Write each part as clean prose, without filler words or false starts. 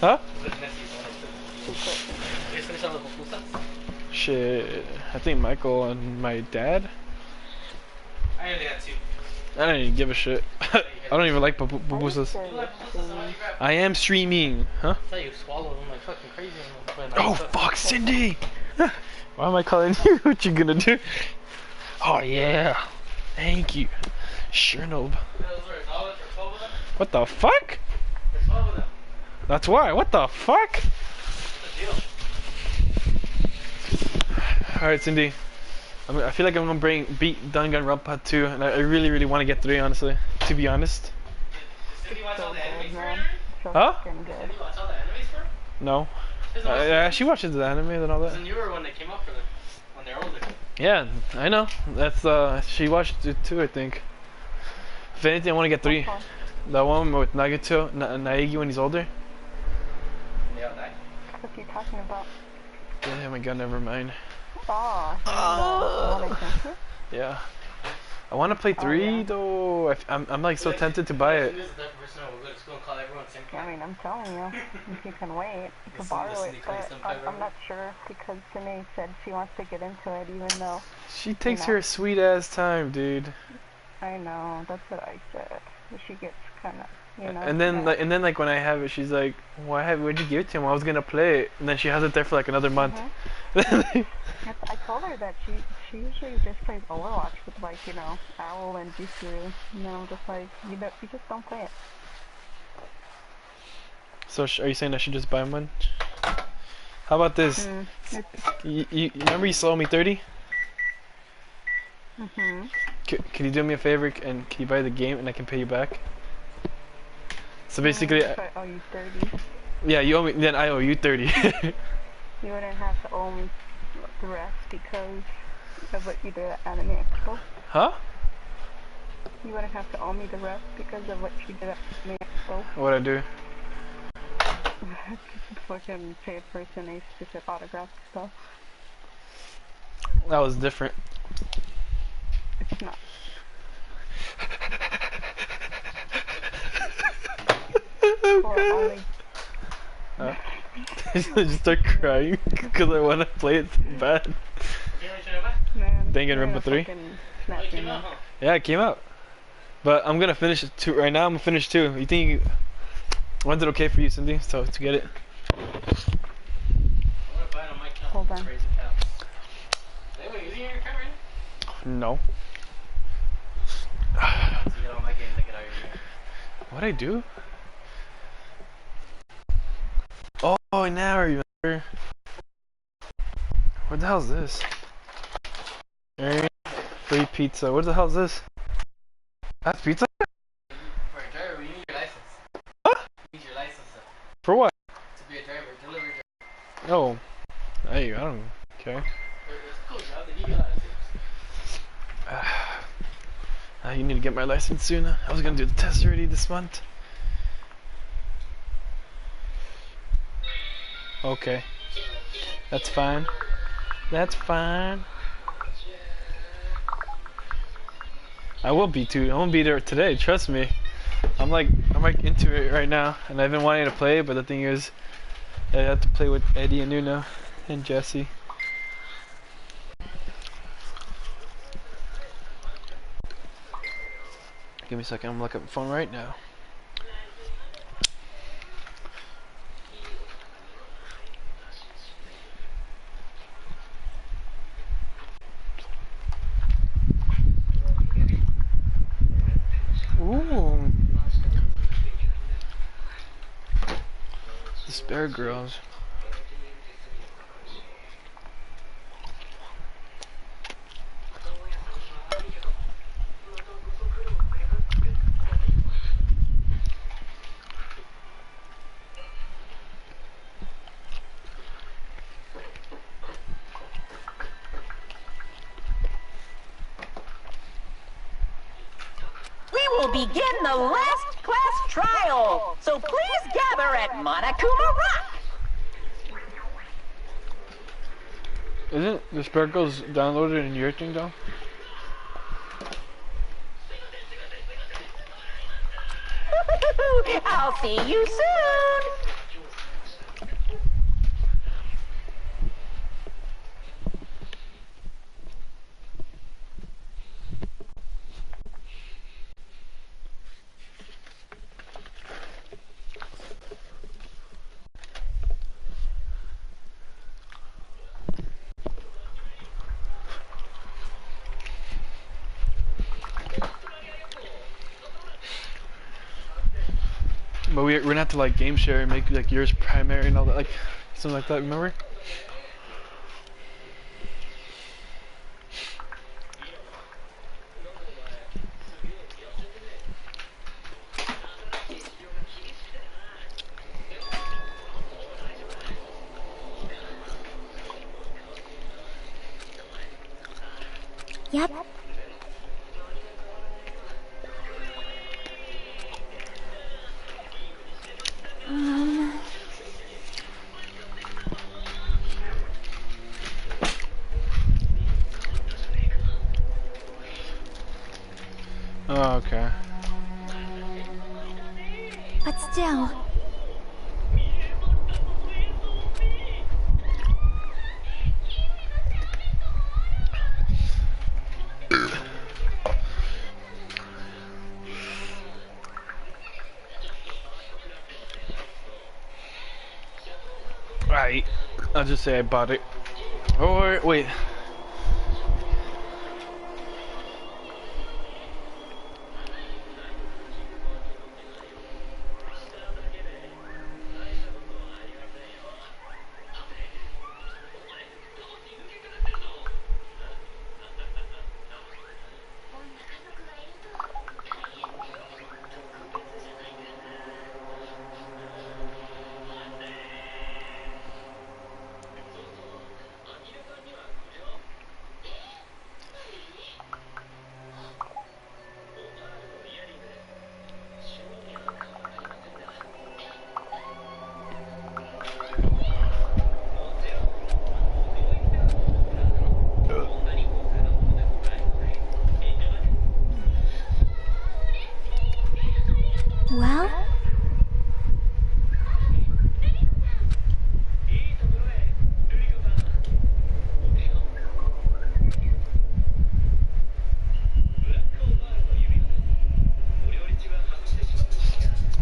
Huh? Secret. Shit. I think Michael and my dad. I only had 2. I don't even give a shit. I don't even like pupusas. I am streaming, huh? I thought you swallowed them like fucking crazy. Oh fuck, Cindy! Why am I calling you? What you gonna do? Oh yeah, thank you. Sure, no. What the fuck? That's why. What the fuck? All right, Cindy. I feel like I'm gonna beat Danganronpa 2, and I really, really want to get 3, honestly. To be honest. Huh? No. Yeah, she watches the anime and all that. It's a newer one that came up for them when they're older. Yeah, I know. That's she watched it too, I think. If anything, I want to get 3. The one with Nagato, Naegi when he's older. Yeah, that. What are you talking about? Oh my god, never mind. Oh, Yeah. I want to play 3 though. I'm like so tempted to buy it. I mean, I'm telling you, if you can wait, you can borrow it, but I'm not sure because Janae said she wants to get into it even though... She takes her sweet ass time, dude. I know, that's what I said. She gets kind of, you know... And then like when I have it, she's like, why'd you give it to him? I was gonna play it. And then she has it there for like another month. I told her that she usually just plays Overwatch with like, you know, Owl and Jisoo. And then I'm just like, you just don't play it. So are you saying I should just buy one? How about this? You remember you sold me 30? Can you do me a favor and can you buy the game and I can pay you back? So basically, I owe you 30. Yeah, you owe me. Then I owe you 30. You wouldn't have to owe me the rest because of what you did at Anime Expo. Huh? You wouldn't have to owe me the rest because of what you did at Anime Expo. What'd I do? Fucking paid for Janae's stupid autograph stuff. That was different. It's not. I just start crying because I want to play it so bad. Danganronpa 3? Yeah, it came out. But I'm gonna finish it too. Right now, I'm gonna finish 2. You think? When's it okay for you, Cindy? So to get it? Hold on. No. What'd I do? Oh, now I remember. What the hell is this? Free pizza. What the hell is this? That's pizza? For a driver, we need your license. What? We need your license. For what? To be a driver, delivery driver. Oh. Hey, I don't care. It's cool, job. They give you a license. You need to get my license soon. I was gonna do the test already this month. Okay. That's fine. That's fine. I will be too. I won't be there today, trust me. I'm like into it right now and I've been wanting to play, but the thing is I have to play with Eddie and Nuno and Jesse. Give me a second, I'm gonna look at my phone right now. Ooh. The Spare Girls. Will begin the last class trial, so please gather at Monokuma Rock. Isn't the Spare Girls downloaded in your thing though? I'll see you soon. we're gonna have to like game share and make like yours primary and all that, like something like that. Remember? Yep. Oh, okay. But still. Right. I'll just say I bought it. Or wait. Well?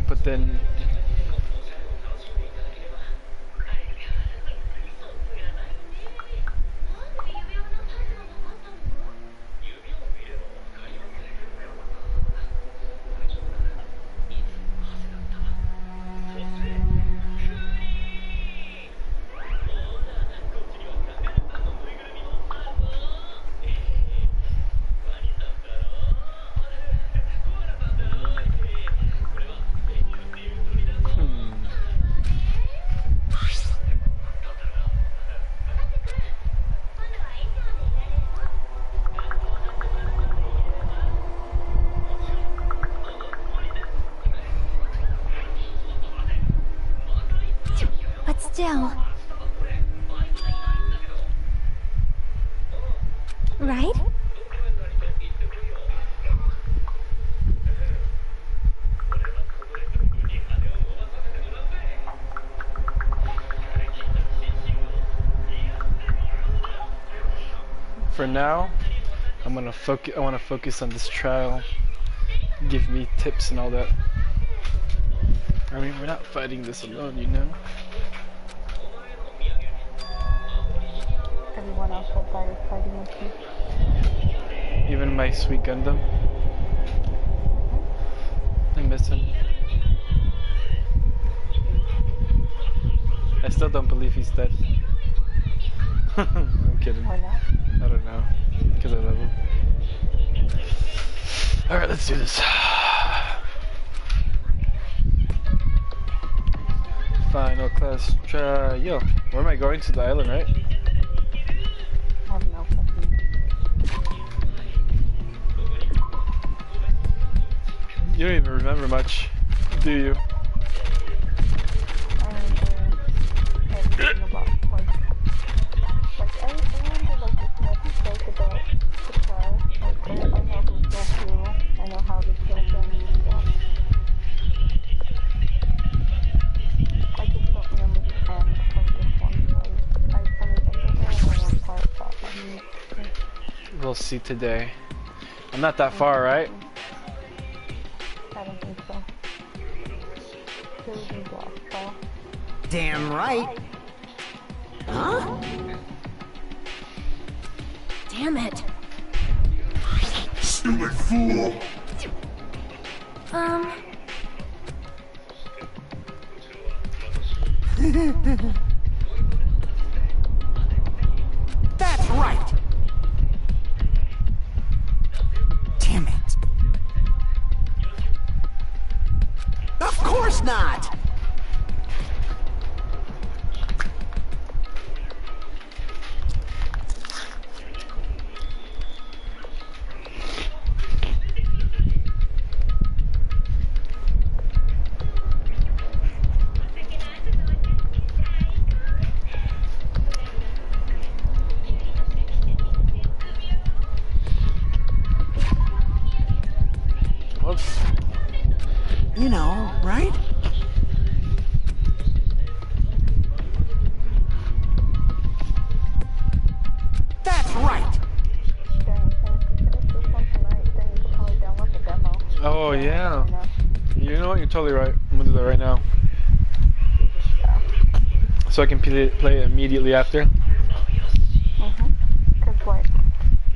But then But still. Right? for now, I want to focus on this trial. Give me tips and all that. I mean, we're not fighting this alone, you know? Everyone else will die is fighting with you. Even my sweet Gundam. I miss him. I still don't believe he's dead. I'm kidding. Or not? I don't know. Because I love him. Alright, let's do this. Final class trial. Where am I going? To the island, right? I have no fucking... You don't even remember much, do you? I remember everything about, like I remember, like, this message about the car. Like, I know who killed who. I know how they killed them and stuff. I just don't remember the end of this one. I don't remember one part about it. We'll see today. I'm not that far, right? I don't think so. Susan's last trial. Damn right. Huh? Damn it. Stupid fool. That's right! Damn it. Of course not! You know, right? That's right! Dang, since we finish this one tonight, then you could probably download the demo. Oh yeah. You know what? You're totally right. I'm gonna do that right now. So I can play it immediately after. Cause like,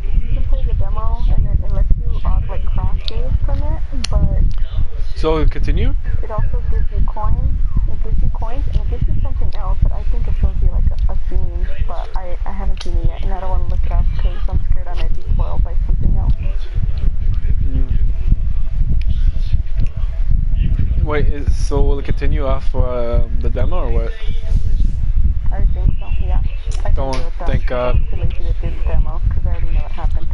you can play the demo and then it lets you like crash save from it, but So continue? it also gives you coins. It gives you coins and it gives you something else, but I think it shows you like a scene, but I haven't seen it yet and I don't want to look it up because I'm scared I might be spoiled by something else. Wait, so will it continue off the demo or what? I think so, yeah. I Oh, can do it though. thank God. I'm too lazy to do the demo because I already know what happened.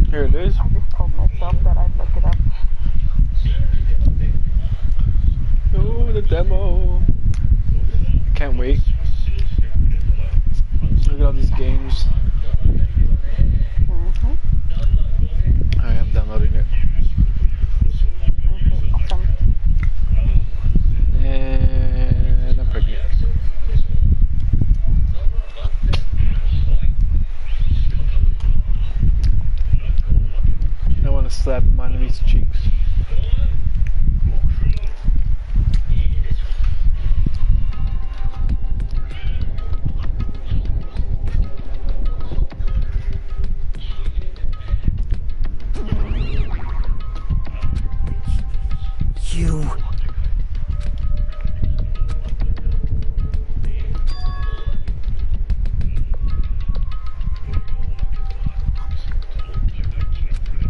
Here it is. I just told myself that I'd look it up. Oh, the demo. Can't wait. Look at all these games. I am downloading it. Okay, awesome. And I'm pregnant. I want to slap my enemy's cheeks. You...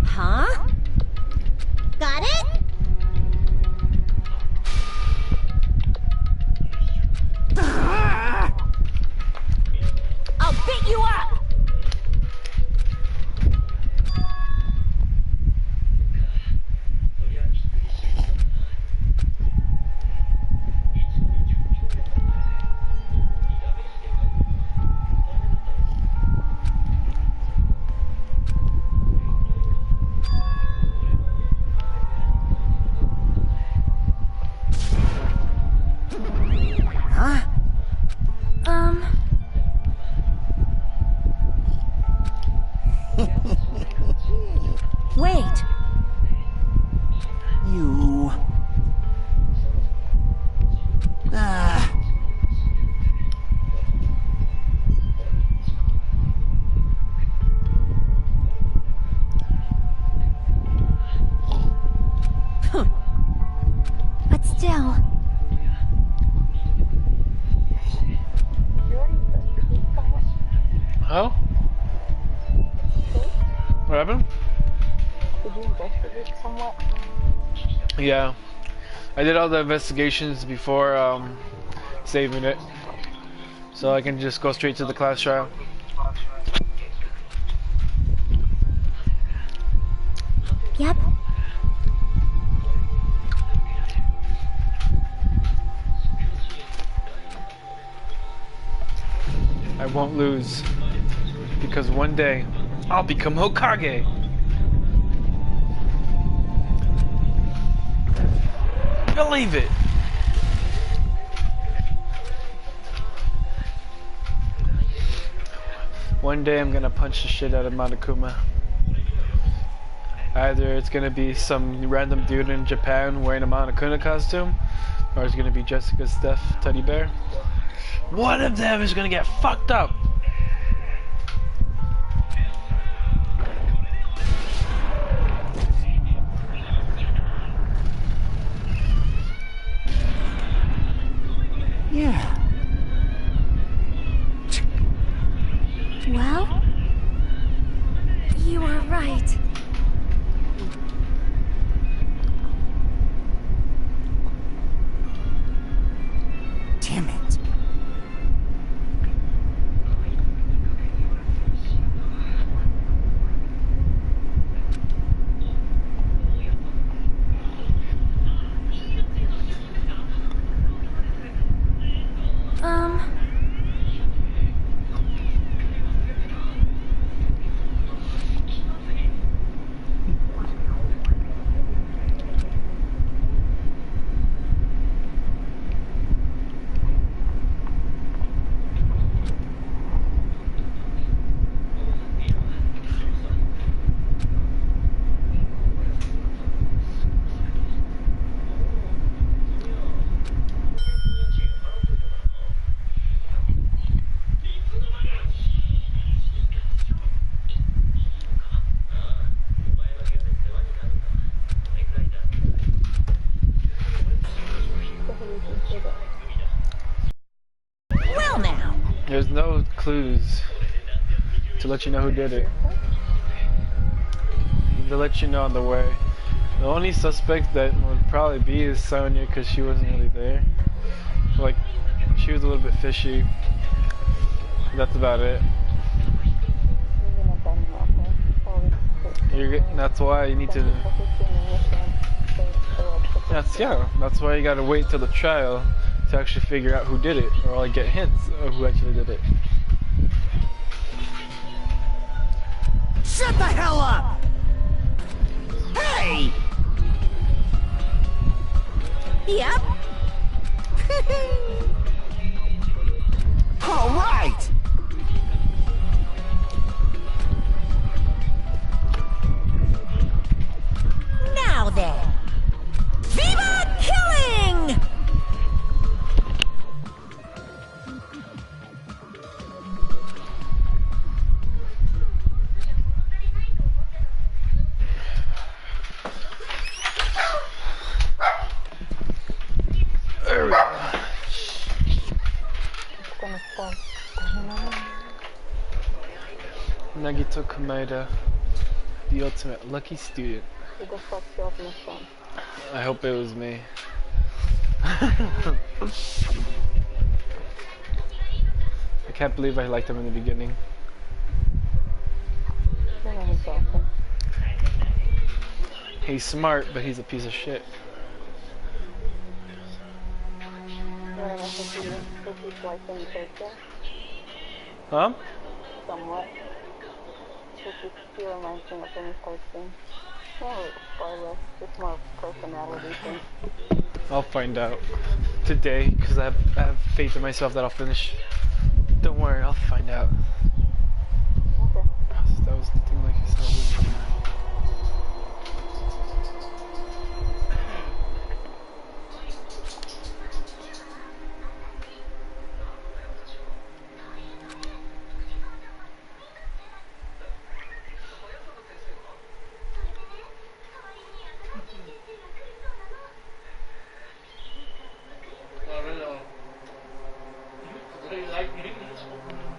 Huh? Got it? I'll beat you up! Huh? Wait. You... Ah... But still. You already investigate someone? Huh? What happened? Did you investigate somewhat? Yeah. I did all the investigations before saving it. So I can just go straight to the class trial. Yep. I won't lose. Because one day, I'll become Hokage! Believe it! One day I'm gonna punch the shit out of Monokuma. Either it's gonna be some random dude in Japan wearing a Monokuma costume, or it's gonna be Jessica's Steph teddy bear. One of them is gonna get fucked up! Yeah. Well, you are right. Damn it. Well now. There's no clues to let you know who did it. To let you know on the way. The only suspect that would probably be is Sonya, because she wasn't really there. Like, she was a little bit fishy. That's about it. That's why you need to. That's why you gotta wait till the trial to actually figure out who did it, or like get hints of who actually did it. Shut the hell up! Hey! Yep. All right! Now then. Viva killing! There we go. Nagito Komaeda, the ultimate lucky student. Who the fuck killed my son? I hope it was me. I can't believe I liked him in the beginning. You know he's awesome. He's smart, but he's a piece of shit. You know if he's like in character? Huh? Somewhat. He reminds me of any person. Not really spoiler, just more personality thing. I'll find out today, because I have faith in myself that I'll finish. Don't worry, I'll find out. Okay. That was nothing like you said.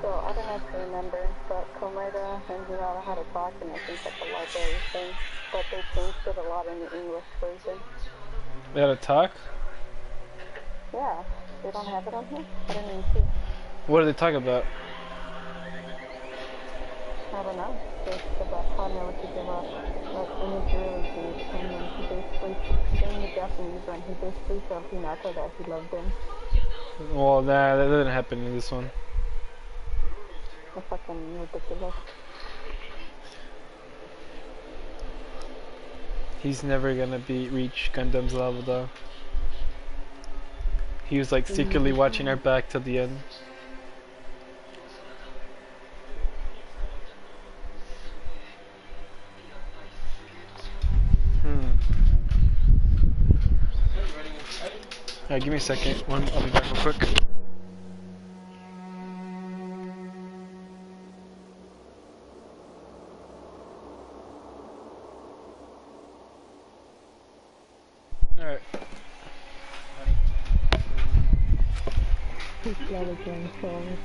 So, I don't know if you remember, but Komaeda and Hinata had a talk and I think at the library thing, but they changed it a lot in the English version. They had a talk? Yeah, they don't have it on here? I didn't even see. What did they talk about? I don't know. It's about Hana, which is about imagery and then he basically, in the Japanese one, he basically told Hinata that he loved him. Well, nah, that didn't happen in this one. It's fucking ridiculous. He's never gonna reach Gundam's level though. He was like secretly watching our back till the end. Alright, give me a second. I'll be back real quick. Alright. too slow again, sorry.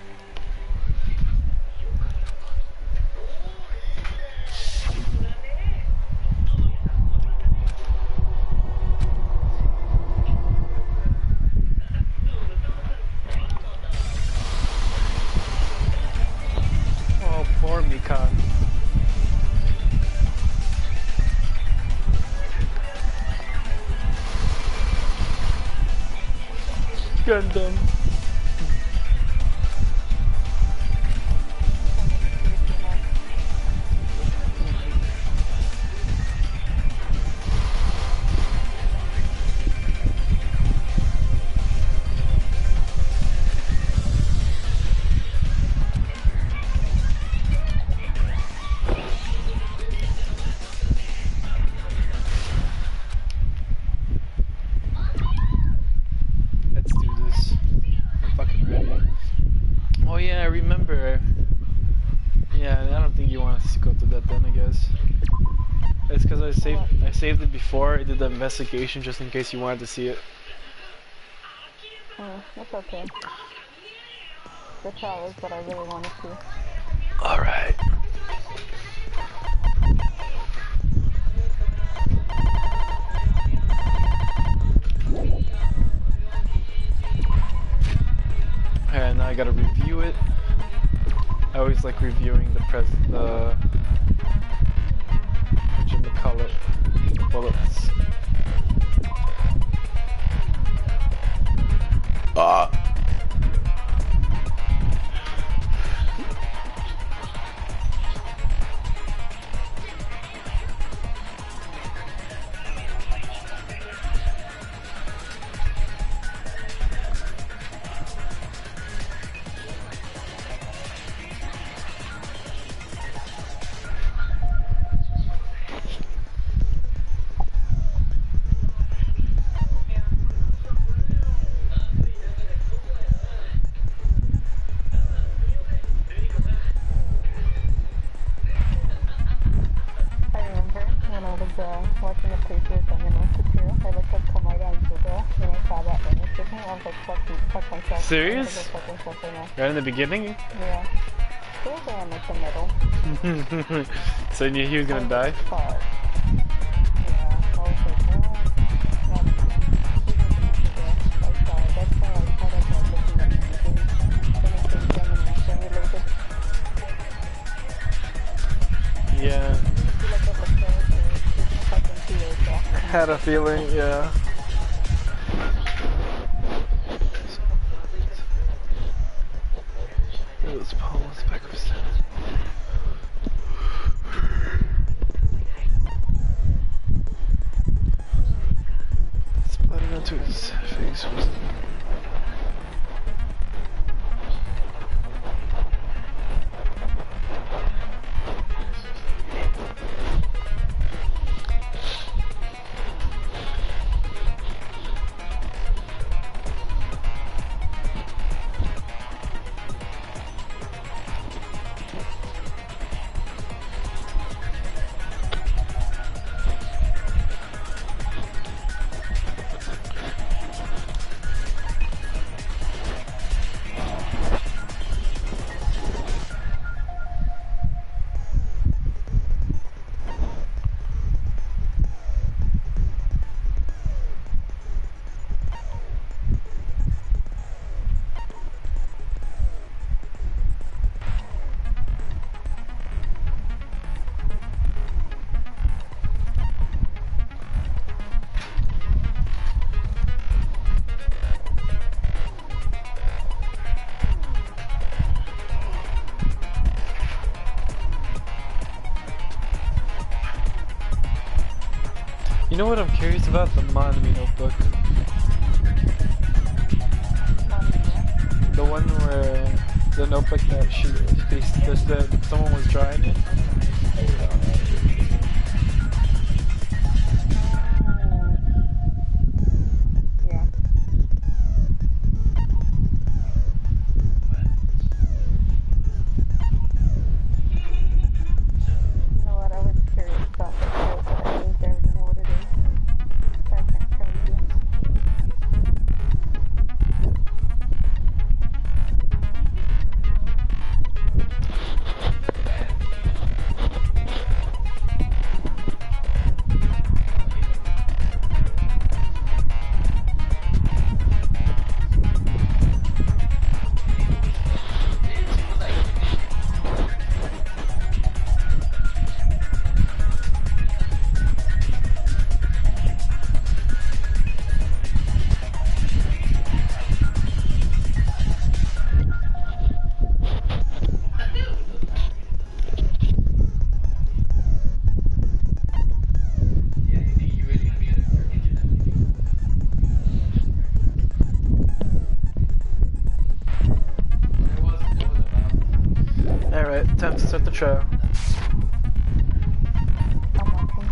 Oh, poor Mikan. Gundam. Let's do this. I'm fucking ready. Oh yeah, I remember. Yeah, I don't think you want us to go to that then, I guess. It's because I saved it before I did the investigation just in case you wanted to see it. That's okay. The trial is what I really want to see. Alright. And now I gotta review it. I always like reviewing the bullets. Watching the Patriots on the Institute, I looked up Kamada and Google, and I saw that image with me. I was like, fuck myself. Serious? Right in the beginning? Yeah. Still there in like the middle. So you knew he was gonna die? Fuck. Yeah, I was like, well, that's that's why I thought I was looking at anything animation related. Yeah. Had a feeling, yeah. Let's pull us back upstairs. Splattered onto his face. You know what I'm curious about? The Monami notebook. The one where the notebook that someone was drawing in. Yeah. You know what? I was curious about the skills, but I think I already know what it is. So I can't tell you. Time to start the trial. I'm watching.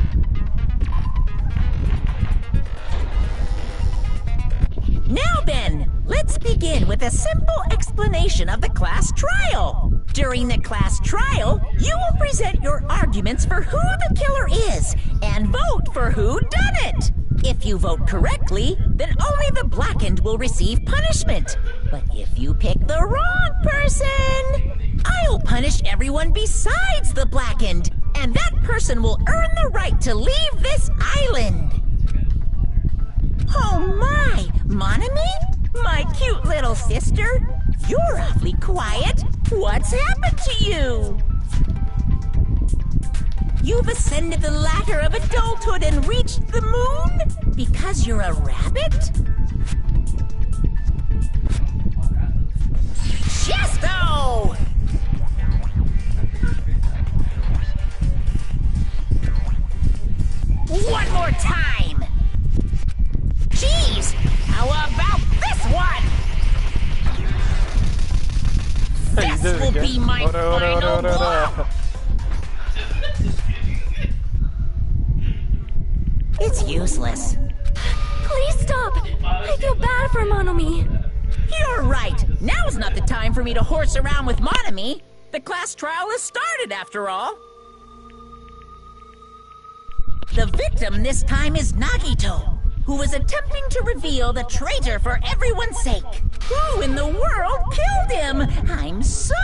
Now then, let's begin with a simple explanation of the class trial. During the class trial, you will present your arguments for who the killer is and vote for who done it. If you vote correctly, then only the blackened will receive punishment. But if you pick the wrong person, I'll punish everyone besides the blackened, and that person will earn the right to leave this island. Oh my, Monami? My cute little sister? You're awfully quiet. What's happened to you? You've ascended the ladder of adulthood and reached the moon? Because you're a rabbit? Chesto! One more time! Jeez! How about this one? This will be my final blow! It's useless. Please stop! I feel bad for Monomi. You're right. Now's not the time for me to horse around with Monami. The class trial has started, after all. The victim this time is Nagito, who was attempting to reveal the traitor for everyone's sake. Who in the world killed him? I'm so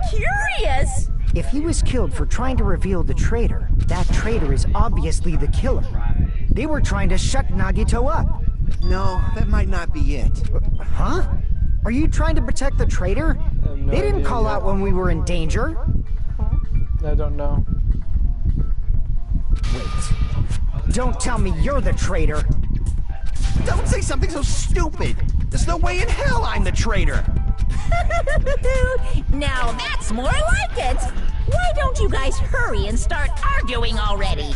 curious. If he was killed for trying to reveal the traitor, that traitor is obviously the killer. They were trying to shut Nagito up. No, that might not be it. Huh? Are you trying to protect the traitor? No They didn't idea call yet. out when we were in danger. I don't know. Wait. Don't tell me you're the traitor. Don't say something so stupid. There's no way in hell I'm the traitor. Now that's more like it. Why don't you guys hurry and start arguing already?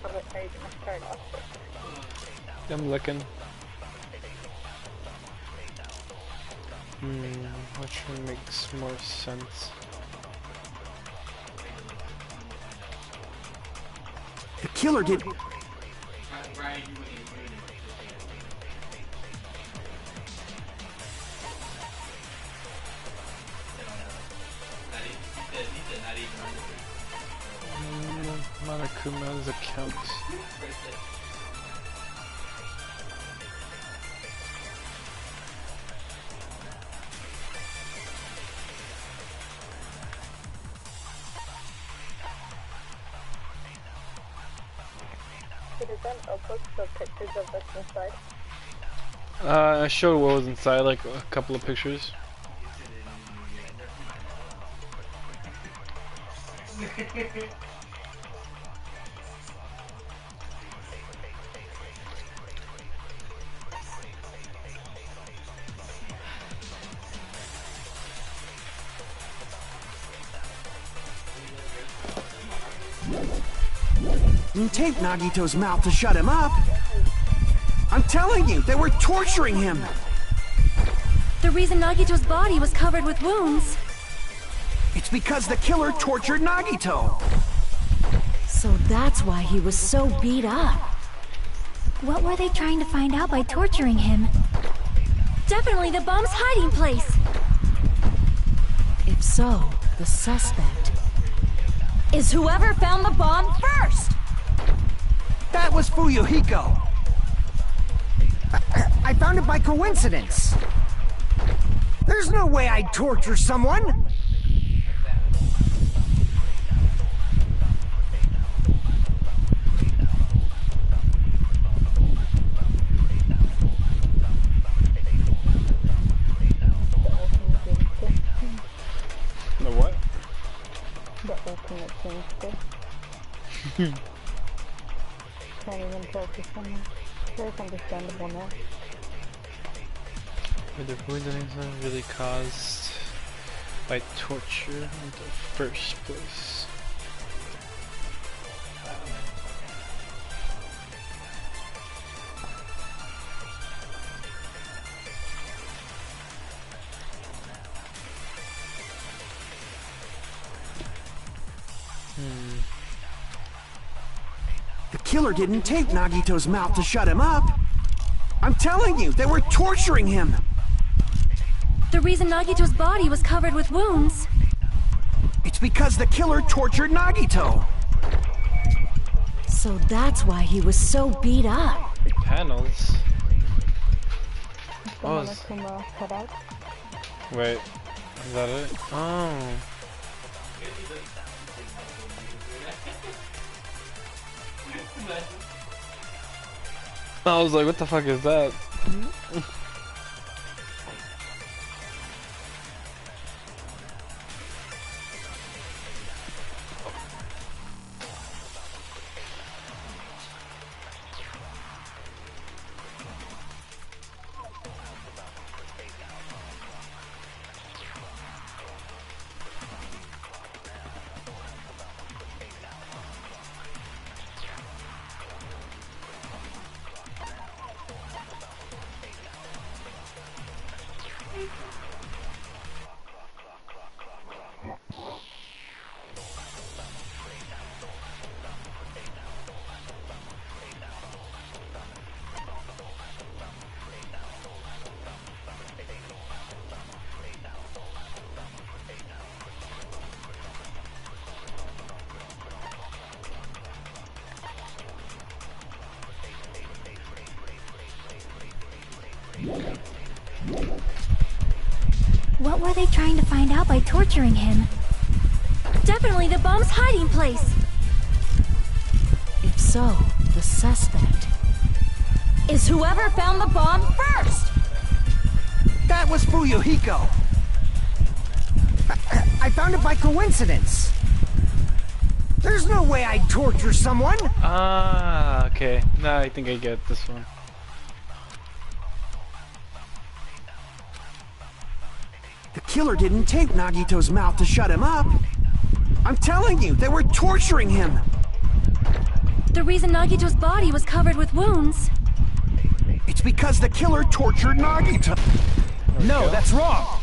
How are you gonna start off? I'm looking. Which one makes more sense? The killer did... Monokuma's account. Did it then upload the pictures of what's inside? I showed what was inside, like a couple of pictures. You taped Nagito's mouth to shut him up. I'm telling you, they were torturing him. The reason Nagito's body was covered with wounds. It's because the killer tortured Nagito. So that's why he was so beat up. What were they trying to find out by torturing him? Definitely the bomb's hiding place. If so, the suspect is whoever found the bomb first. That was Fuyuhiko. I found it by coincidence. There's no way I'd torture someone. ultimate gangster. Can't even torture someone. It's understandable now. Were the poisonings really caused by torture in the first place? The killer didn't tape Nagito's mouth to shut him up. I'm telling you, they were torturing him. The reason Nagito's body was covered with wounds. It's because the killer tortured Nagito. So that's why he was so beat up. Panels? Oh, Someone from cut out. wait. Is that it? Oh. I was like, what the fuck is that? What were they trying to find out by torturing him? Definitely the bomb's hiding place! If so, the suspect is whoever found the bomb first! That was Fuyuhiko. I found it by coincidence. There's no way I'd torture someone. Ah, okay. Now I think I get this one. The killer didn't tape Nagito's mouth to shut him up. I'm telling you, they were torturing him. The reason Nagito's body was covered with wounds. It's because the killer tortured Nagito. No, that's wrong.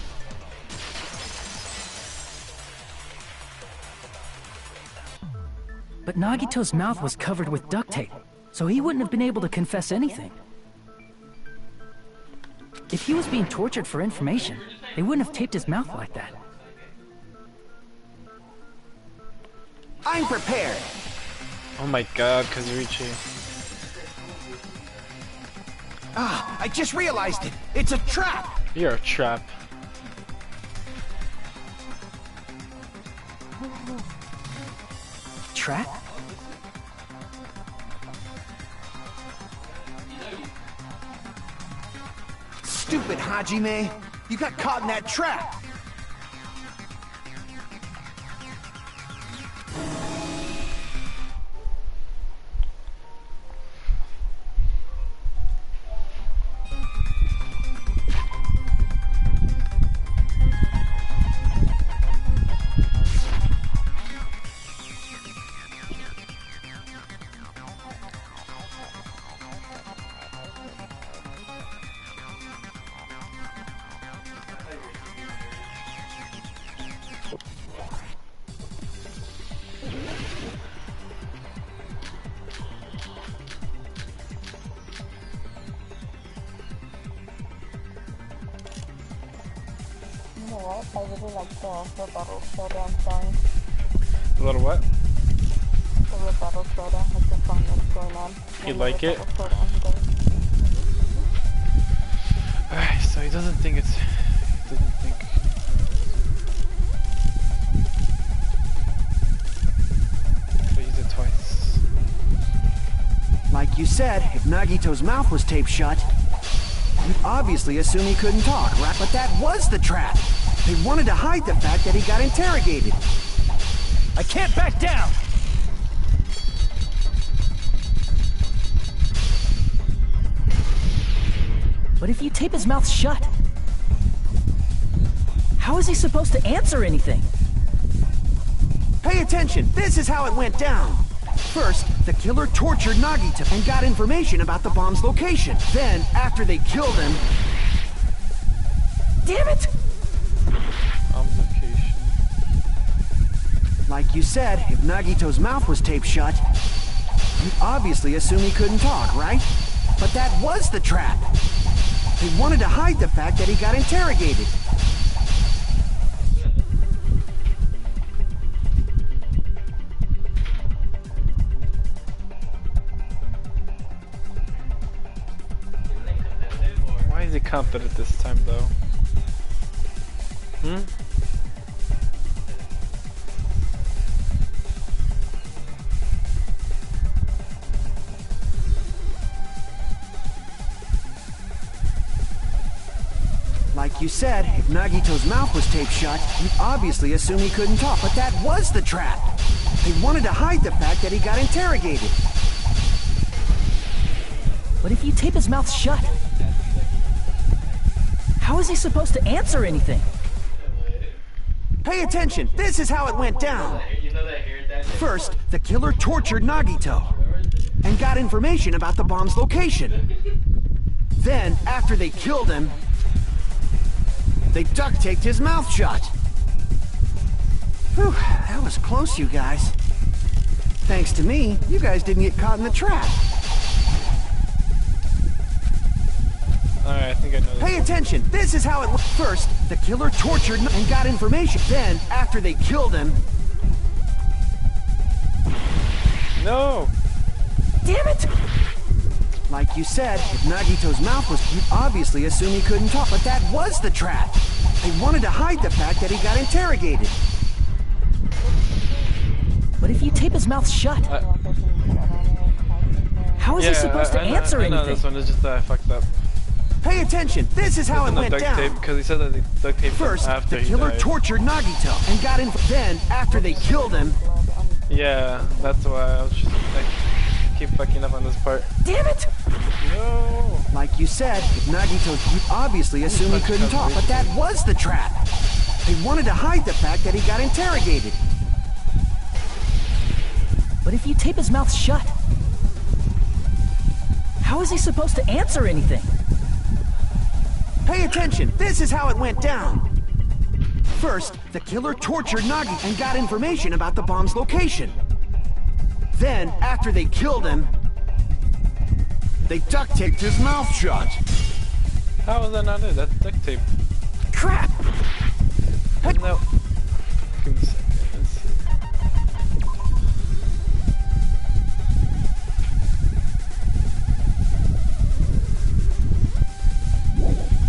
But Nagito's mouth was covered with duct tape, so he wouldn't have been able to confess anything. If he was being tortured for information, they wouldn't have taped his mouth like that. I'm prepared. Oh my god, Kazuichi. Ah, I just realized it. It's a trap. You're a trap. Trap? Stupid Hajime. You got caught in that trap. You know what? I really like the rebuttal showdown song. A little what? The rebuttal showdown, like the song that's going on. You like it? Showdown, he does. Alright, so he doesn't think it's... He doesn't think... So he used it twice. Like you said, if Nagito's mouth was taped shut, you'd obviously assume he couldn't talk, right? But that was the trap. They wanted to hide the fact that he got interrogated. I can't back down! But if you tape his mouth shut, how is he supposed to answer anything? Pay attention, this is how it went down. First, the killer tortured Nagito and got information about the bomb's location. Then, after they killed him... Damn it! Location. Like you said, if Nagito's mouth was taped shut, you'd obviously assume he couldn't talk, right? But that was the trap. They wanted to hide the fact that he got interrogated. Why is he confident this time, though? Hmm? Like you said, if Nagito's mouth was taped shut, you'd obviously assume he couldn't talk. But that was the trap. They wanted to hide the fact that he got interrogated. But if you tape his mouth shut, how is he supposed to answer anything? Pay attention, this is how it went down. First, the killer tortured Nagito and got information about the bomb's location. Then, after they killed him, they duct taped his mouth shut. Whew, that was close, you guys. Thanks to me, you guys didn't get caught in the trap. Alright, I think I know this. Pay attention, this is how it looked. First, the killer tortured and got information. Then, after they killed him... No! Damn it! Like you said, if Nagito's mouth was... you'd obviously assume he couldn't talk. But that was the trap. They wanted to hide the fact that he got interrogated. But if you tape his mouth shut, how is he supposed to answer I know anything? this one is just that I fucked up. Pay attention, this is how it went down. Because he said that they duct taped him First, after the he killer died. tortured Nagito and got in. Then, after they killed him, Yeah, that's why I was just like, keep fucking up on this part. Damn it! No! like you said, if Nagito, you'd obviously assume he couldn't talk. But that was the trap. They wanted to hide the fact that he got interrogated. But if you tape his mouth shut, how is he supposed to answer anything? Pay attention, this is how it went down. First, the killer tortured Nagi and got information about the bomb's location. Then, after they killed him, they duct taped his mouth shut. How was that not it? That's duct tape. Crap! No. Give me a second. Let's see.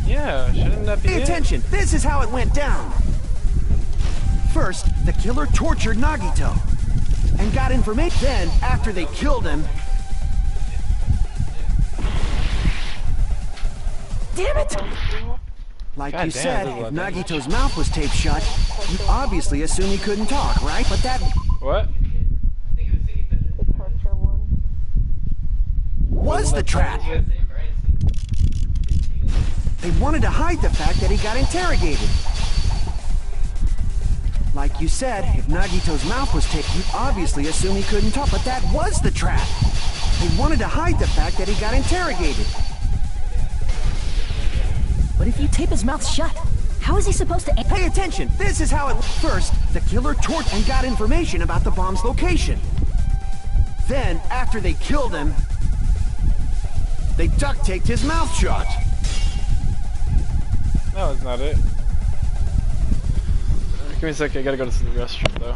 Yeah, shouldn't that be Pay it? attention, this is how it went down. First, the killer tortured Nagito and got information. Then, after they killed him, Damn it! like God you damn, said, this is a if lot of Nagito's mouth was taped shut, you'd obviously assume he couldn't talk, right? But that What? The torture one. was the trap. They wanted to hide the fact that he got interrogated. Like you said, if Nagito's mouth was taped, you'd obviously assume he couldn't talk. But that was the trap. They wanted to hide the fact that he got interrogated. But if you tape his mouth shut, how is he supposed to Pay attention, this is how it... First, the killer tortured and got information about the bomb's location. Then, after they killed him, they duct taped his mouth shut. No, that's not it. Give me a second, I gotta go to the restroom though.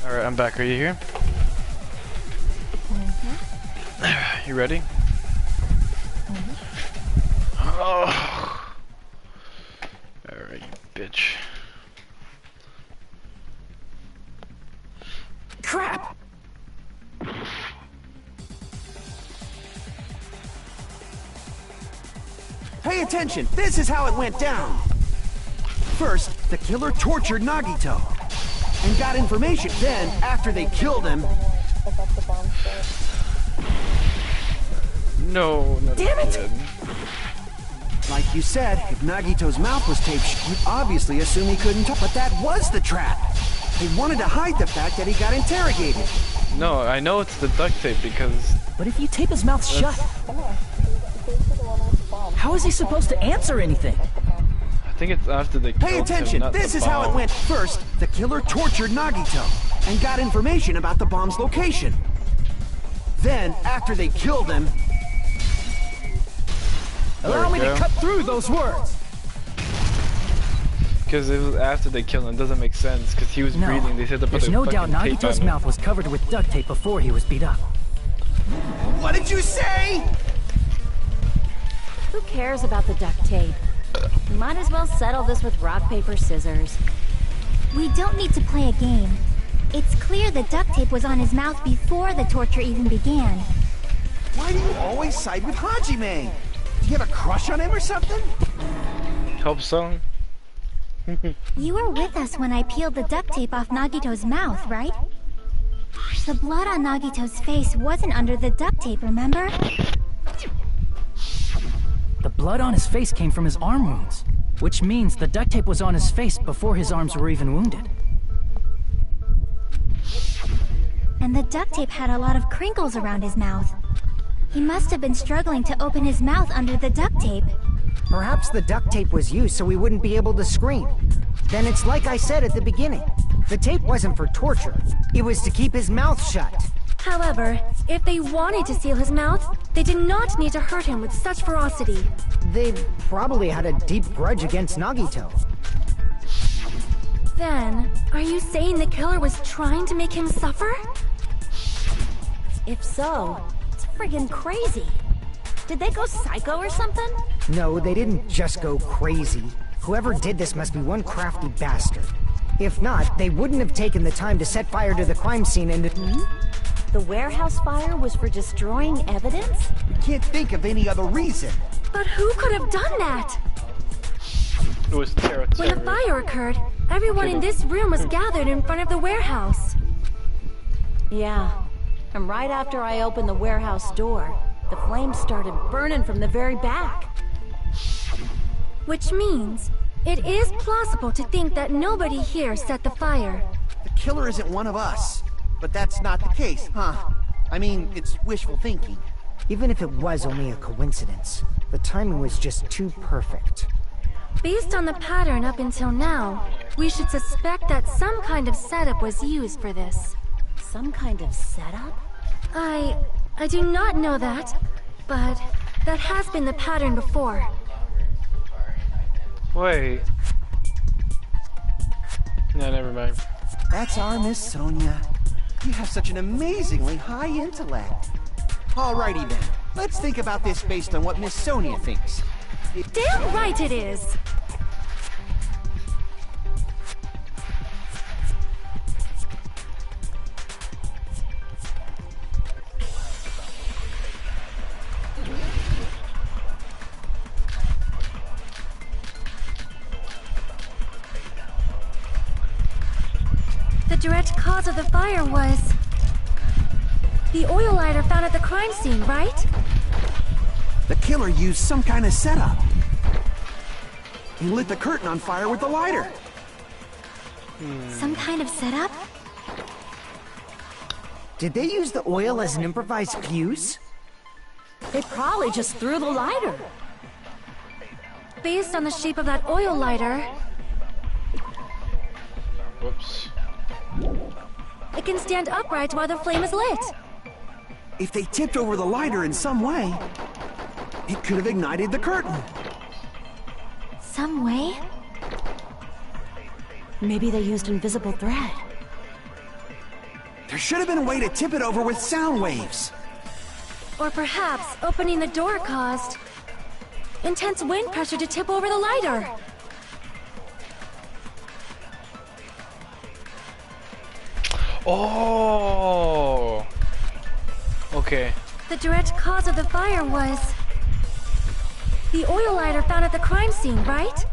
Alright, I'm back. Are you here? You ready? Oh. Alright, you bitch. Crap! Pay attention, this is how it went down. First, the killer tortured Nagito and got information. Then, after they killed him... No, Damn it! Like you said, if Nagito's mouth was taped, you'd obviously assume he couldn't talk. But that was the trap. They wanted to hide the fact that he got interrogated. No, I know it's the duct tape because... But if you tape his mouth shut, how is he supposed to answer anything? I think it's after they killed Pay attention, him, not this the is how it bomb. went. First, the killer tortured Nagito and got information about the bomb's location. Then, after they killed him... Allow me to cut through those words! Because it was after they killed him. It doesn't make sense because he was No, breathing. They said to put there's the no doubt fucking tape Nagito's on him. mouth was covered with duct tape before he was beat up. What did you say? Who cares about the duct tape? We might as well settle this with rock, paper, scissors. We don't need to play a game. It's clear the duct tape was on his mouth before the torture even began. Why do you always side with Hajime? Do you have a crush on him or something? Hope so. You were with us when I peeled the duct tape off Nagito's mouth, right? The blood on Nagito's face wasn't under the duct tape, remember? The blood on his face came from his arm wounds, which means the duct tape was on his face before his arms were even wounded. And the duct tape had a lot of crinkles around his mouth. He must have been struggling to open his mouth under the duct tape. Perhaps the duct tape was used so he wouldn't be able to scream. Then it's like I said at the beginning. The tape wasn't for torture. It was to keep his mouth shut. However, if they wanted to seal his mouth, they did not need to hurt him with such ferocity. They probably had a deep grudge against Nagito. Then, are you saying the killer was trying to make him suffer? If so, it's friggin' crazy. Did they go psycho or something? No, they didn't just go crazy. Whoever did this must be one crafty bastard. If not, they wouldn't have taken the time to set fire to the crime scene and... The warehouse fire was for destroying evidence? We can't think of any other reason. But who could have done that? It was terror. When the fire occurred, everyone in this room was gathered in front of the warehouse. Yeah. And right after I opened the warehouse door, the flames started burning from the very back. Which means, it is plausible to think that nobody here set the fire. The killer isn't one of us. But that's not the case, huh? I mean, it's wishful thinking. Even if it was only a coincidence, the timing was just too perfect. Based on the pattern up until now, we should suspect that some kind of setup was used for this. Some kind of setup? I do not know that, but that has been the pattern before. Wait. No, never mind. That's our Miss Sonia. You have such an amazingly high intellect. Alrighty then, let's think about this based on what Miss Sonia thinks. Damn right it is! The direct cause of the fire was the oil lighter found at the crime scene, right? The killer used some kind of setup. He lit the curtain on fire with the lighter. Some kind of setup? Did they use the oil as an improvised fuse? They probably just threw the lighter. Based on the shape of that oil lighter, Whoops. it can stand upright while the flame is lit. If they tipped over the lighter in some way, it could have ignited the curtain. Some way? Maybe they used invisible thread. There should have been a way to tip it over with sound waves. Or perhaps opening the door caused intense wind pressure to tip over the lighter. Oh. Okay. The direct cause of the fire was the oil lighter found at the crime scene, right?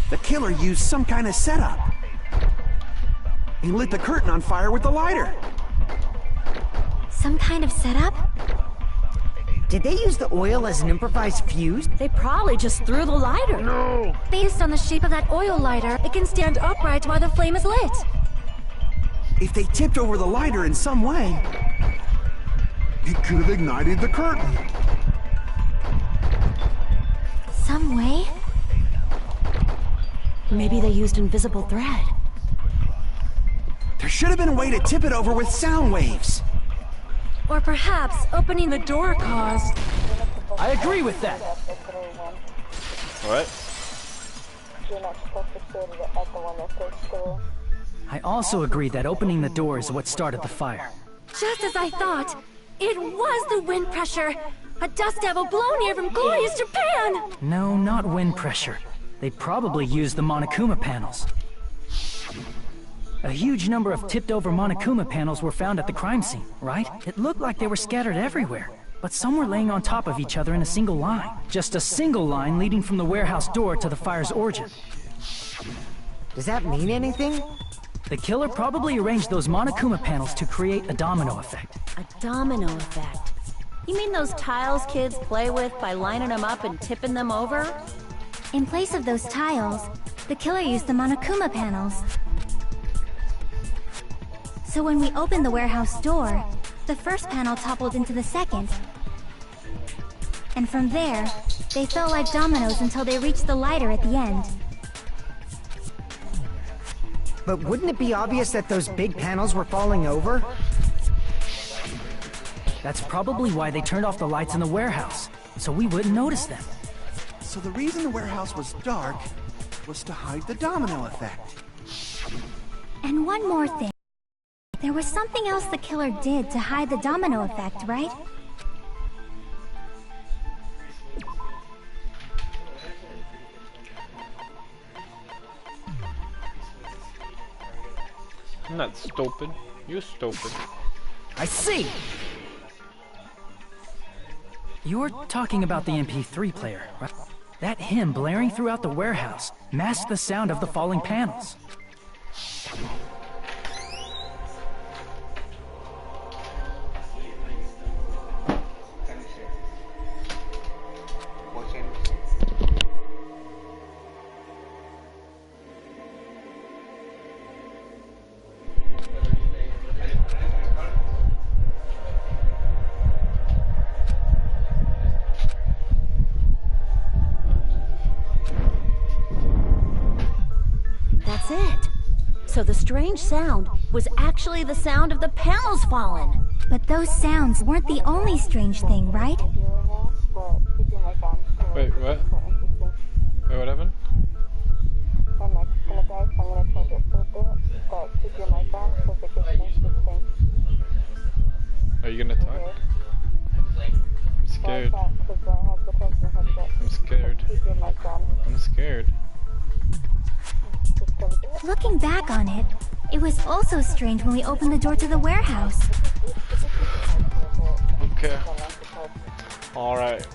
The killer used some kind of setup. He lit the curtain on fire with the lighter. Some kind of setup? Did they use the oil as an improvised fuse? They probably just threw the lighter. No. Based on the shape of that oil lighter, it can stand upright while the flame is lit. If they tipped over the lighter in some way, it could have ignited the curtain. Some way? Maybe they used invisible thread. There should have been a way to tip it over with sound waves. Or perhaps opening the door caused. I agree with that. What? I also agree that opening the door is what started the fire. Just as I thought, it was the wind pressure. A dust devil blown here from glorious Japan! No, not wind pressure. They probably used the Monokuma panels. A huge number of tipped-over Monokuma panels were found at the crime scene, right? It looked like they were scattered everywhere, but some were laying on top of each other in a single line. Just a single line leading from the warehouse door to the fire's origin. Does that mean anything? The killer probably arranged those Monokuma panels to create a domino effect. A domino effect. You mean those tiles kids play with by lining them up and tipping them over? In place of those tiles, the killer used the Monokuma panels. So when we opened the warehouse door, the first panel toppled into the second. And from there, they fell like dominoes until they reached the lighter at the end. But wouldn't it be obvious that those big panels were falling over? That's probably why they turned off the lights in the warehouse, so we wouldn't notice them. So the reason the warehouse was dark was to hide the domino effect. And one more thing. There was something else the killer did to hide the domino effect, right? I'm not stupid. You stupid. I see! You're talking about the MP3 player, right? That hymn blaring throughout the warehouse masked the sound of the falling panels. That's it. So the strange sound was actually the sound of the panels falling. But those sounds weren't the only strange thing, right? Wait, what? Wait, what happened? Are you gonna talk? I'm scared. I'm scared. I'm scared. Looking back on it, it was also strange when we opened the door to the warehouse. Okay. Alright.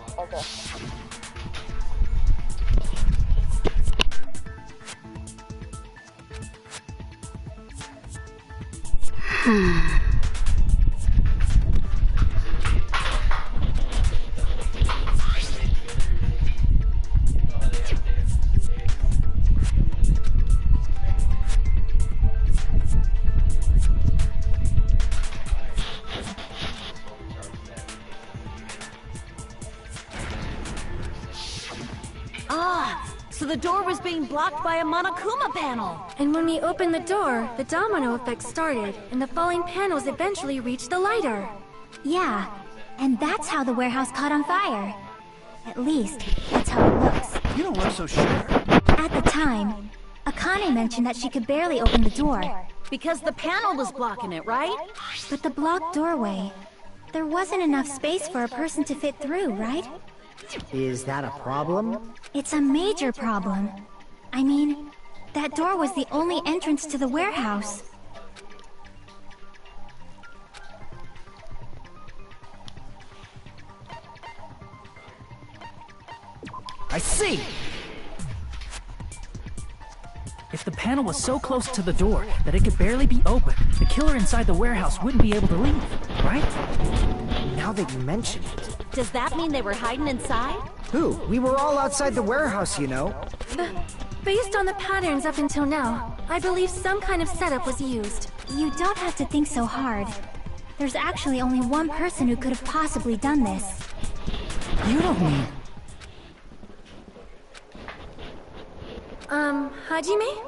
So the door was being blocked by a Monokuma panel. And when we opened the door, the domino effect started, and the falling panels eventually reached the lighter. Yeah, and that's how the warehouse caught on fire. At least, that's how it looks. You don't look so sure. At the time, Akane mentioned that she could barely open the door, Because the panel was blocking it, right? But the blocked doorway... There wasn't enough space for a person to fit through, right? Is that a problem? It's a major problem. I mean, that door was the only entrance to the warehouse. I see! If the panel was so close to the door that it could barely be opened, the killer inside the warehouse wouldn't be able to leave, right? Now that you mention it. Does that mean they were hiding inside? Who? We were all outside the warehouse, you know. Based on the patterns up until now, I believe some kind of setup was used. You don't have to think so hard. There's actually only one person who could have possibly done this. You don't mean... Hajime?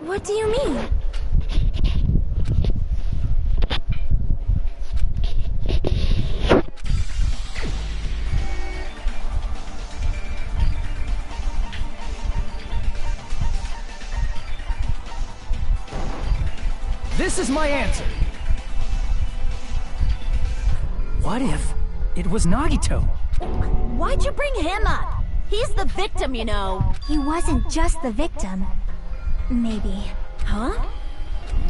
What do you mean? This is my answer! What if it was Nagito? Why'd you bring him up? He's the victim, you know. He wasn't just the victim. Maybe. Huh?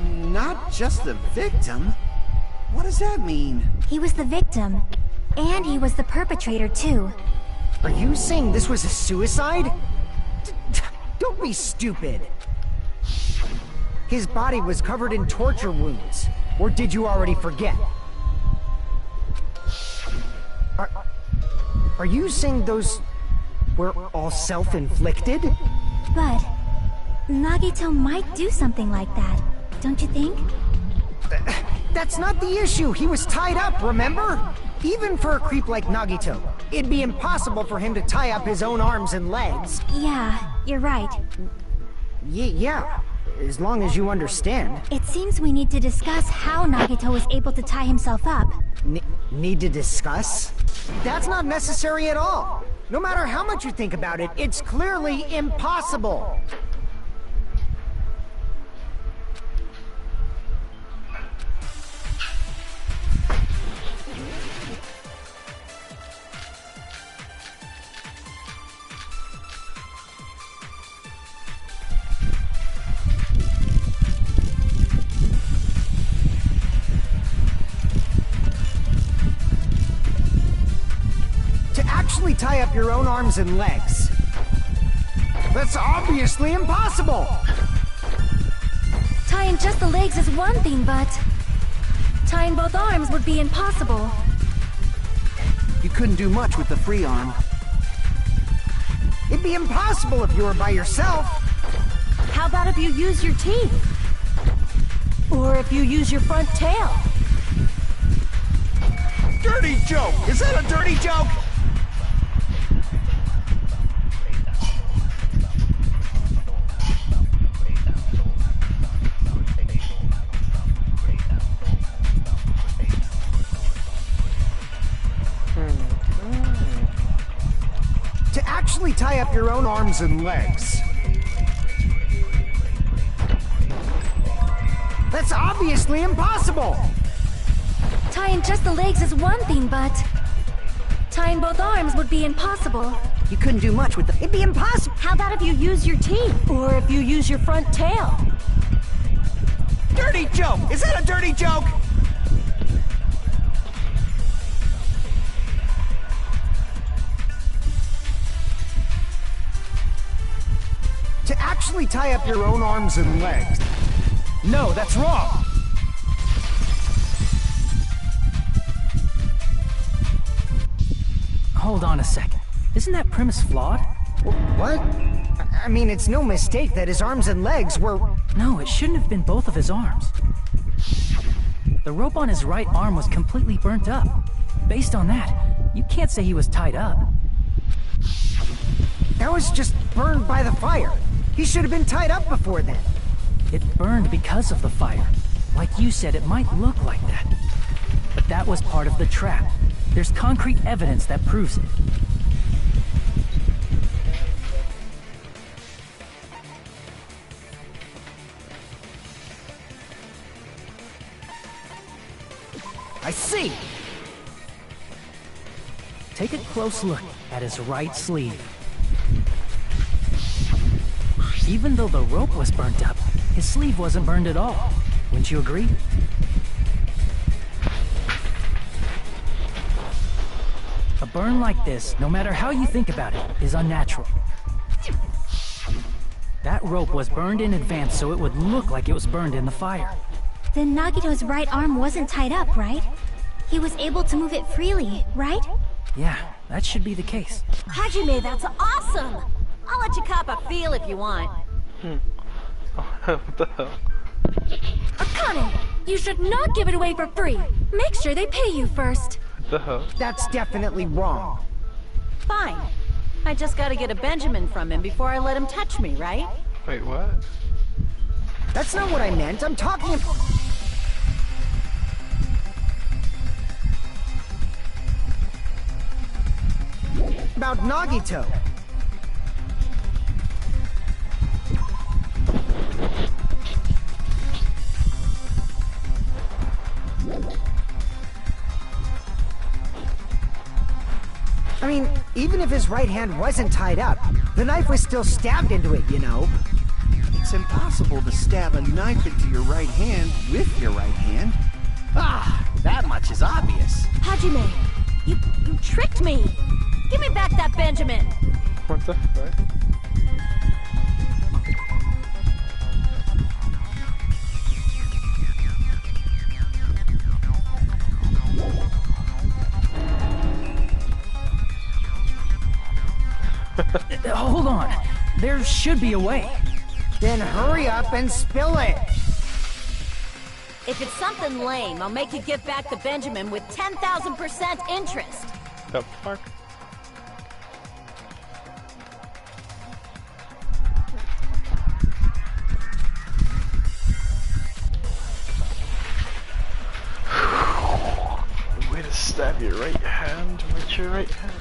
Not just the victim? What does that mean? He was the victim. And he was the perpetrator, too. Are you saying this was a suicide? Don't be stupid. His body was covered in torture wounds. Or did you already forget? Are you saying those were all self-inflicted? But Nagito might do something like that, don't you think? That's not the issue. He was tied up, remember? Even for a creep like Nagito, it'd be impossible for him to tie up his own arms and legs. Yeah, you're right. Yeah, as long as you understand. It seems we need to discuss how Nagito was able to tie himself up. Need to discuss? That's not necessary at all. No matter how much you think about it, it's clearly impossible. Tie up your own arms and legs. That's obviously impossible! Tying just the legs is one thing, but... tying both arms would be impossible. You couldn't do much with the free arm. It'd be impossible if you were by yourself. How about if you use your teeth? Or if you use your front tail? Dirty joke! Is that a dirty joke? Tie up your own arms and legs. That's obviously impossible! Tying just the legs is one thing, but... tying both arms would be impossible. You couldn't do much with the... It'd be impossible! How about if you use your teeth? Or if you use your front tail? Dirty joke! Is that a dirty joke? To actually tie up your own arms and legs. No, that's wrong! Hold on a second. Isn't that premise flawed? What? I mean, it's no mistake that his arms and legs were... No, it shouldn't have been both of his arms. The rope on his right arm was completely burnt up. Based on that, you can't say he was tied up. That was just burned by the fire. He should have been tied up before then. It burned because of the fire. Like you said, it might look like that. But that was part of the trap. There's concrete evidence that proves it. I see. Take a close look at his right sleeve. Even though the rope was burnt up, his sleeve wasn't burned at all. Wouldn't you agree? A burn like this, no matter how you think about it, is unnatural. That rope was burned in advance so it would look like it was burned in the fire. Then Nagito's right arm wasn't tied up, right? He was able to move it freely, right? Yeah, that should be the case. Hajime, that's awesome! I'll let you cop a feel if you want. What the hell? Akane, you should not give it away for free. Make sure they pay you first. What the hell? That's definitely wrong. Fine. I just gotta get a Benjamin from him before I let him touch me, right? Wait, what? That's not what I meant. I'm talking about Nagito. I mean, even if his right hand wasn't tied up, the knife was still stabbed into it, you know? It's impossible to stab a knife into your right hand with your right hand. Ah, that much is obvious. Hajime, you tricked me! Give me back that Benjamin! What the fuck? Hold on. There should be a way. Then hurry up and spill it! If it's something lame, I'll make you give back the Benjamin with 10,000% interest. The fuck? Way to stab your right hand with your right hand.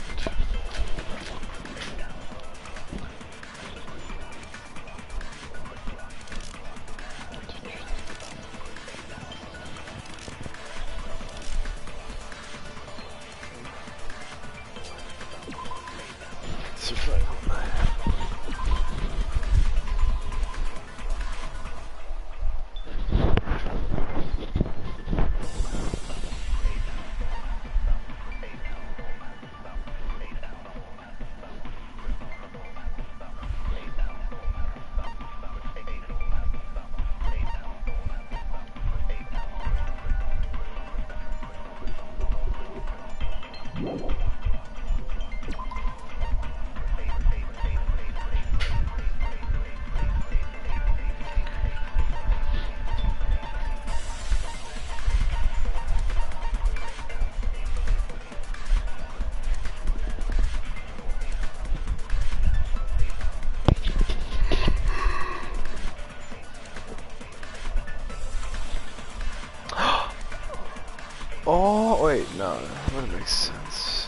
Oh, wait, no, that wouldn't make sense.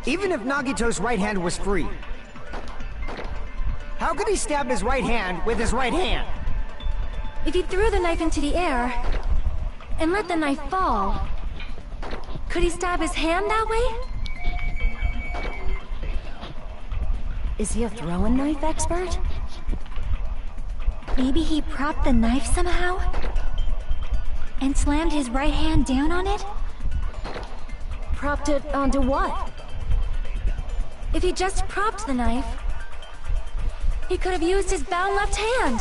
Even if Nagito's right hand was free, how could he stab his right hand with his right hand? If he threw the knife into the air and let the knife fall, could he stab his hand that way? Is he a throwing knife expert? Maybe he propped the knife somehow? And slammed his right hand down on it? Propped it onto what? If he just propped the knife, he could have used his bound left hand.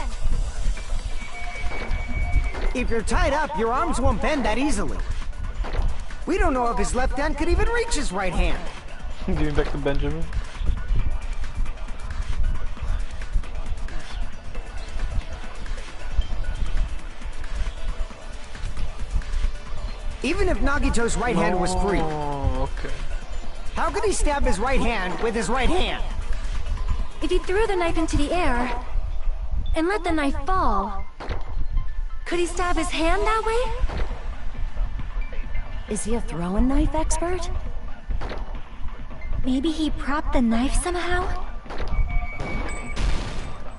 If you're tied up, your arms won't bend that easily. We don't know if his left hand could even reach his right hand. Give me back to Benjamin. Even if Nagito's right hand was free, Oh, okay. how could he stab his right hand with his right hand? If he threw the knife into the air and let the knife fall, could he stab his hand that way? Is he a throwing knife expert? Maybe he propped the knife somehow?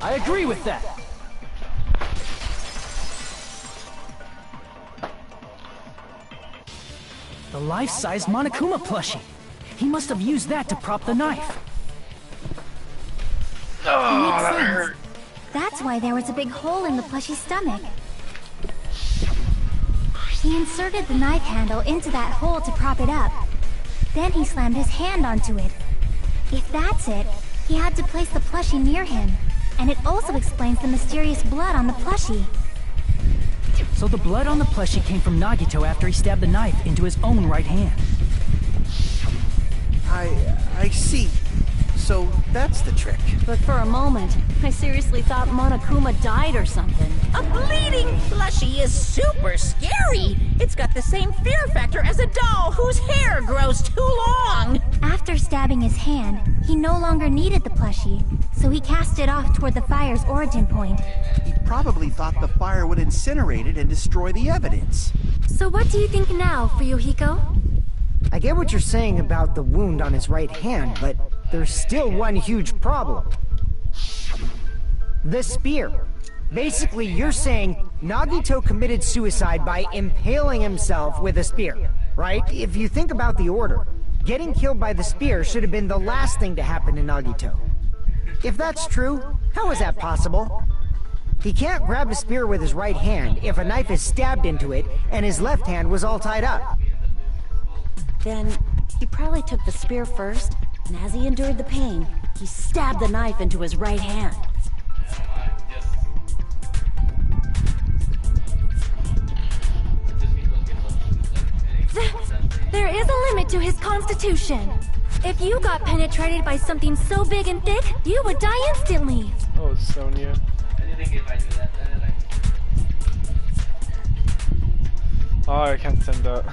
I agree with that. The life-size Monokuma plushie. He must have used that to prop the knife. Oh, Makes that sense. hurt. That's why there was a big hole in the plushie's stomach. He inserted the knife handle into that hole to prop it up. Then he slammed his hand onto it. If that's it, he had to place the plushie near him. And it also explains the mysterious blood on the plushie. So the blood on the plushie came from Nagito after he stabbed the knife into his own right hand. I see. So that's the trick. But for a moment, I seriously thought Monokuma died or something. A bleeding plushie is super scary. It's got the same fear factor as a doll whose hair grows too long. After stabbing his hand, he no longer needed the plushie, so he cast it off toward the fire's origin point. He probably thought the fire would incinerate it and destroy the evidence. So what do you think now, Fuyuhiko? I get what you're saying about the wound on his right hand, but there's still one huge problem. The spear. Basically, you're saying Nagito committed suicide by impaling himself with a spear, right? If you think about the order, getting killed by the spear should have been the last thing to happen to Nagito. If that's true, how is that possible? He can't grab a spear with his right hand if a knife is stabbed into it and his left hand was all tied up. Then, he probably took the spear first, and as he endured the pain, he stabbed the knife into his right hand. There is a limit to his constitution. If you got penetrated by something so big and thick, you would die instantly. Oh, Sonia. Oh, I can't send that.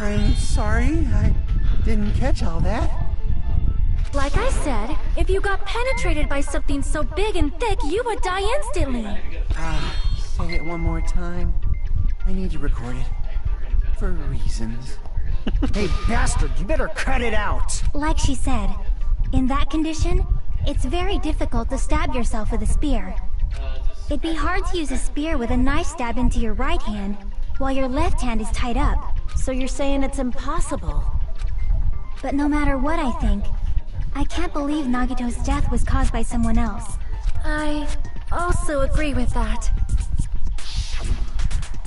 I'm sorry, I didn't catch all that. Like I said, if you got penetrated by something so big and thick, you would die instantly. Say it one more time. I need to record it. For reasons. Hey, bastard, you better cut it out! Like she said, in that condition, it's very difficult to stab yourself with a spear. It'd be hard to use a spear with a knife stabbed into your right hand, while your left hand is tied up. So you're saying it's impossible? But no matter what I think, I can't believe Nagito's death was caused by someone else. I also agree with that.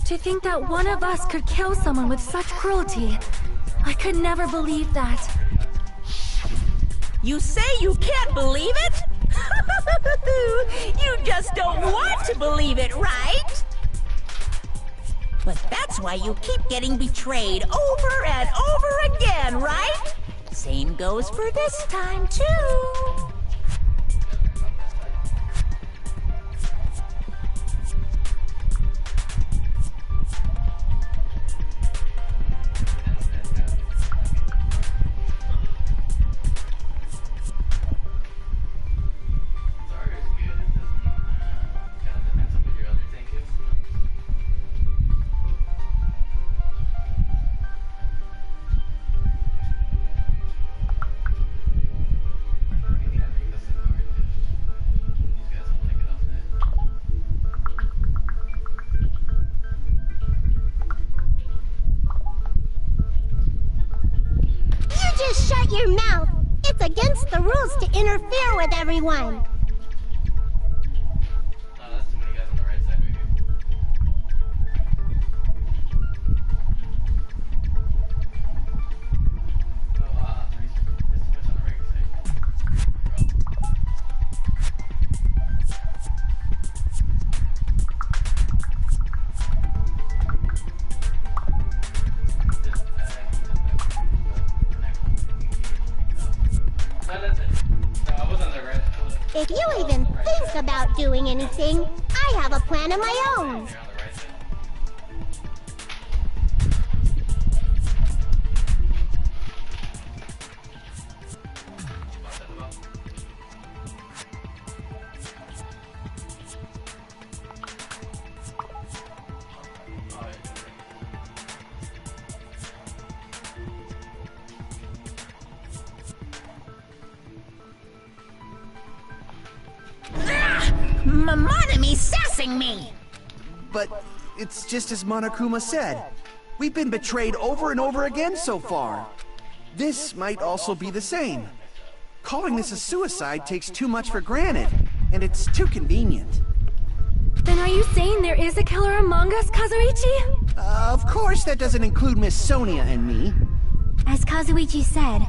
To think that one of us could kill someone with such cruelty, I could never believe that. You say you can't believe it? You just don't want to believe it, right? But that's why you keep getting betrayed over and over again, right? Same goes for this time, too. Just shut your mouth. It's against the rules to interfere with everyone. If you even think about doing anything, I have a plan of my own. Monotomy's sassing me! But it's just as Monokuma said. We've been betrayed over and over again so far. This might also be the same. Calling this a suicide takes too much for granted, and it's too convenient. Then are you saying there is a killer among us, Kazuichi? Of course that doesn't include Miss Sonia and me. As Kazuichi said,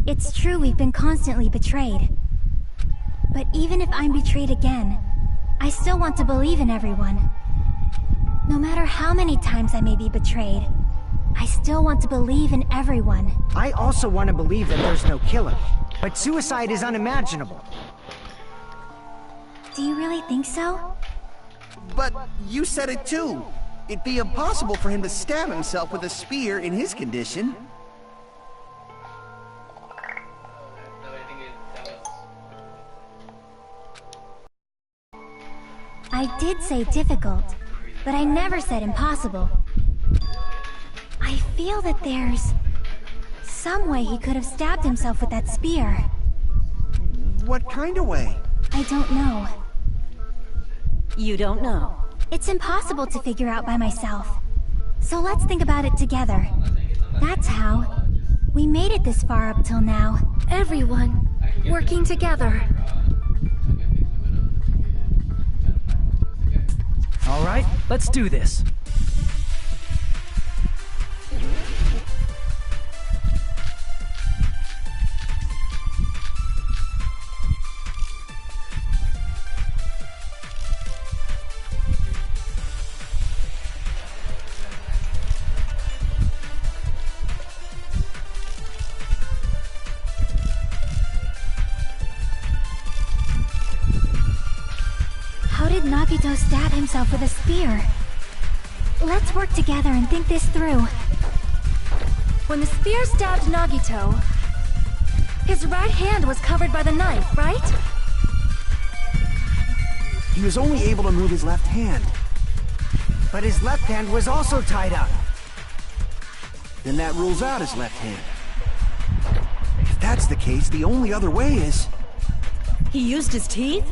it's true we've been constantly betrayed. But even if I'm betrayed again, I still want to believe in everyone. No matter how many times I may be betrayed, I still want to believe in everyone. I also want to believe that there's no killer, but suicide is unimaginable. Do you really think so? But you said it too. It'd be impossible for him to stab himself with a spear in his condition. I did say difficult, but I never said impossible. I feel that there's some way he could have stabbed himself with that spear. What kind of way? I don't know. You don't know. It's impossible to figure out by myself. So let's think about it together. That's how we made it this far up till now. Everyone working together. All right, let's do this. How did Nagito stab himself with a spear? Let's work together and think this through. When the spear stabbed Nagito, his right hand was covered by the knife, right? He was only able to move his left hand. But his left hand was also tied up. Then that rules out his left hand. If that's the case, the only other way is... He used his teeth?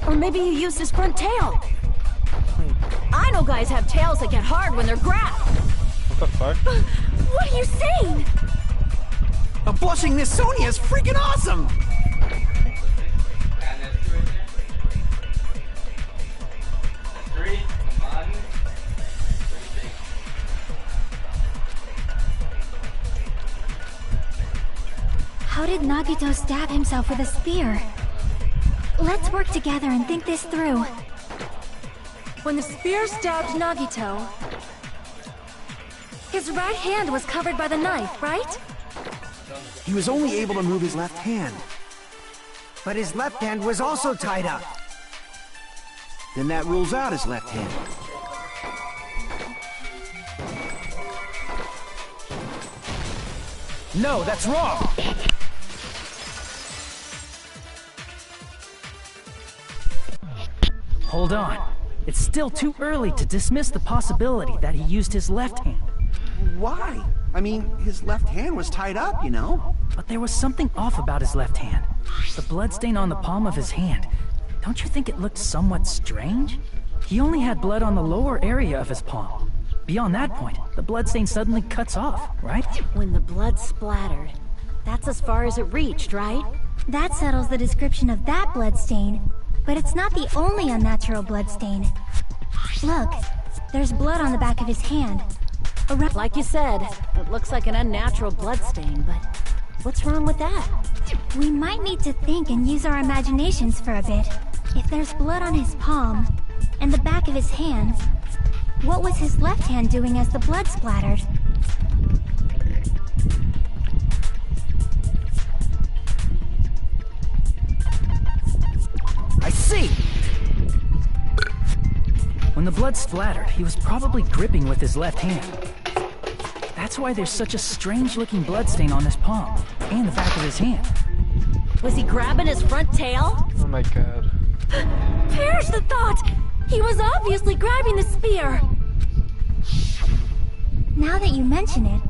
Or maybe he used his front tail. I know guys have tails that get hard when they're grabbed. What the fuck? What are you saying? A blushing Miss Sonia is freaking awesome! How did Nagito stab himself with a spear? Let's work together and think this through. When the spear stabbed Nagito, his right hand was covered by the knife, right? He was only able to move his left hand. But his left hand was also tied up. Then that rules out his left hand. No, that's wrong! Hold on. It's still too early to dismiss the possibility that he used his left hand. Why? I mean, his left hand was tied up, you know? But there was something off about his left hand. The bloodstain on the palm of his hand. Don't you think it looked somewhat strange? He only had blood on the lower area of his palm. Beyond that point, the bloodstain suddenly cuts off, right? When the blood splattered, that's as far as it reached, right? That settles the description of that bloodstain. But it's not the only unnatural bloodstain. Look, there's blood on the back of his hand. Like you said, it looks like an unnatural bloodstain, but what's wrong with that? We might need to think and use our imaginations for a bit. If there's blood on his palm, and the back of his hand, what was his left hand doing as the blood splattered? blood splattered, he was probably gripping with his left hand. That's why there's such a strange-looking bloodstain on his palm and the back of his hand. Was he grabbing his front tail? Oh my god. Perish the thought! He was obviously grabbing the spear! Now that you mention it,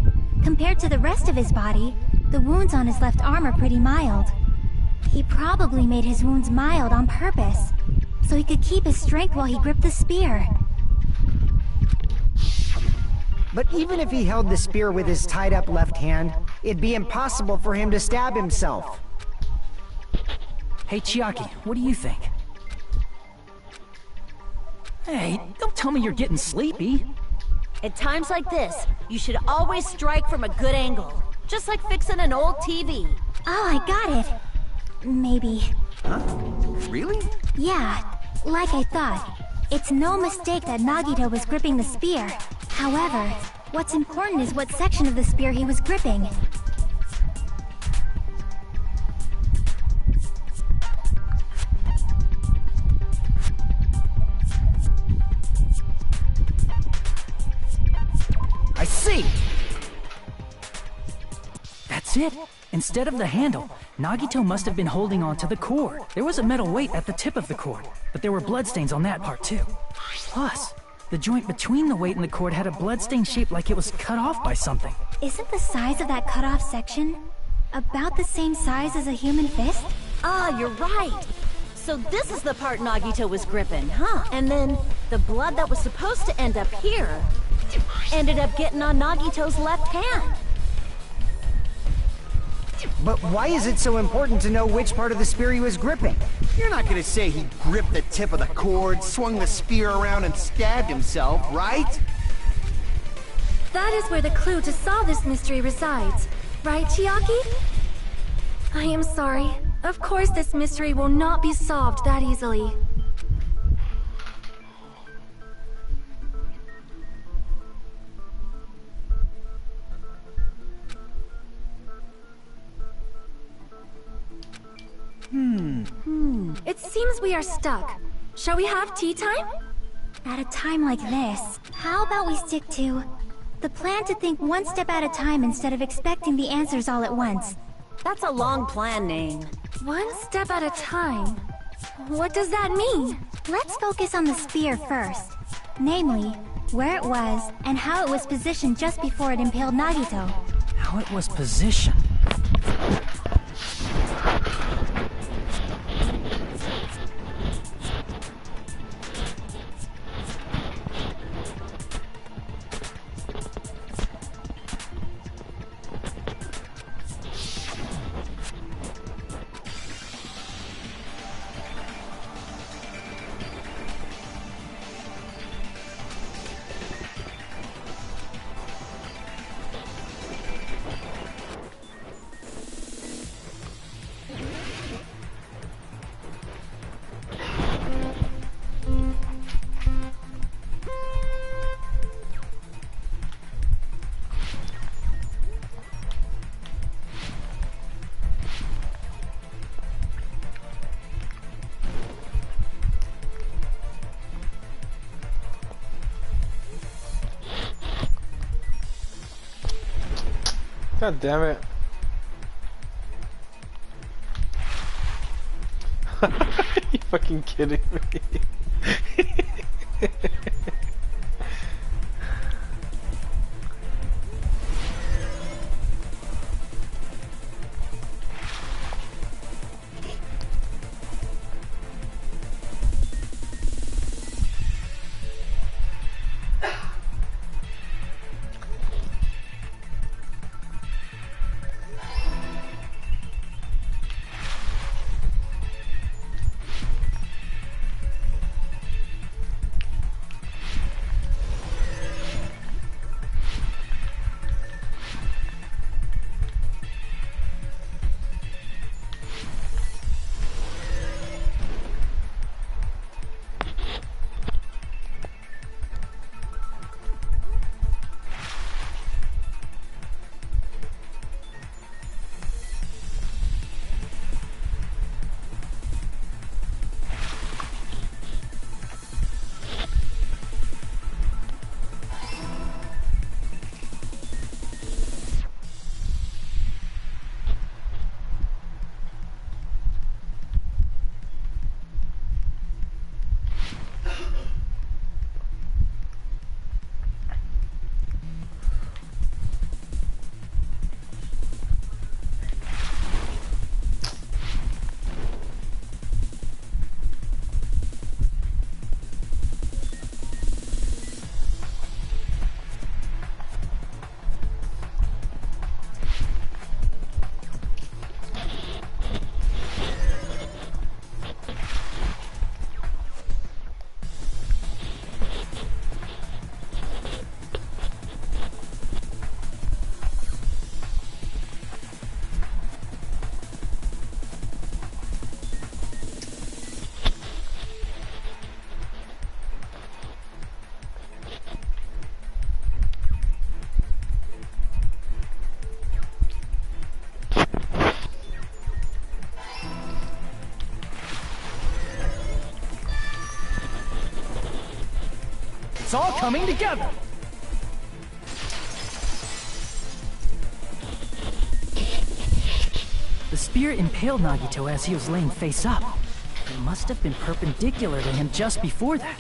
compared to the rest of his body, the wounds on his left arm are pretty mild. He probably made his wounds mild on purpose, so he could keep his strength while he gripped the spear. But even if he held the spear with his tied-up left hand, it'd be impossible for him to stab himself. Hey, Chiaki, what do you think? Hey, don't tell me you're getting sleepy. At times like this, you should always strike from a good angle. Just like fixing an old TV. Oh, I got it. Maybe. Huh? Really? Yeah, like I thought. It's no mistake that Nagito was gripping the spear. However, what's important is what section of the spear he was gripping. I see! That's it. Instead of the handle, Nagito must have been holding on to the cord. There was a metal weight at the tip of the cord, but there were bloodstains on that part too. Plus, the joint between the weight and the cord had a bloodstain shaped like it was cut off by something. Isn't the size of that cut-off section about the same size as a human fist? Ah, you're right. So this is the part Nagito was gripping, huh? And then the blood that was supposed to end up here ended up getting on Nagito's left hand. But why is it so important to know which part of the spear he was gripping? You're not gonna say he gripped the tip of the cord, swung the spear around, and stabbed himself, right? That is where the clue to solve this mystery resides. Right, Chiaki? I am sorry. Of course this mystery will not be solved that easily. It seems we are stuck. Shall we have tea time? At a time like this, how about we stick to the plan to think one step at a time instead of expecting the answers all at once? That's a long plan name. One step at a time? What does that mean? Let's focus on the spear first. Namely, where it was and how it was positioned just before it impaled Nagito. How it was positioned. God damn it. Are you fucking kidding me? It's all coming together! The spear impaled Nagito as he was laying face up. It must have been perpendicular to him just before that.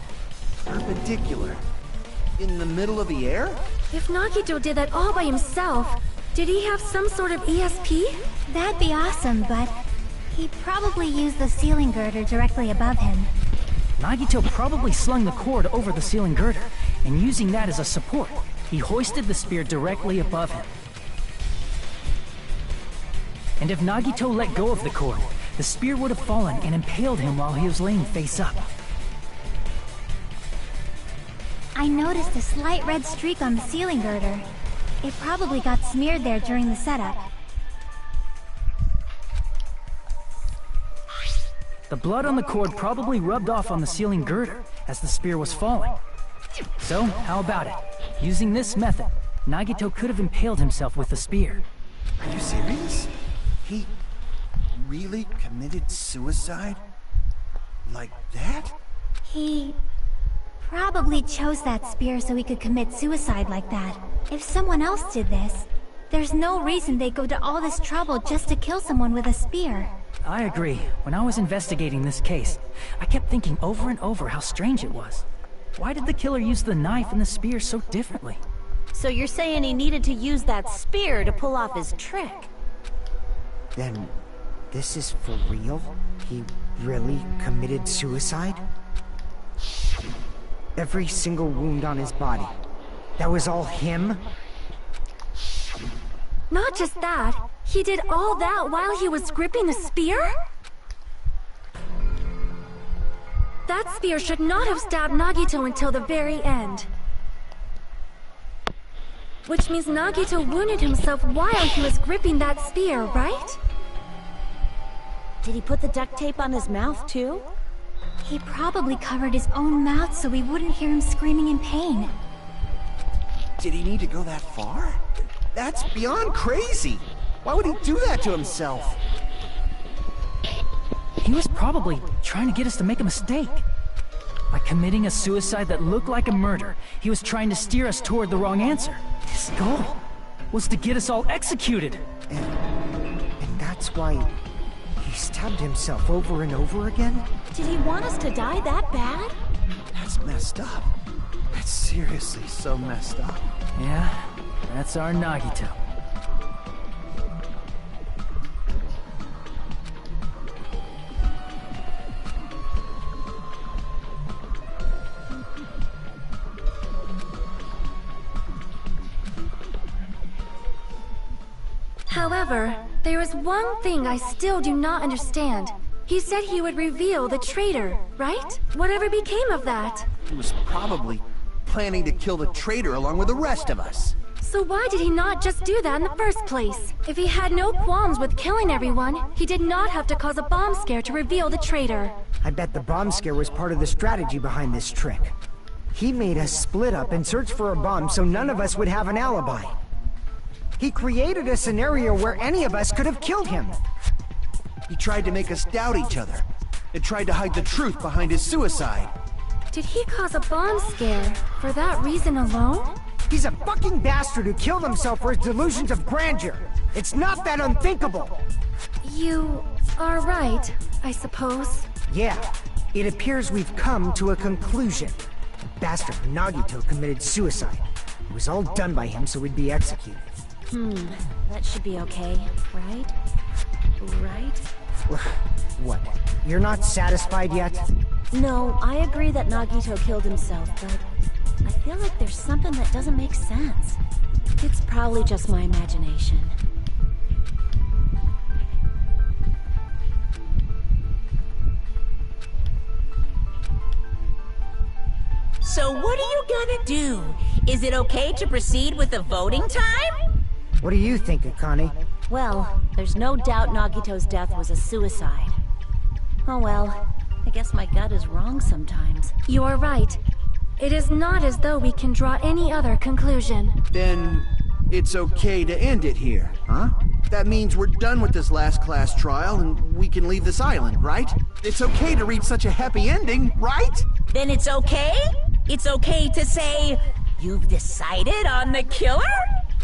Perpendicular? In the middle of the air? If Nagito did that all by himself, did he have some sort of ESP? That'd be awesome, but he probably used the ceiling girder directly above him. Nagito probably slung the cord over the ceiling girder, and using that as a support, he hoisted the spear directly above him. And if Nagito let go of the cord, the spear would have fallen and impaled him while he was laying face up. I noticed a slight red streak on the ceiling girder. It probably got smeared there during the setup. The blood on the cord probably rubbed off on the ceiling girder as the spear was falling. So, how about it? Using this method, Nagito could have impaled himself with the spear. Are you serious? He really committed suicide? Like that? He probably chose that spear so he could commit suicide like that. If someone else did this, there's no reason they'd go to all this trouble just to kill someone with a spear. I agree. When I was investigating this case, I kept thinking over and over how strange it was. Why did the killer use the knife and the spear so differently? So you're saying he needed to use that spear to pull off his trick? Then, this is for real? He really committed suicide? Every single wound on his body. That was all him? Not just that, he did all that while he was gripping the spear? That spear should not have stabbed Nagito until the very end. Which means Nagito wounded himself while he was gripping that spear, right? Did he put the duct tape on his mouth too? He probably covered his own mouth so we wouldn't hear him screaming in pain. Did he need to go that far? That's beyond crazy! Why would he do that to himself? He was probably trying to get us to make a mistake. By committing a suicide that looked like a murder, he was trying to steer us toward the wrong answer. His goal was to get us all executed. And that's why he stabbed himself over and over again? Did he want us to die that bad? That's messed up. That's seriously so messed up. Yeah, that's our Nagito. However, there is one thing I still do not understand. He said he would reveal the traitor, right? Whatever became of that? He was probably planning to kill the traitor along with the rest of us. So why did he not just do that in the first place? If he had no qualms with killing everyone, he did not have to cause a bomb scare to reveal the traitor. I bet the bomb scare was part of the strategy behind this trick. He made us split up and search for a bomb so none of us would have an alibi. He created a scenario where any of us could have killed him. He tried to make us doubt each other. And tried to hide the truth behind his suicide. Did he cause a bomb scare for that reason alone? He's a fucking bastard who killed himself for his delusions of grandeur. It's not that unthinkable. You are right, I suppose. Yeah, it appears we've come to a conclusion. Bastard Nagito committed suicide. It was all done by him so we'd be executed. That should be okay, right? Right? What? You're not satisfied yet? No, I agree that Nagito killed himself, but I feel like there's something that doesn't make sense. It's probably just my imagination. So what are you gonna do? Is it okay to proceed with the voting time? What do you think, Akane? Well, there's no doubt Nagito's death was a suicide. Oh well, I guess my gut is wrong sometimes. You are right. It is not as though we can draw any other conclusion. Then it's okay to end it here, huh? That means we're done with this last class trial and we can leave this island, right? It's okay to reach such a happy ending, right? Then it's okay? it's okay to say, you've decided on the killer?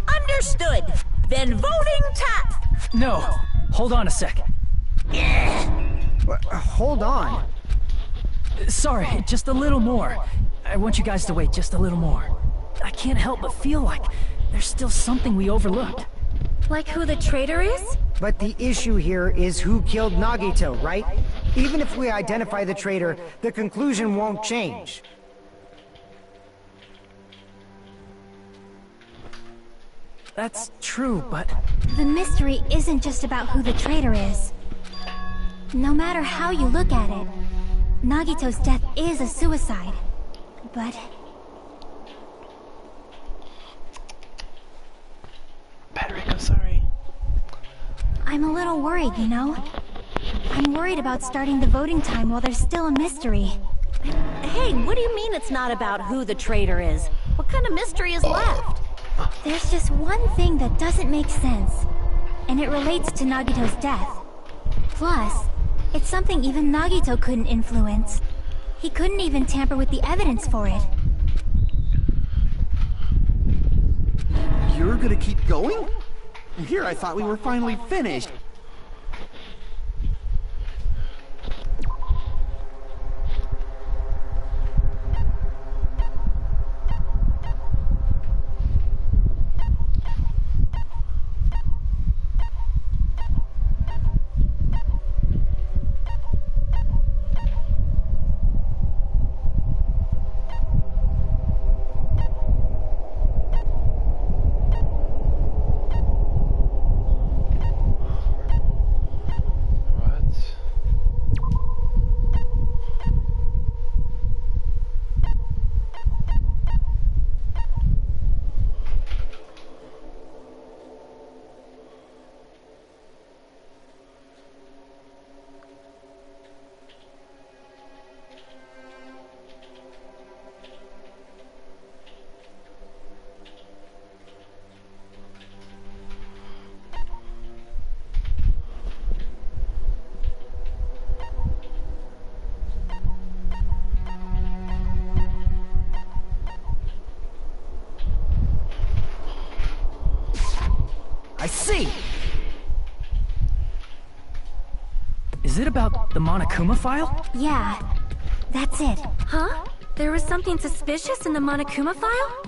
Understood. Then voting time. No, hold on a sec. Hold on. Sorry, just a little more. I want you guys to wait just a little more. I can't help but feel like there's still something we overlooked. Like who the traitor is? But the issue here is who killed Nagito, right? Even if we identify the traitor, the conclusion won't change. That's true, but... The mystery isn't just about who the traitor is. No matter how you look at it, Nagito's death is a suicide. But... Battery, I'm sorry. I'm a little worried, you know? I'm worried about starting the voting time while there's still a mystery. Hey, what do you mean it's not about who the traitor is? What kind of mystery is left? There's just one thing that doesn't make sense, and it relates to Nagito's death. Plus, it's something even Nagito couldn't influence. He couldn't even tamper with the evidence for it. You're gonna keep going? Here I thought we were finally finished. I see! Is it about the Monokuma file? Yeah, that's it. Huh? There was something suspicious in the Monokuma file?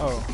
Oh.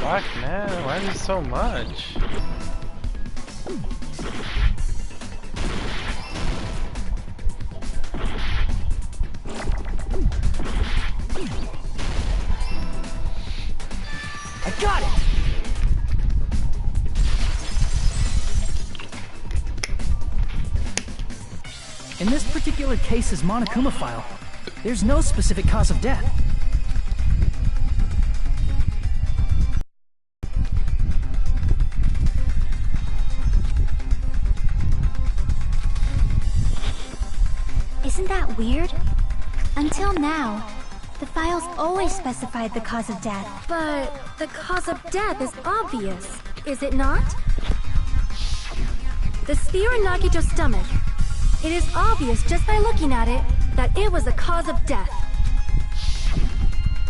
Fuck, man, why is it so much? I got it! particular case's Monokuma file, there's no specific cause of death. Isn't that weird? Until now, the files always specified the cause of death. But the cause of death is obvious, is it not? The spear in Nagito's stomach. It is obvious just by looking at it that it was the cause of death.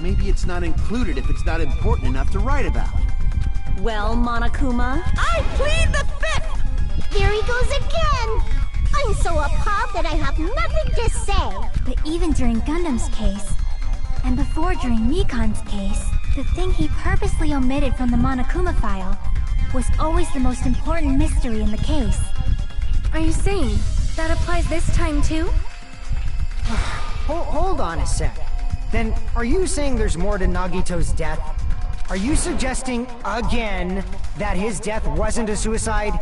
Maybe it's not included if it's not important enough to write about. Well, Monokuma, I plead the fifth! There he goes again! I'm so appalled that I have nothing to say. But even during Gundam's case, and before during Mikan's case, the thing he purposely omitted from the Monokuma file was always the most important mystery in the case. Are you saying that applies this time too? Hold on a sec. Then, are you saying there's more to Nagito's death? Are you suggesting, again, that his death wasn't a suicide?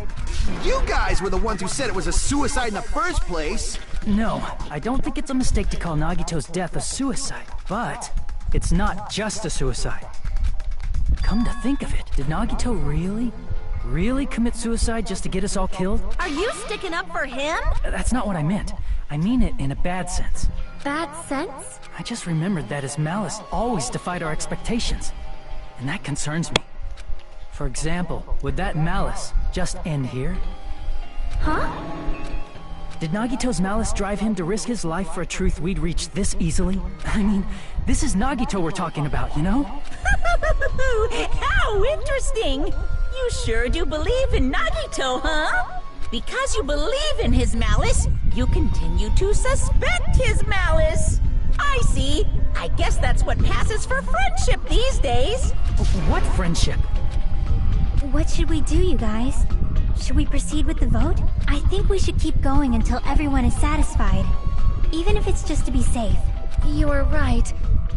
You guys were the ones who said it was a suicide in the first place! No, I don't think it's a mistake to call Nagito's death a suicide. But it's not just a suicide. Come to think of it, did Nagito really commit suicide just to get us all killed? Are you sticking up for him? That's not what I meant. I mean it in a bad sense. Bad sense? I just remembered that his malice always defied our expectations. And that concerns me. For example, would that malice just end here? Huh? Did Nagito's malice drive him to risk his life for a truth we'd reach this easily? I mean, this is Nagito we're talking about, you know? How interesting! You sure do believe in Nagito, huh? Because you believe in his malice, you continue to suspect his malice. I see. I guess that's what passes for friendship these days. What friendship? What should we do, you guys? Should we proceed with the vote? I think we should keep going until everyone is satisfied. Even if it's just to be safe. You're right.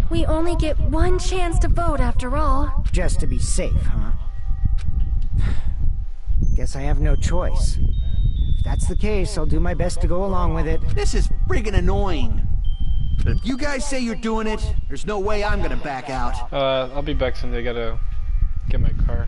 We only get one chance to vote after all. Just to be safe, huh? Guess I have no choice. If that's the case, I'll do my best to go along with it. This is friggin' annoying. But if you guys say you're doing it, there's no way I'm gonna back out. I'll be back soon. I gotta get my car.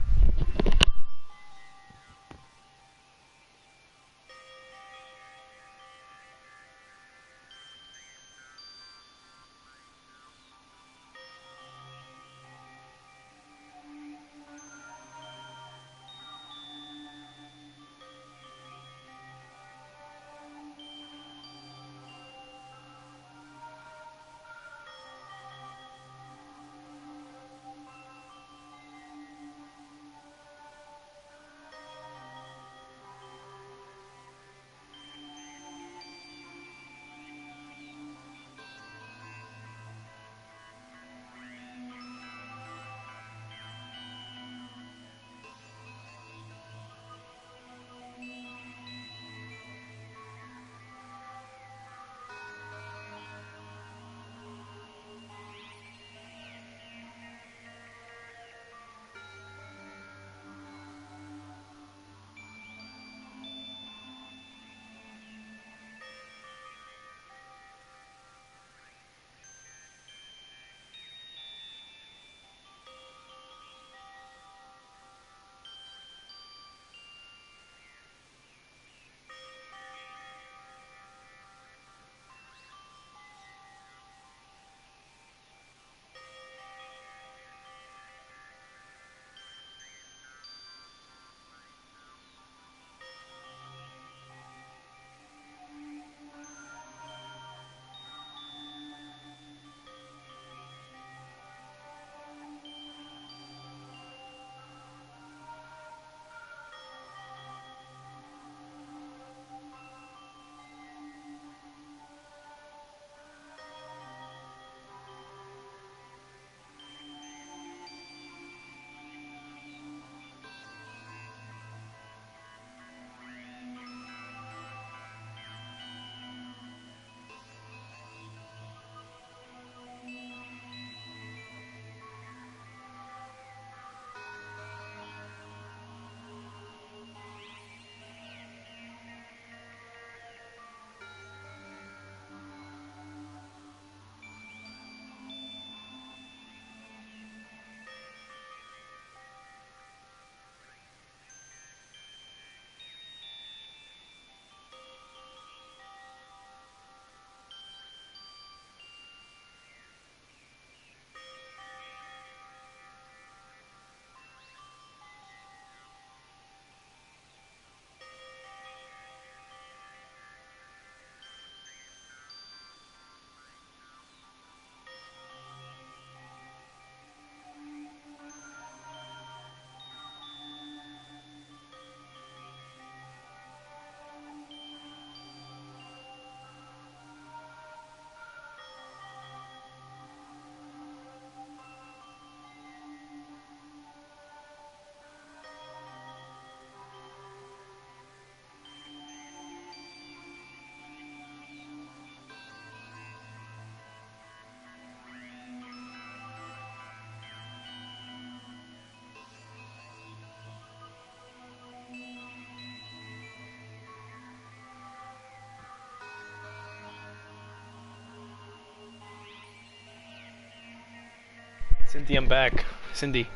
Cindy, I'm back. Cindy.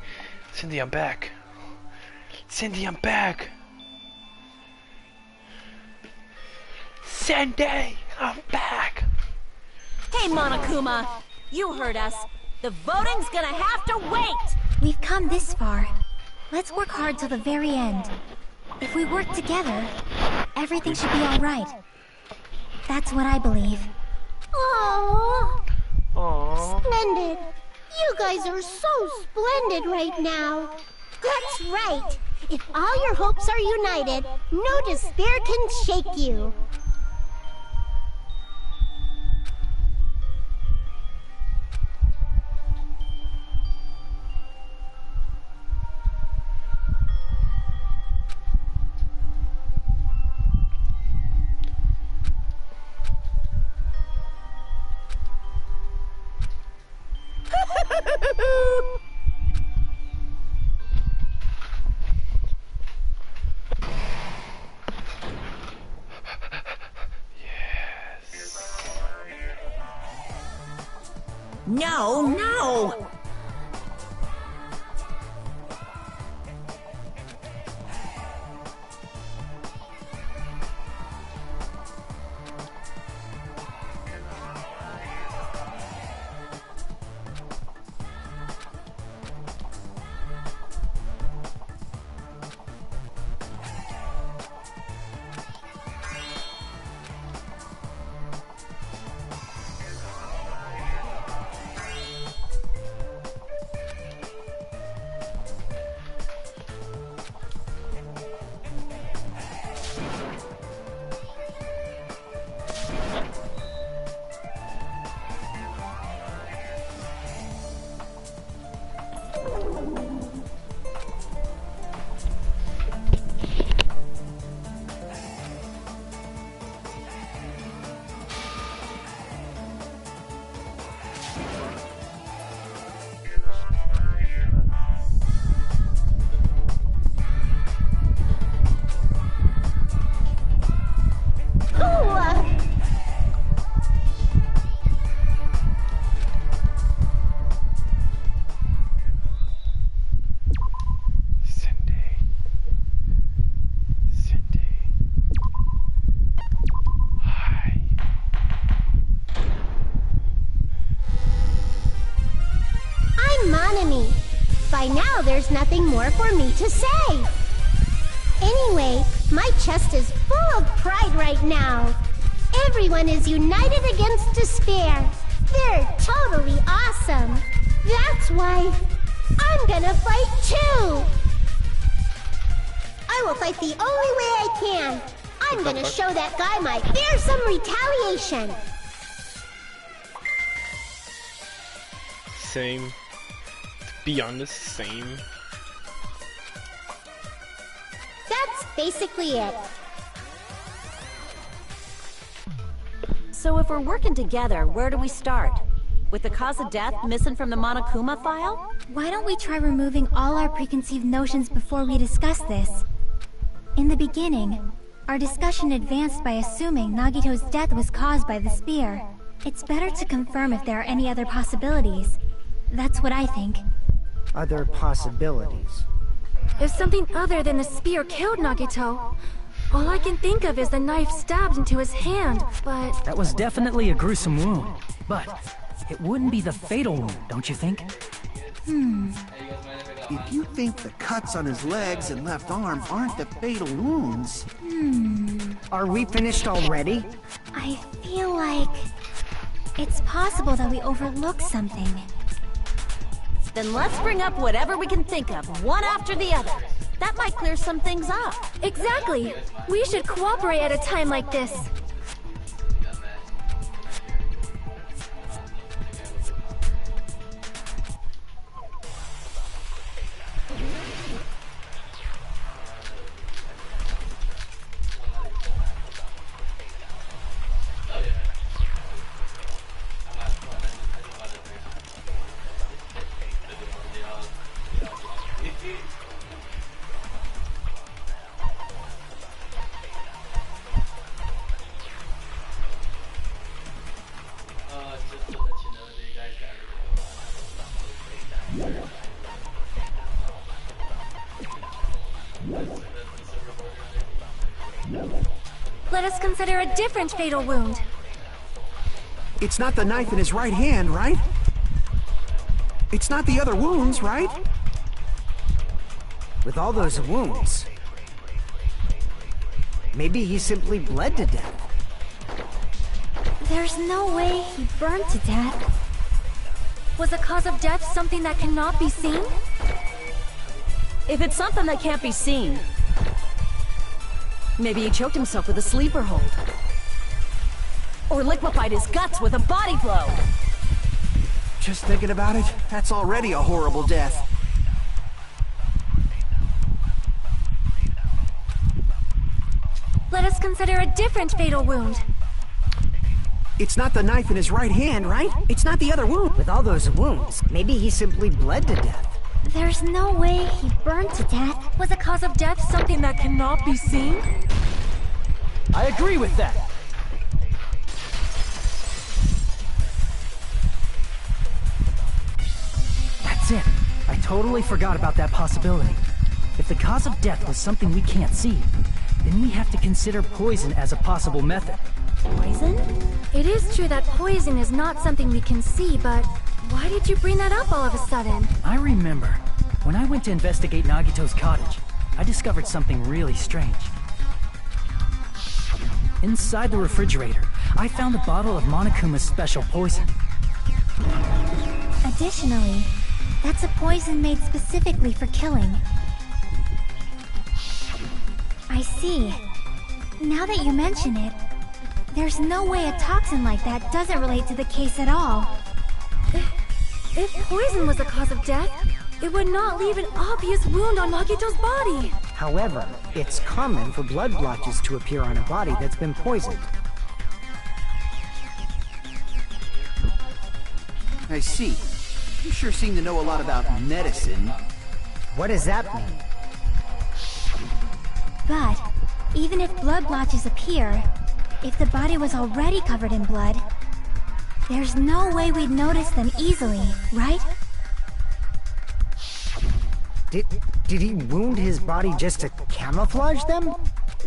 Cindy, I'm back. Cindy, I'm back. Cindy, I'm back. Hey, Monokuma! You heard us. The voting's gonna have to wait! We've come this far. Let's work hard till the very end. If we work together, everything should be alright. That's what I believe. Aww. Aww. Splendid. You guys are so splendid right now. That's right. If all your hopes are united, no despair can shake you. No, no! By now, there's nothing more for me to say. Anyway, my chest is full of pride right now. Everyone is united against despair. They're totally awesome. That's why I'm gonna fight too. I will fight the only way I can. I'm gonna show that guy my fearsome retaliation. Same. Beyond the same. That's basically it. So if we're working together, where do we start? With the cause of death missing from the Monokuma file? Why don't we try removing all our preconceived notions before we discuss this? In the beginning, our discussion advanced by assuming Nagito's death was caused by the spear. It's better to confirm if there are any other possibilities. That's what I think. Other possibilities. If something other than the spear killed Nagito, all I can think of is the knife stabbed into his hand, but... That was definitely a gruesome wound, but it wouldn't be the fatal wound, don't you think? If you think the cuts on his legs and left arm aren't the fatal wounds... Are we finished already? I feel like... it's possible that we overlooked something. Then let's bring up whatever we can think of, one after the other. That might clear some things up. Exactly! We should cooperate at a time like this. consider a different fatal wound. It's not the knife in his right hand, right? It's not the other wounds, right? With all those wounds, maybe he simply bled to death. There's no way he burned to death. Was the cause of death something that cannot be seen? If it's something that can't be seen, maybe he choked himself with a sleeper hold. Or liquefied his guts with a body blow. Just thinking about it, that's already a horrible death. Let us consider a different fatal wound. It's not the knife in his right hand, right? It's not the other wound. With all those wounds, maybe he simply bled to death. There's no way he burned to death. Was the cause of death something that cannot be seen? I agree with that. That's it. I totally forgot about that possibility. If the cause of death was something we can't see, then we have to consider poison as a possible method. Poison? It is true that poison is not something we can see, but why did you bring that up all of a sudden? I remember, when I went to investigate Nagito's cottage, I discovered something really strange. Inside the refrigerator, I found a bottle of Monokuma's special poison. Additionally, that's a poison made specifically for killing. I see. Now that you mention it, there's no way a toxin like that doesn't relate to the case at all. If poison was the cause of death, it would not leave an obvious wound on Nagito's body. However, it's common for blood blotches to appear on a body that's been poisoned. I see. You sure seem to know a lot about medicine. What does that mean? But, even if blood blotches appear, if the body was already covered in blood, there's no way we'd notice them easily, right? Did he wound his body just to camouflage them?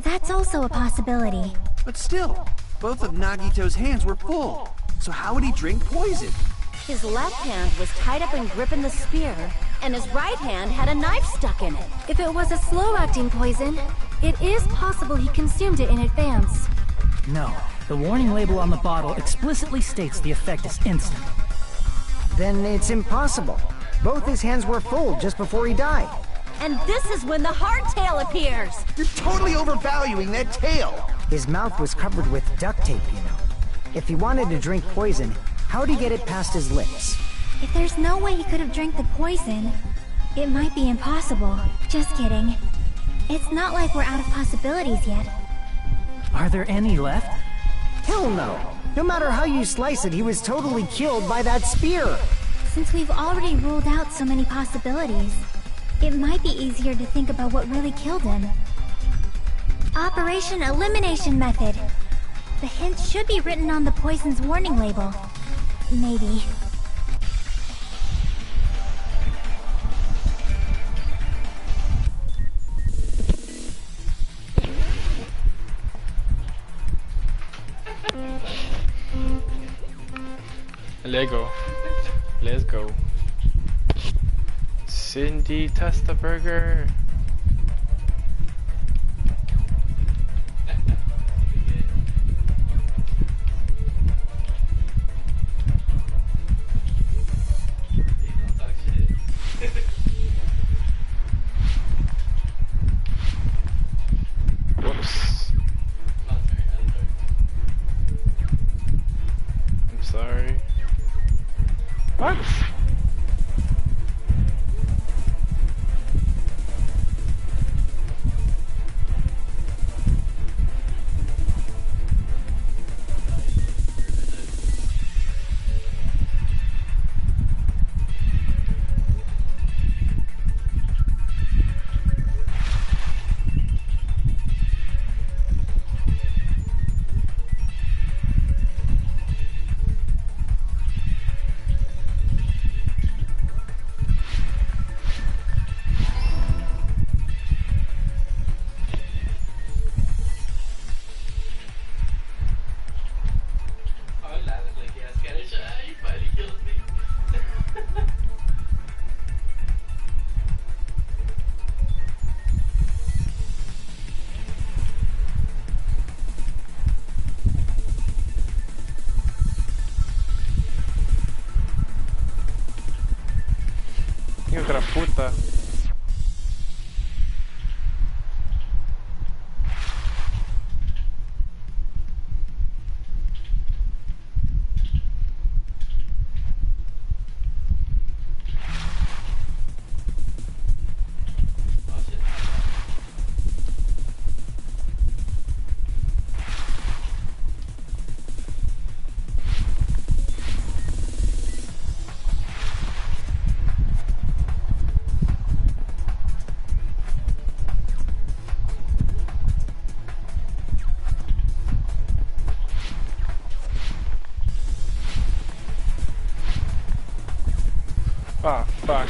That's also a possibility. But still, both of Nagito's hands were full. So how would he drink poison? His left hand was tied up and gripping the spear, and his right hand had a knife stuck in it. If it was a slow-acting poison, it is possible he consumed it in advance. No, the warning label on the bottle explicitly states the effect is instant. Then it's impossible. Both his hands were full just before he died. And this is when the hardtail appears! You're totally overvaluing that tail! His mouth was covered with duct tape, you know. If he wanted to drink poison, how'd he get it past his lips? If there's no way he could have drank the poison, it might be impossible. Just kidding. It's not like we're out of possibilities yet. Are there any left? Hell no! No matter how you slice it, he was totally killed by that spear! Since we've already ruled out so many possibilities, it might be easier to think about what really killed him. Operation Elimination Method. The hint should be written on the poison's warning label. Maybe. Lego. Let's go. Cindy, test the burger. Whoops. I'm sorry. What? Hijo de la puta. Ah, fuck.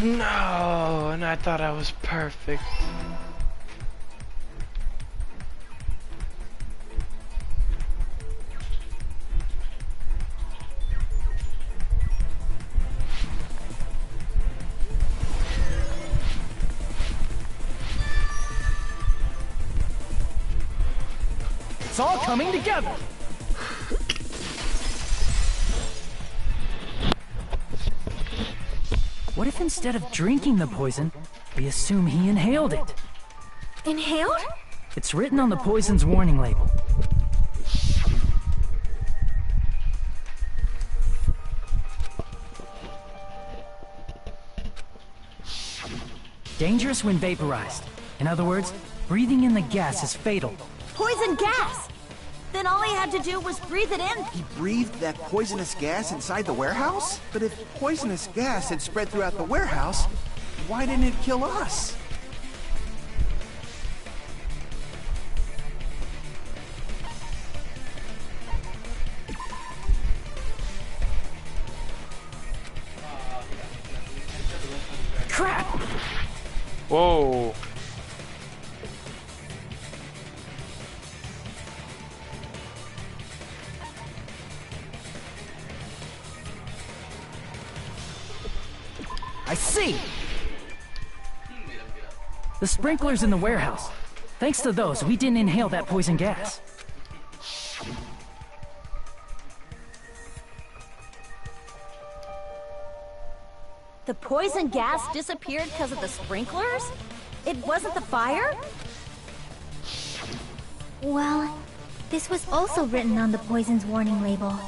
No, and I thought I was perfect. It's all coming together. What if instead of drinking the poison, we assume he inhaled it? Inhaled? It's written on the poison's warning label. Dangerous when vaporized. In other words, breathing in the gas is fatal. Poison gas! Then all he had to do was breathe it in. He breathed that poisonous gas inside the warehouse? But if poisonous gas had spread throughout the warehouse, why didn't it kill us? Crap! Whoa. I see! The sprinklers in the warehouse. Thanks to those, we didn't inhale that poison gas. The poison gas disappeared because of the sprinklers? It wasn't the fire? Well, this was also written on the poison's warning label.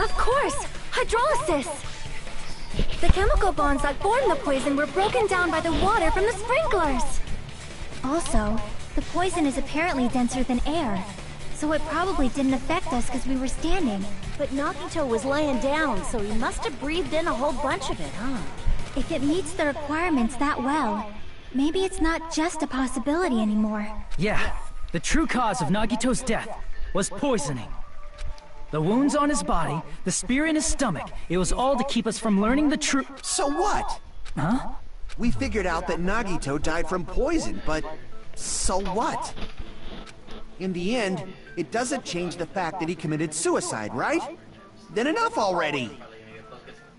Of course! Hydrolysis! The chemical bonds that formed the poison were broken down by the water from the sprinklers! Also, the poison is apparently denser than air, so it probably didn't affect us because we were standing. But Nagito was laying down, so he must have breathed in a whole bunch of it, huh? If it meets the requirements that well, maybe it's not just a possibility anymore. Yeah, the true cause of Nagito's death was poisoning. The wounds on his body, the spear in his stomach, it was all to keep us from learning the truth. So what? Huh? We figured out that Nagito died from poison, but so what? In the end, it doesn't change the fact that he committed suicide, right? Then enough already!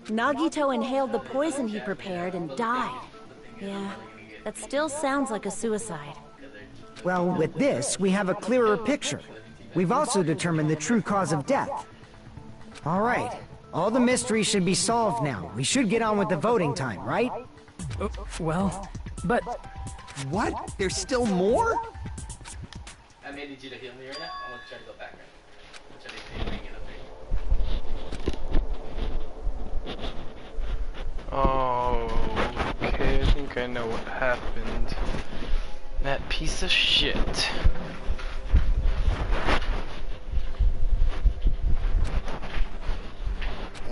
Nagito inhaled the poison he prepared and died. Yeah, that still sounds like a suicide. Well, with this, we have a clearer picture. We've also determined the true cause of death. All right. All the mysteries should be solved now. We should get on with the voting time, right? Well, but... What? There's still more? I may need you to heal me right now. I'm gonna try to go back right now. Oh, okay, I think I know what happened. That piece of shit.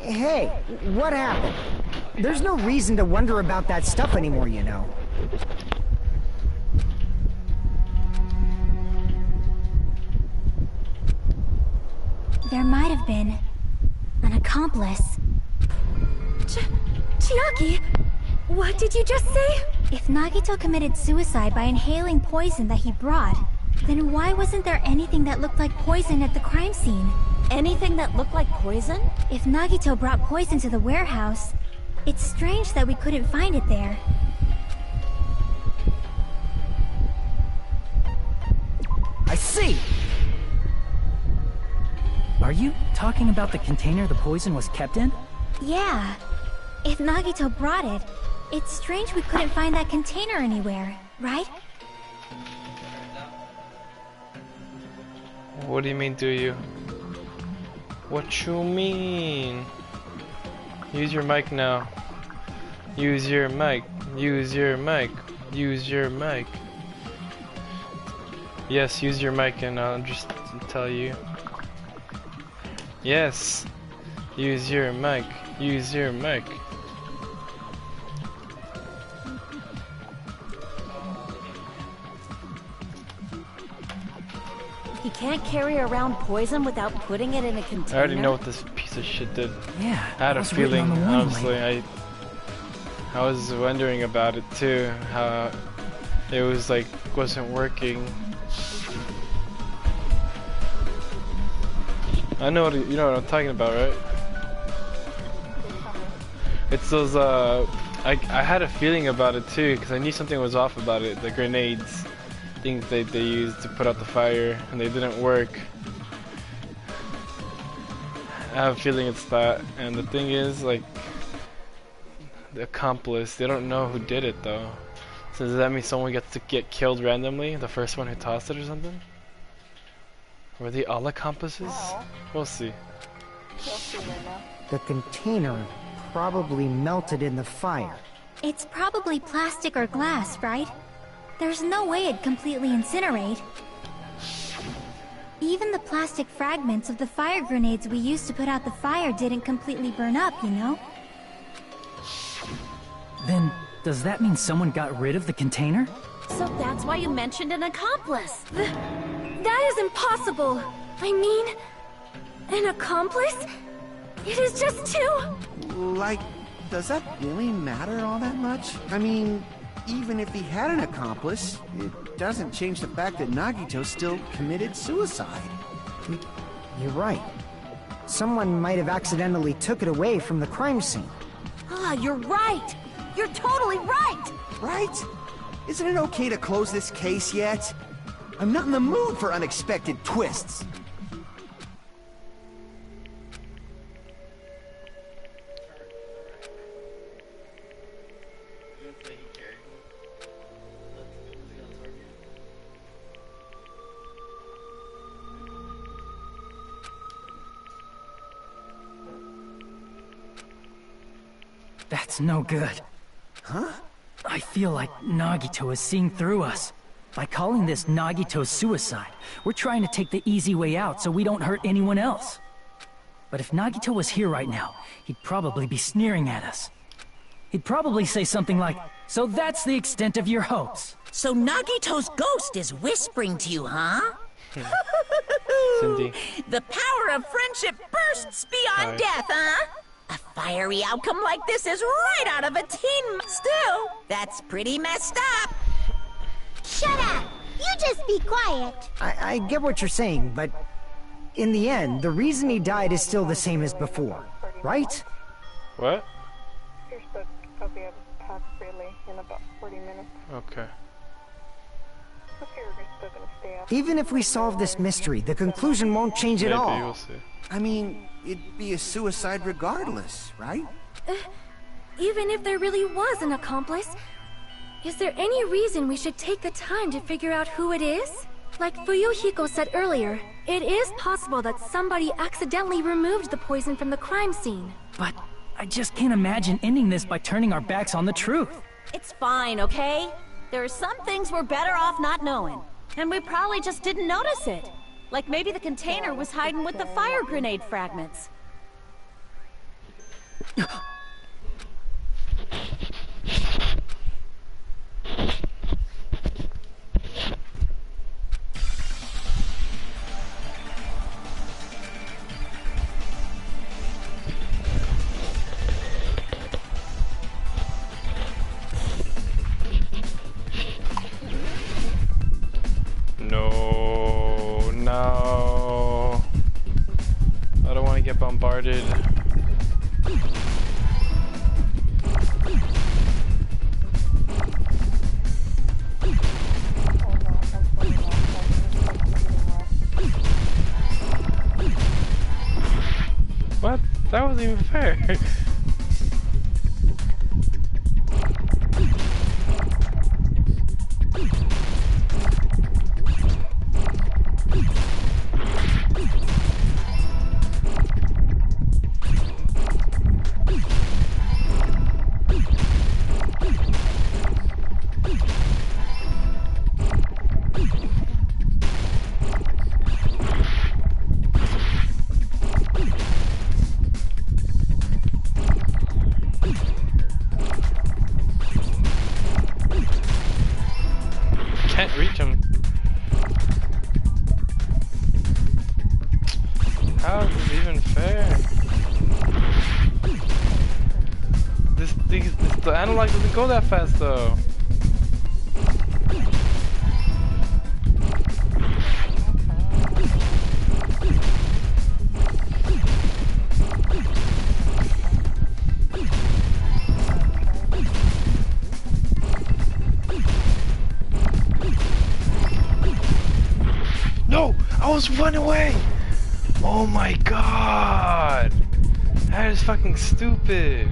Hey, what happened? There's no reason to wonder about that stuff anymore, you know. There might have been an accomplice. Chiaki, what did you just say? If Nagito committed suicide by inhaling poison that he brought, then why wasn't there anything that looked like poison at the crime scene? anything that looked like poison? If Nagito brought poison to the warehouse, it's strange that we couldn't find it there. I see! Are you talking about the container the poison was kept in? Yeah. If Nagito brought it, it's strange we couldn't find that container anywhere, right? What do you mean, do you? What you mean? Use your mic now. Use your mic. Use your mic. Use your mic. Yes, use your mic and I'll just tell you. Yes. Use your mic. Use your mic. He can't carry around poison without putting it in a container. I already know what this piece of shit did. Yeah. I had a feeling, honestly. I was wondering about it too. How it was like wasn't working. I know what you know what I'm talking about, right? It's those I had a feeling about it too because I knew something was off about it. The grenades, things they used to put out the fire, and they didn't work. I have a feeling it's that, and the thing is, like, the accomplice, they don't know who did it though. So does that mean someone gets to get killed randomly? The first one who tossed it or something? Were they all accomplices? No. We'll see. You'll see later. The container probably melted in the fire. It's probably plastic or glass, right? There's no way it'd completely incinerate. Even the plastic fragments of the fire grenades we used to put out the fire didn't completely burn up, you know? Then, does that mean someone got rid of the container? So that's why you mentioned an accomplice. That is impossible. I mean, an accomplice? It is just two. Like, does that really matter all that much? I mean, even if he had an accomplice, it doesn't change the fact that Nagito still committed suicide. You're right. Someone might have accidentally took it away from the crime scene. Ah, you're right. You're totally right. Right? Isn't it okay to close this case yet? I'm not in the mood for unexpected twists. That's no good. Huh? I feel like Nagito is seeing through us. By calling this Nagito's suicide, we're trying to take the easy way out so we don't hurt anyone else. But if Nagito was here right now, he'd probably be sneering at us. He'd probably say something like, "So that's the extent of your hopes." So Nagito's ghost is whispering to you, huh? Cindy. The power of friendship bursts beyond death, huh? A fiery outcome like this is right out of a teen. Still, that's pretty messed up. Shut up! You just be quiet! I get what you're saying, but in the end, the reason he died is still the same as before, right? What? You're stuck. I'll be able to talk freely in about 40 minutes. Okay. Look here, we're still gonna stay up. Even if we solve this mystery, the conclusion won't change at Maybe, all. we'll see. I mean, it'd be a suicide regardless, right? Even if there really was an accomplice, is there any reason we should take the time to figure out who it is? Like Fuyuhiko said earlier, it is possible that somebody accidentally removed the poison from the crime scene. But I just can't imagine ending this by turning our backs on the truth. It's fine, okay? There are some things we're better off not knowing. And we probably just didn't notice it. Like maybe the container was hiding with the fire grenade fragments. No, no. get bombarded. What? That wasn't even fair. Can't reach him. How is this even fair? The analog doesn't go that fast though. No! I was running away! Oh my god! That is fucking stupid!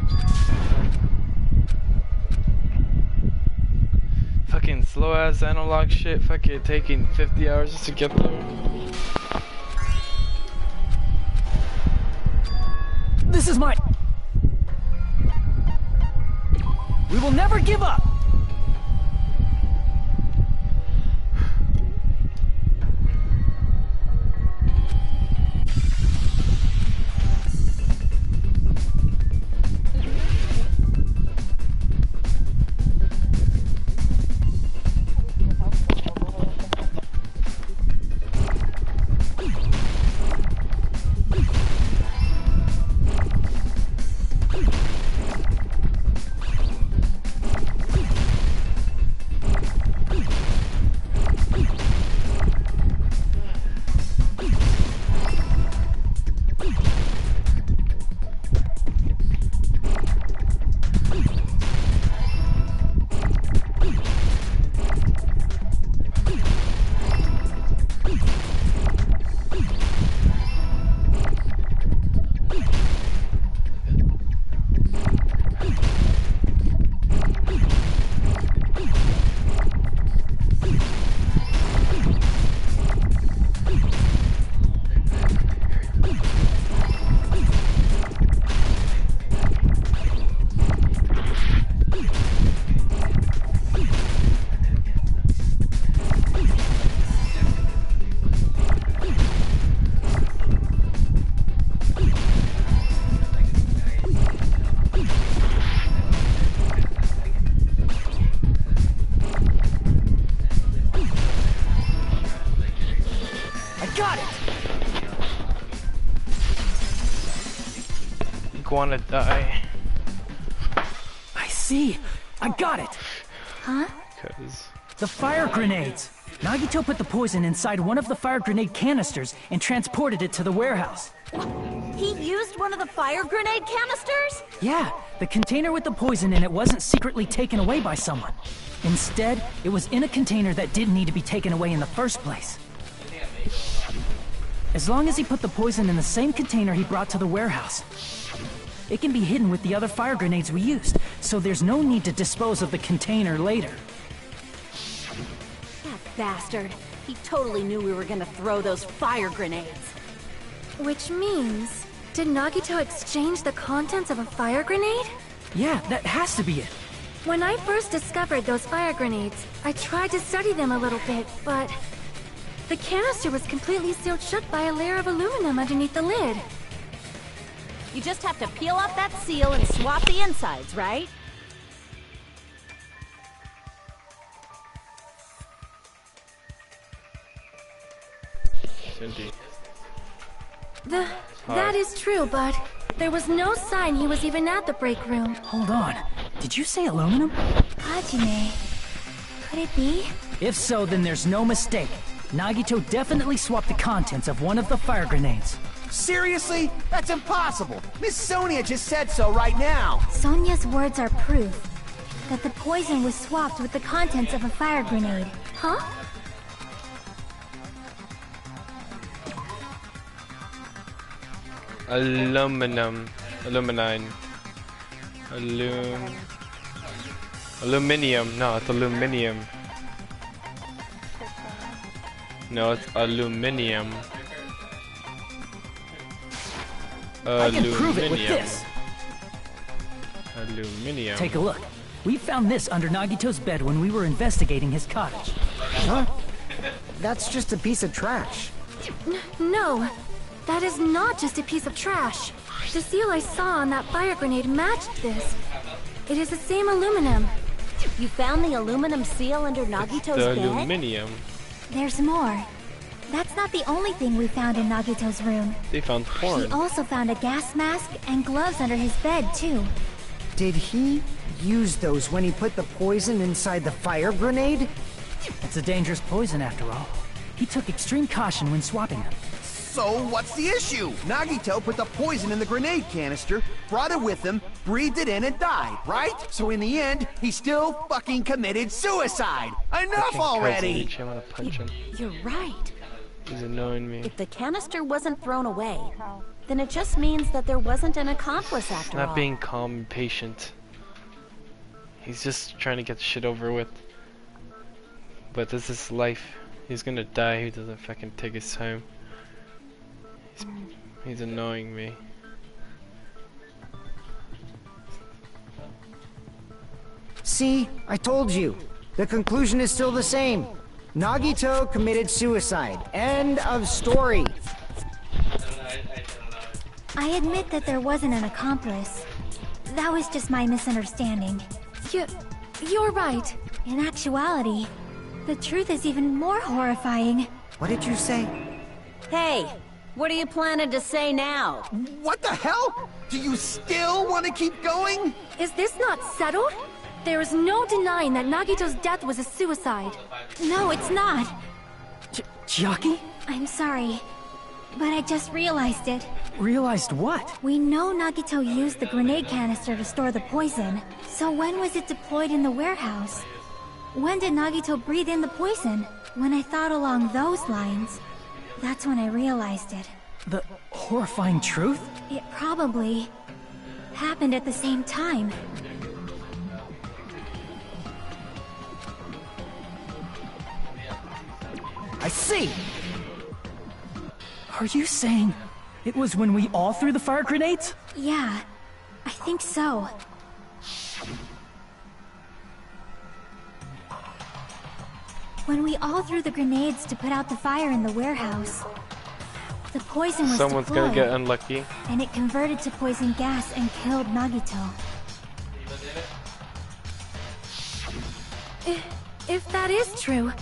Fucking slow ass analog shit, fucking taking 50 hours just to get there. This is my... We will never give up! Wanna die. I see. I got it. Huh? Cause The fire grenades. Nagito put the poison inside one of the fire grenade canisters and transported it to the warehouse. He used one of the fire grenade canisters? Yeah, the container with the poison in it wasn't secretly taken away by someone. Instead, it was in a container that didn't need to be taken away in the first place. As long as he put the poison in the same container he brought to the warehouse, it can be hidden with the other fire grenades we used, so there's no need to dispose of the container later. That bastard. He totally knew we were gonna throw those fire grenades. Which means, did Nagito exchange the contents of a fire grenade? Yeah, that has to be it. When I first discovered those fire grenades, I tried to study them a little bit, but the canister was completely sealed shut by a layer of aluminum underneath the lid. You just have to peel off that seal and swap the insides, right? Cindy. That is true, but there was no sign he was even at the break room. Hold on. Did you say aluminum? Hajime. Could it be? If so, then there's no mistake. Nagito definitely swapped the contents of one of the fire grenades. Seriously? That's impossible. Miss Sonia just said so right now. Sonia's words are proof that the poison was swapped with the contents of a fire grenade. Huh? Aluminium. Aluminium. No, it's aluminium. No, it's aluminium. I can prove it with this. Aluminium. Take a look. We found this under Nagito's bed when we were investigating his cottage. Huh? That's just a piece of trash. No, that is not just a piece of trash. The seal I saw on that fire grenade matched this. It is the same aluminum. You found the aluminum seal under Nagito's the bed? aluminium. There's more. That's not the only thing we found in Nagito's room. They found porn. He also found a gas mask and gloves under his bed, too. Did he use those when he put the poison inside the fire grenade? It's a dangerous poison after all. He took extreme caution when swapping them. So what's the issue? Nagito put the poison in the grenade canister, brought it with him, breathed it in and died, right? So in the end, he still fucking committed suicide. Enough already! I wanna punch him. You're right. He's annoying me. If the canister wasn't thrown away, then it just means that there wasn't an accomplice after all. Not being calm and patient. He's just trying to get shit over with. But this is life. He's gonna die. He doesn't fucking take his time. He's annoying me. See, I told you. The conclusion is still the same. Nagito committed suicide. End of story. I admit that there wasn't an accomplice. That was just my misunderstanding. You're right. In actuality, the truth is even more horrifying. What did you say? Hey, what are you planning to say now? What the hell? Do you still want to keep going? Is this not settled? There is no denying that Nagito's death was a suicide. No, it's not. Chiaki? I'm sorry, but I just realized it. Realized what? We know Nagito used the grenade canister to store the poison. So when was it deployed in the warehouse? When did Nagito breathe in the poison? When I thought along those lines, that's when I realized it. The horrifying truth? It probably happened at the same time. I see! Are you saying it was when we all threw the fire grenades? Yeah, I think so. When we all threw the grenades to put out the fire in the warehouse, the poison was Someone's deployed, gonna get unlucky. and it converted to poison gas and killed Nagito. If that is true,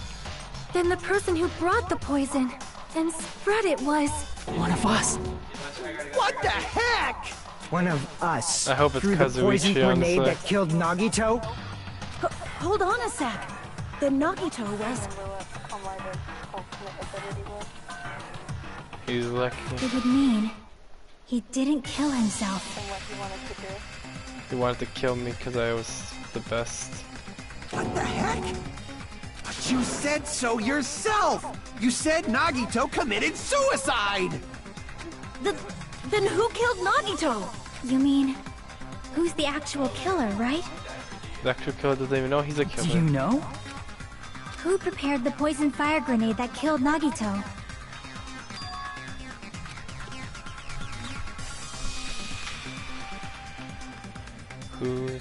then the person who brought the poison and spread it was... One of us. What the heck? One of us I hope it's threw the poison Kazuichi, grenade honestly. that killed Nagito? Hold on a sec. Then Nagito was... He's lucky. It would mean he didn't kill himself. He wanted to kill me because I was the best. What the heck? But you said so yourself! You said Nagito committed suicide! Then who killed Nagito? You mean, who's the actual killer, right? The actual killer doesn't even know he's a killer. Do you know? Who prepared the poison fire grenade that killed Nagito? Who?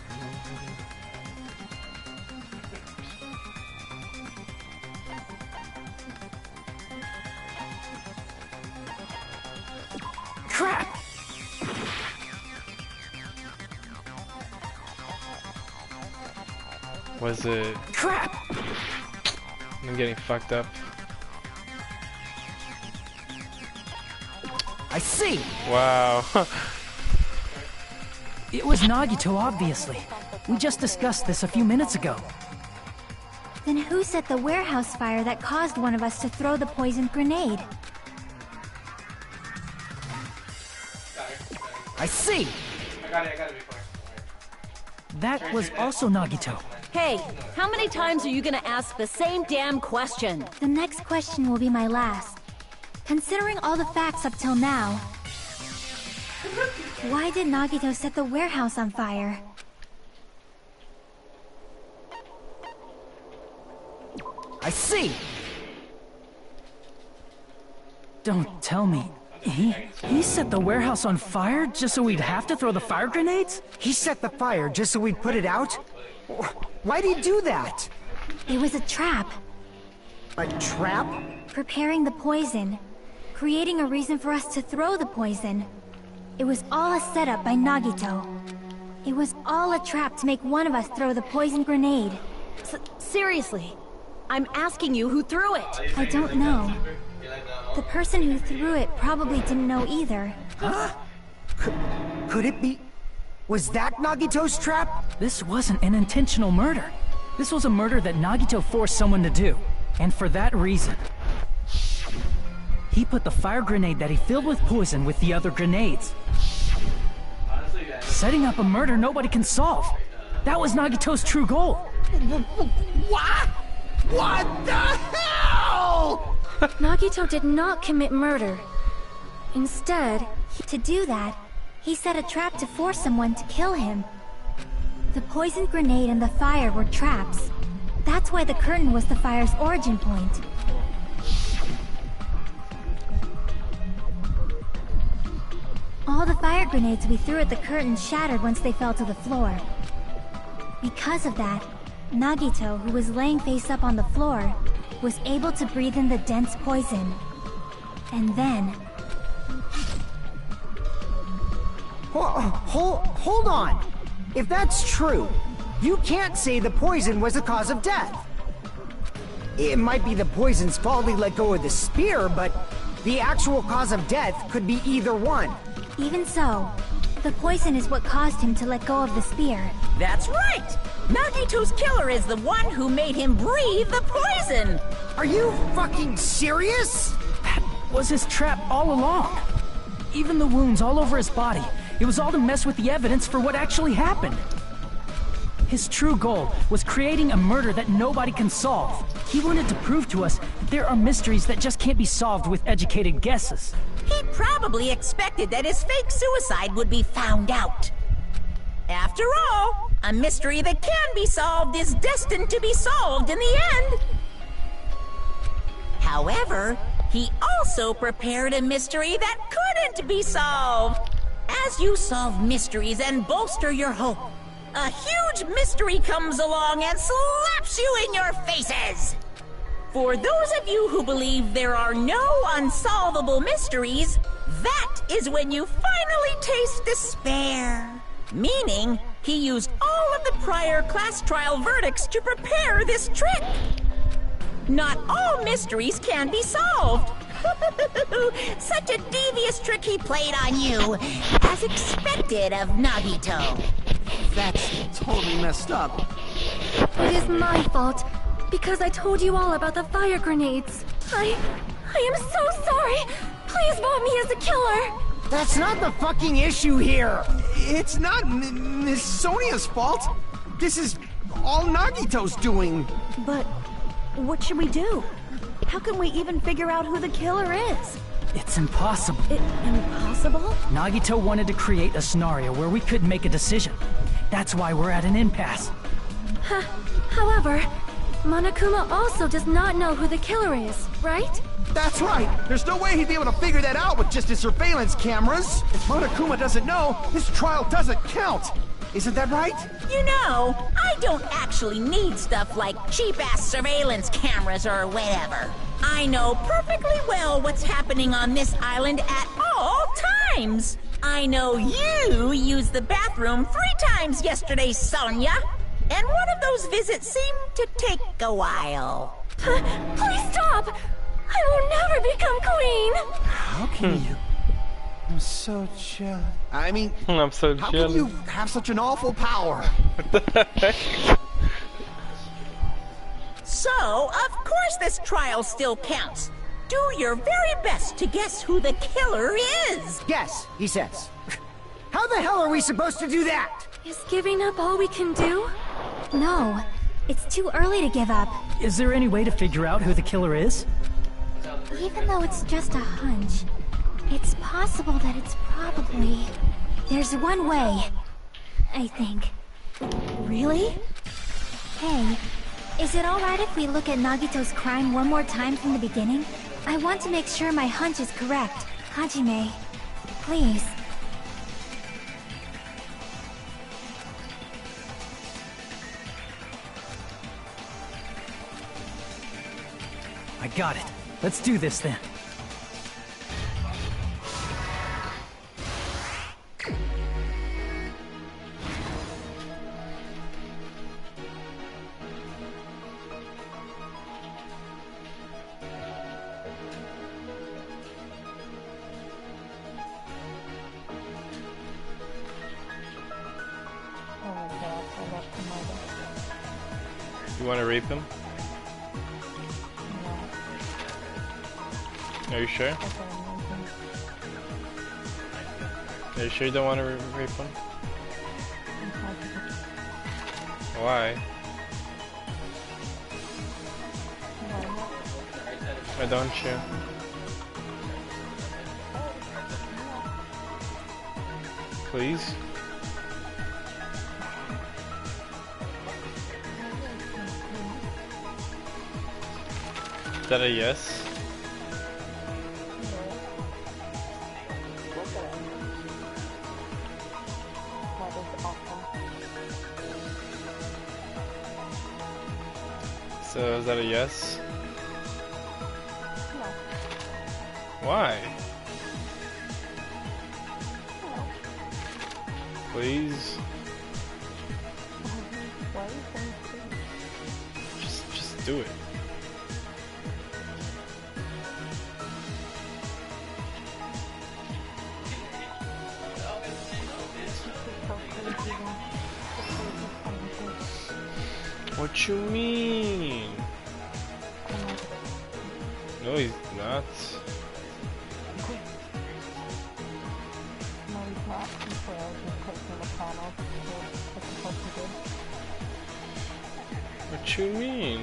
Crap! Was it? Crap! I'm getting fucked up. I see! Wow. It was Nagito, obviously. We just discussed this a few minutes ago. Then who set the warehouse fire that caused one of us to throw the poisoned grenade? I see. I got it before. That was also Nagito. Hey, how many times are you gonna ask the same damn question? The next question will be my last. Considering all the facts up till now, why did Nagito set the warehouse on fire? I see. Don't tell me. He set the warehouse on fire just so we'd have to throw the fire grenades? He set the fire just so we'd put it out? Why'd he do that? It was a trap. A trap? Preparing the poison. Creating a reason for us to throw the poison. It was all a setup by Nagito. It was all a trap to make one of us throw the poison grenade. Seriously, I'm asking you who threw it. I don't know. The person who threw it probably didn't know either. Huh? Could it be... Was that Nagito's trap? This wasn't an intentional murder. This was a murder that Nagito forced someone to do. And for that reason, he put the fire grenade that he filled with poison with the other grenades. Setting up a murder nobody can solve. That was Nagito's true goal. What? What the hell? Nagito did not commit murder. Instead, to do that, he set a trap to force someone to kill him. The poison grenade and the fire were traps. That's why the curtain was the fire's origin point. All the fire grenades we threw at the curtain shattered once they fell to the floor. Because of that, Nagito, who was laying face up on the floor, was able to breathe in the dense poison. And then... Hold on! If that's true, you can't say the poison was the cause of death. It might be the poison's fault he let go of the spear, but the actual cause of death could be either one. Even so, the poison is what caused him to let go of the spear. That's right! Nagito's killer is the one who made him breathe the poison! Are you fucking serious? That was his trap all along. Even the wounds all over his body. It was all to mess with the evidence for what actually happened. His true goal was creating a murder that nobody can solve. He wanted to prove to us that there are mysteries that just can't be solved with educated guesses. He probably expected that his fake suicide would be found out. After all, a mystery that can be solved is destined to be solved in the end. However, he also prepared a mystery that couldn't be solved. As you solve mysteries and bolster your hope, a huge mystery comes along and slaps you in your faces. For those of you who believe there are no unsolvable mysteries, that is when you finally taste despair. Meaning, he used all of the prior class trial verdicts to prepare this trick. Not all mysteries can be solved. Such a devious trick he played on you, as expected of Nagito. That's totally messed up. it is my fault. Because I told you all about the fire grenades. I am so sorry. Please vote me as a killer. That's not the fucking issue here. It's not Miss Sonia's fault. This is all Nagito's doing. But what should we do? How can we even figure out who the killer is? It's impossible. Impossible? Nagito wanted to create a scenario where we couldn't make a decision. That's why we're at an impasse. However, Monokuma also does not know who the killer is, right? That's right. There's no way he'd be able to figure that out with just his surveillance cameras. If Monokuma doesn't know, this trial doesn't count. Isn't that right? You know, I don't actually need stuff like cheap-ass surveillance cameras or whatever. I know perfectly well what's happening on this island at all times. I know you used the bathroom 3 times yesterday, Sonia. And one of those visits seemed to take a while. Please stop! I will never become queen! How can you? I'm so jealous. I mean, I'm so how jealous. can you have such an awful power? What the heck? So, of course this trial still counts. Do your very best to guess who the killer is. Guess, he says. How How the hell are we supposed to do that? Is giving up all we can do? No, it's too early to give up. Is there any way to figure out who the killer is? Even though it's just a hunch, it's possible that it's probably... There's one way, I think. Really? Hey, is it alright if we look at Nagito's crime one more time from the beginning? I want to make sure my hunch is correct. Hajime, please. I got it. Let's do this then. You want to rape him? Are you sure? Are you sure you don't want to rape him? Why? Why don't you? Please? Is that a yes? So is that a yes? No. Why? Please? Why are you saying please? Just do it. What you mean? No, he's not. No, he's not. He failed. He's taking the panel. It's supposed to do. What you mean?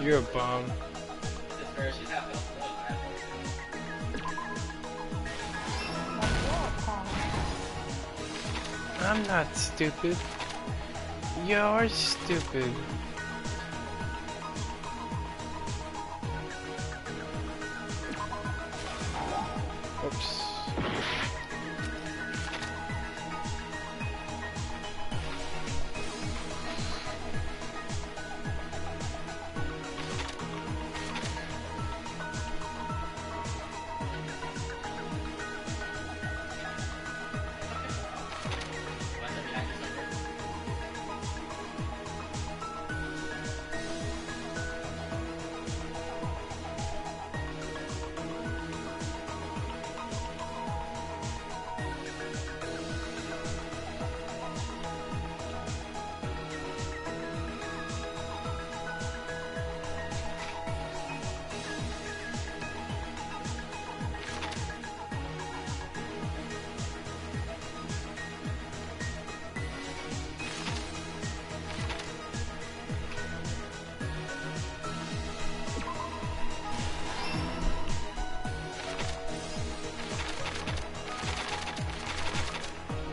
You're a bomb. I'm not stupid. You're stupid. Oops.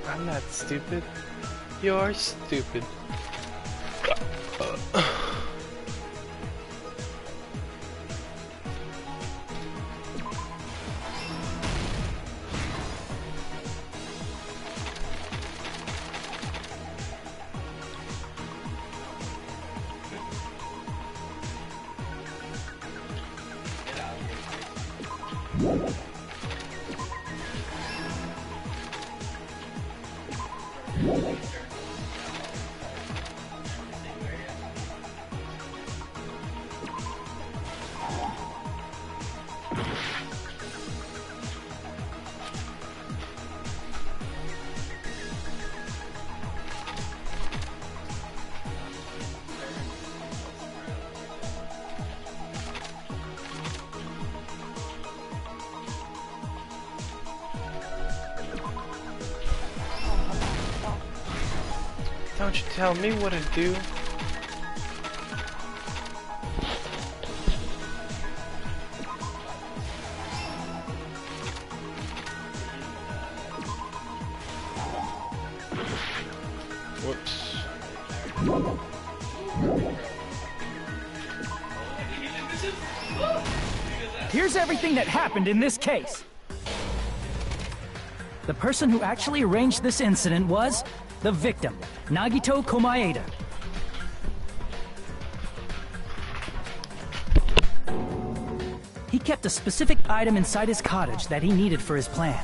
I'm not stupid. You're stupid. Don't you tell me what to do. Whoops. Here's everything that happened in this case. The person who actually arranged this incident was the victim, Nagito Komaeda. He kept a specific item inside his cottage that he needed for his plan.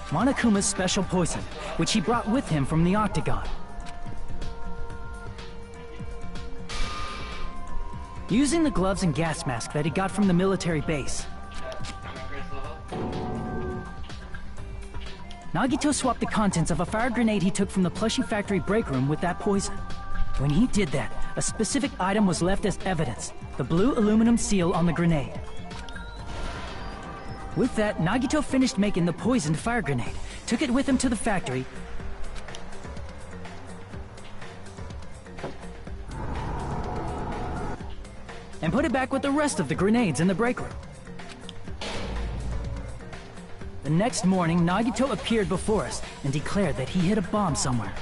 Monokuma's special poison, which he brought with him from the Octagon. Using the gloves and gas mask that he got from the military base, Nagito swapped the contents of a fire grenade he took from the plushie factory break room with that poison. When he did that, a specific item was left as evidence, the blue aluminum seal on the grenade. With that, Nagito finished making the poisoned fire grenade, took it with him to the factory, and put it back with the rest of the grenades in the break room. The next morning, Nagito appeared before us and declared that he hid a bomb somewhere.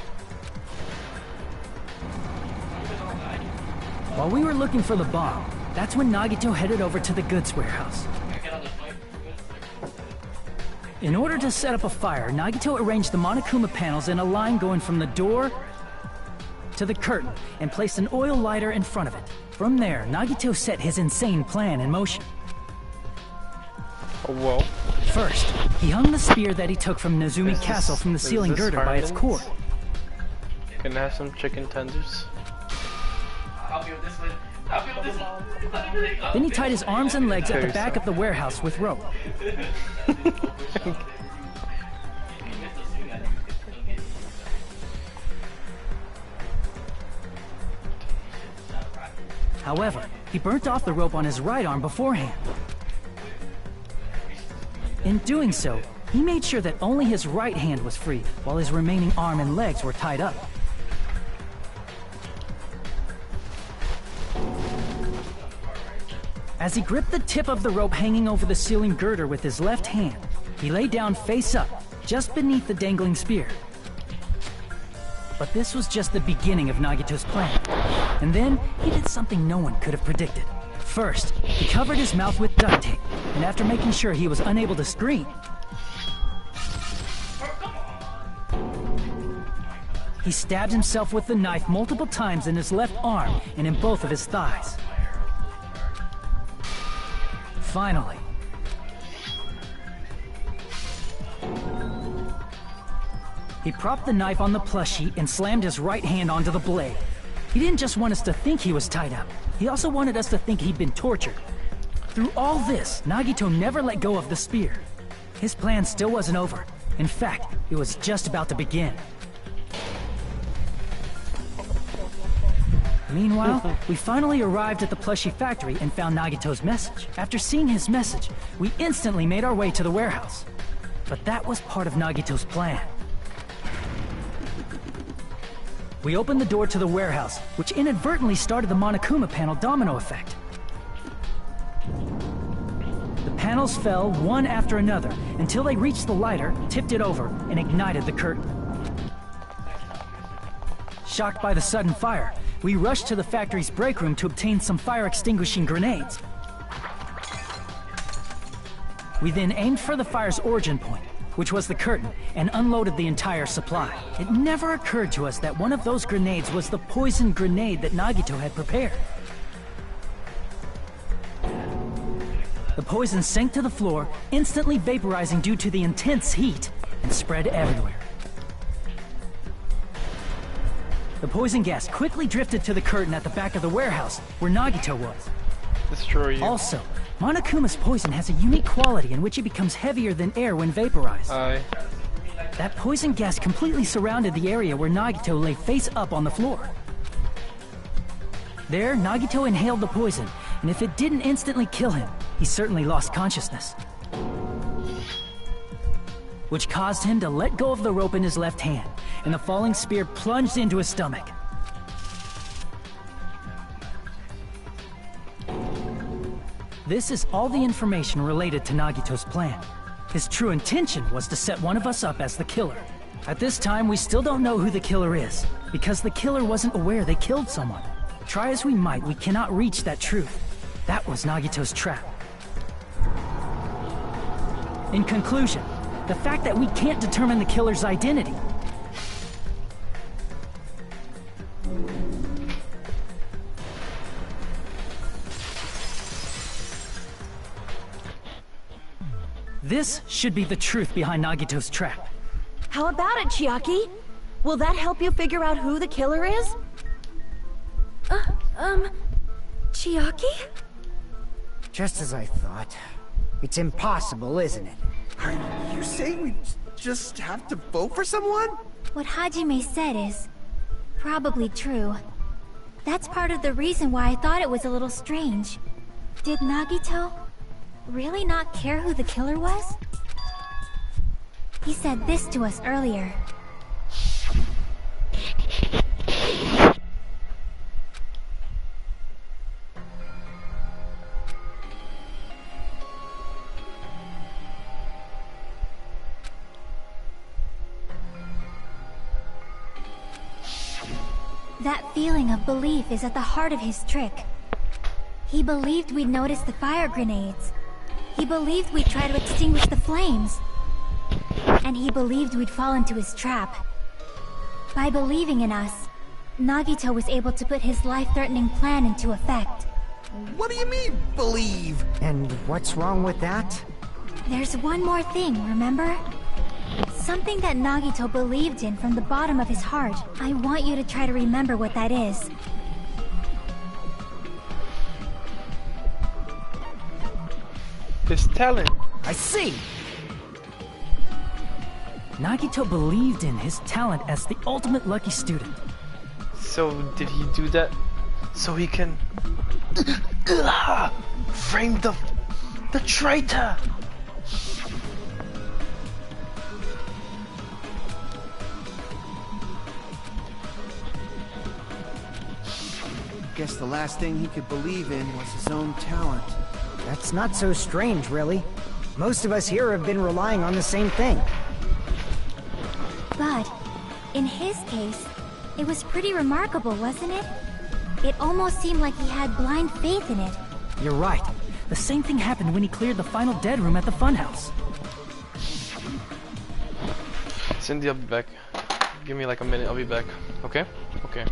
While we were looking for the bomb, that's when Nagito headed over to the goods warehouse. In order to set up a fire, Nagito arranged the Monokuma panels in a line going from the door to the curtain and placed an oil lighter in front of it. From there, Nagito set his insane plan in motion. Whoa. First, he hung the spear that he took from Nezumi Castle from the ceiling girder by its cord. Can I have some chicken tenders? Then he tied his arms and legs at the back of the warehouse with rope. However, he burnt off the rope on his right arm beforehand. In doing so, he made sure that only his right hand was free, while his remaining arm and legs were tied up. As he gripped the tip of the rope hanging over the ceiling girder with his left hand, he lay down face up, just beneath the dangling spear. But this was just the beginning of Nagito's plan. And then, he did something no one could have predicted. First, he covered his mouth with duct tape, and after making sure he was unable to scream, he stabbed himself with the knife multiple times in his left arm and in both of his thighs. Finally, he propped the knife on the plushie and slammed his right hand onto the blade. He didn't just want us to think he was tied up, he also wanted us to think he'd been tortured. Through all this, Nagito never let go of the spear. His plan still wasn't over. In fact, it was just about to begin. Meanwhile, we finally arrived at the plushie factory and found Nagito's message. After seeing his message, we instantly made our way to the warehouse. But that was part of Nagito's plan. We opened the door to the warehouse, which inadvertently started the Monokuma panel domino effect. The panels fell one after another until they reached the lighter, tipped it over, and ignited the curtain. Shocked by the sudden fire, we rushed to the factory's break room to obtain some fire-extinguishing grenades. We then aimed for the fire's origin point, which was the curtain, and unloaded the entire supply. It never occurred to us that one of those grenades was the poison grenade that Nagito had prepared. The poison sank to the floor, instantly vaporizing due to the intense heat, and spread everywhere. the poison gas quickly drifted to the curtain at the back of the warehouse where Nagito was. Destroy you. Also, Monokuma's poison has a unique quality in which it becomes heavier than air when vaporized. Aye. That poison gas completely surrounded the area where Nagito lay face up on the floor. There, Nagito inhaled the poison, and if it didn't instantly kill him, he certainly lost consciousness. Which caused him to let go of the rope in his left hand, and the falling spear plunged into his stomach. This is all the information related to Nagito's plan. His true intention was to set one of us up as the killer. At this time, we still don't know who the killer is, because the killer wasn't aware they killed someone. Try as we might, we cannot reach that truth. That was Nagito's trap. In conclusion, the fact that we can't determine the killer's identity. This should be the truth behind Nagito's trap. How about it, Chiaki? Will that help you figure out who the killer is? Chiaki? Just as I thought. It's impossible, isn't it? Are you saying we just have to vote for someone? What Hajime said is probably true. That's part of the reason why I thought it was a little strange. Did Nagito really not care who the killer was? He said this to us earlier. That feeling of belief is at the heart of his trick. He believed we'd notice the fire grenades. He believed we'd try to extinguish the flames. And he believed we'd fall into his trap. By believing in us, Nagito was able to put his life-threatening plan into effect. What do you mean, believe? And what's wrong with that? There's one more thing, remember? Something that Nagito believed in from the bottom of his heart. I want you to try to remember what that is. His talent. I see! Nagito believed in his talent as the ultimate lucky student. So did he do that so he can frame the traitor? Guess the last thing he could believe in was his own talent. That's not so strange, really. Most of us here have been relying on the same thing. But, in his case, it was pretty remarkable, wasn't it? It almost seemed like he had blind faith in it. You're right. The same thing happened when he cleared the final dead room at the funhouse. Cindy, I'll be back. Give me like a minute, I'll be back. Okay? Okay.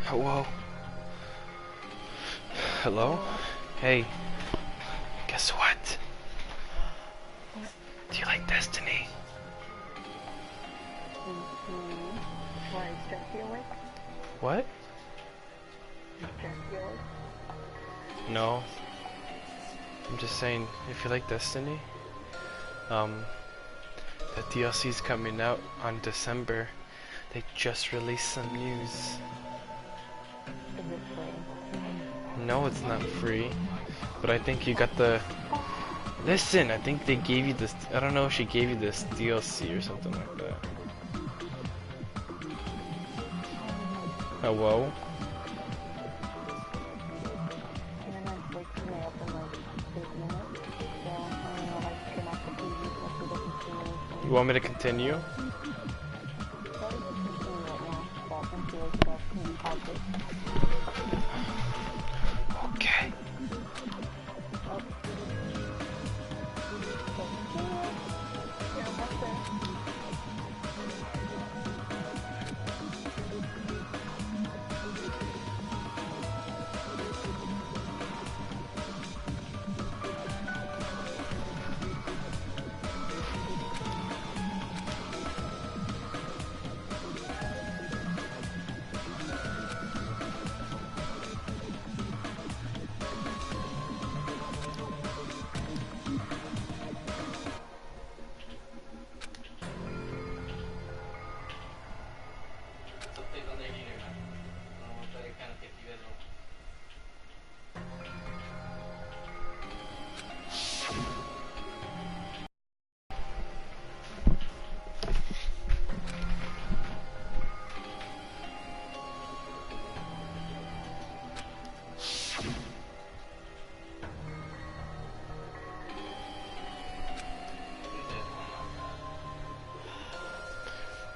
Hello? Hello? Hey. Guess what? Do you like Destiny? What? No. I'm just saying, if you like Destiny, the DLC's coming out on December. They just released some news. Is it free? No, it's not free. But I think you got the... Listen, I think they gave you this... I don't know if she gave you this DLC or something like that. Hello? You want me to continue? Okay.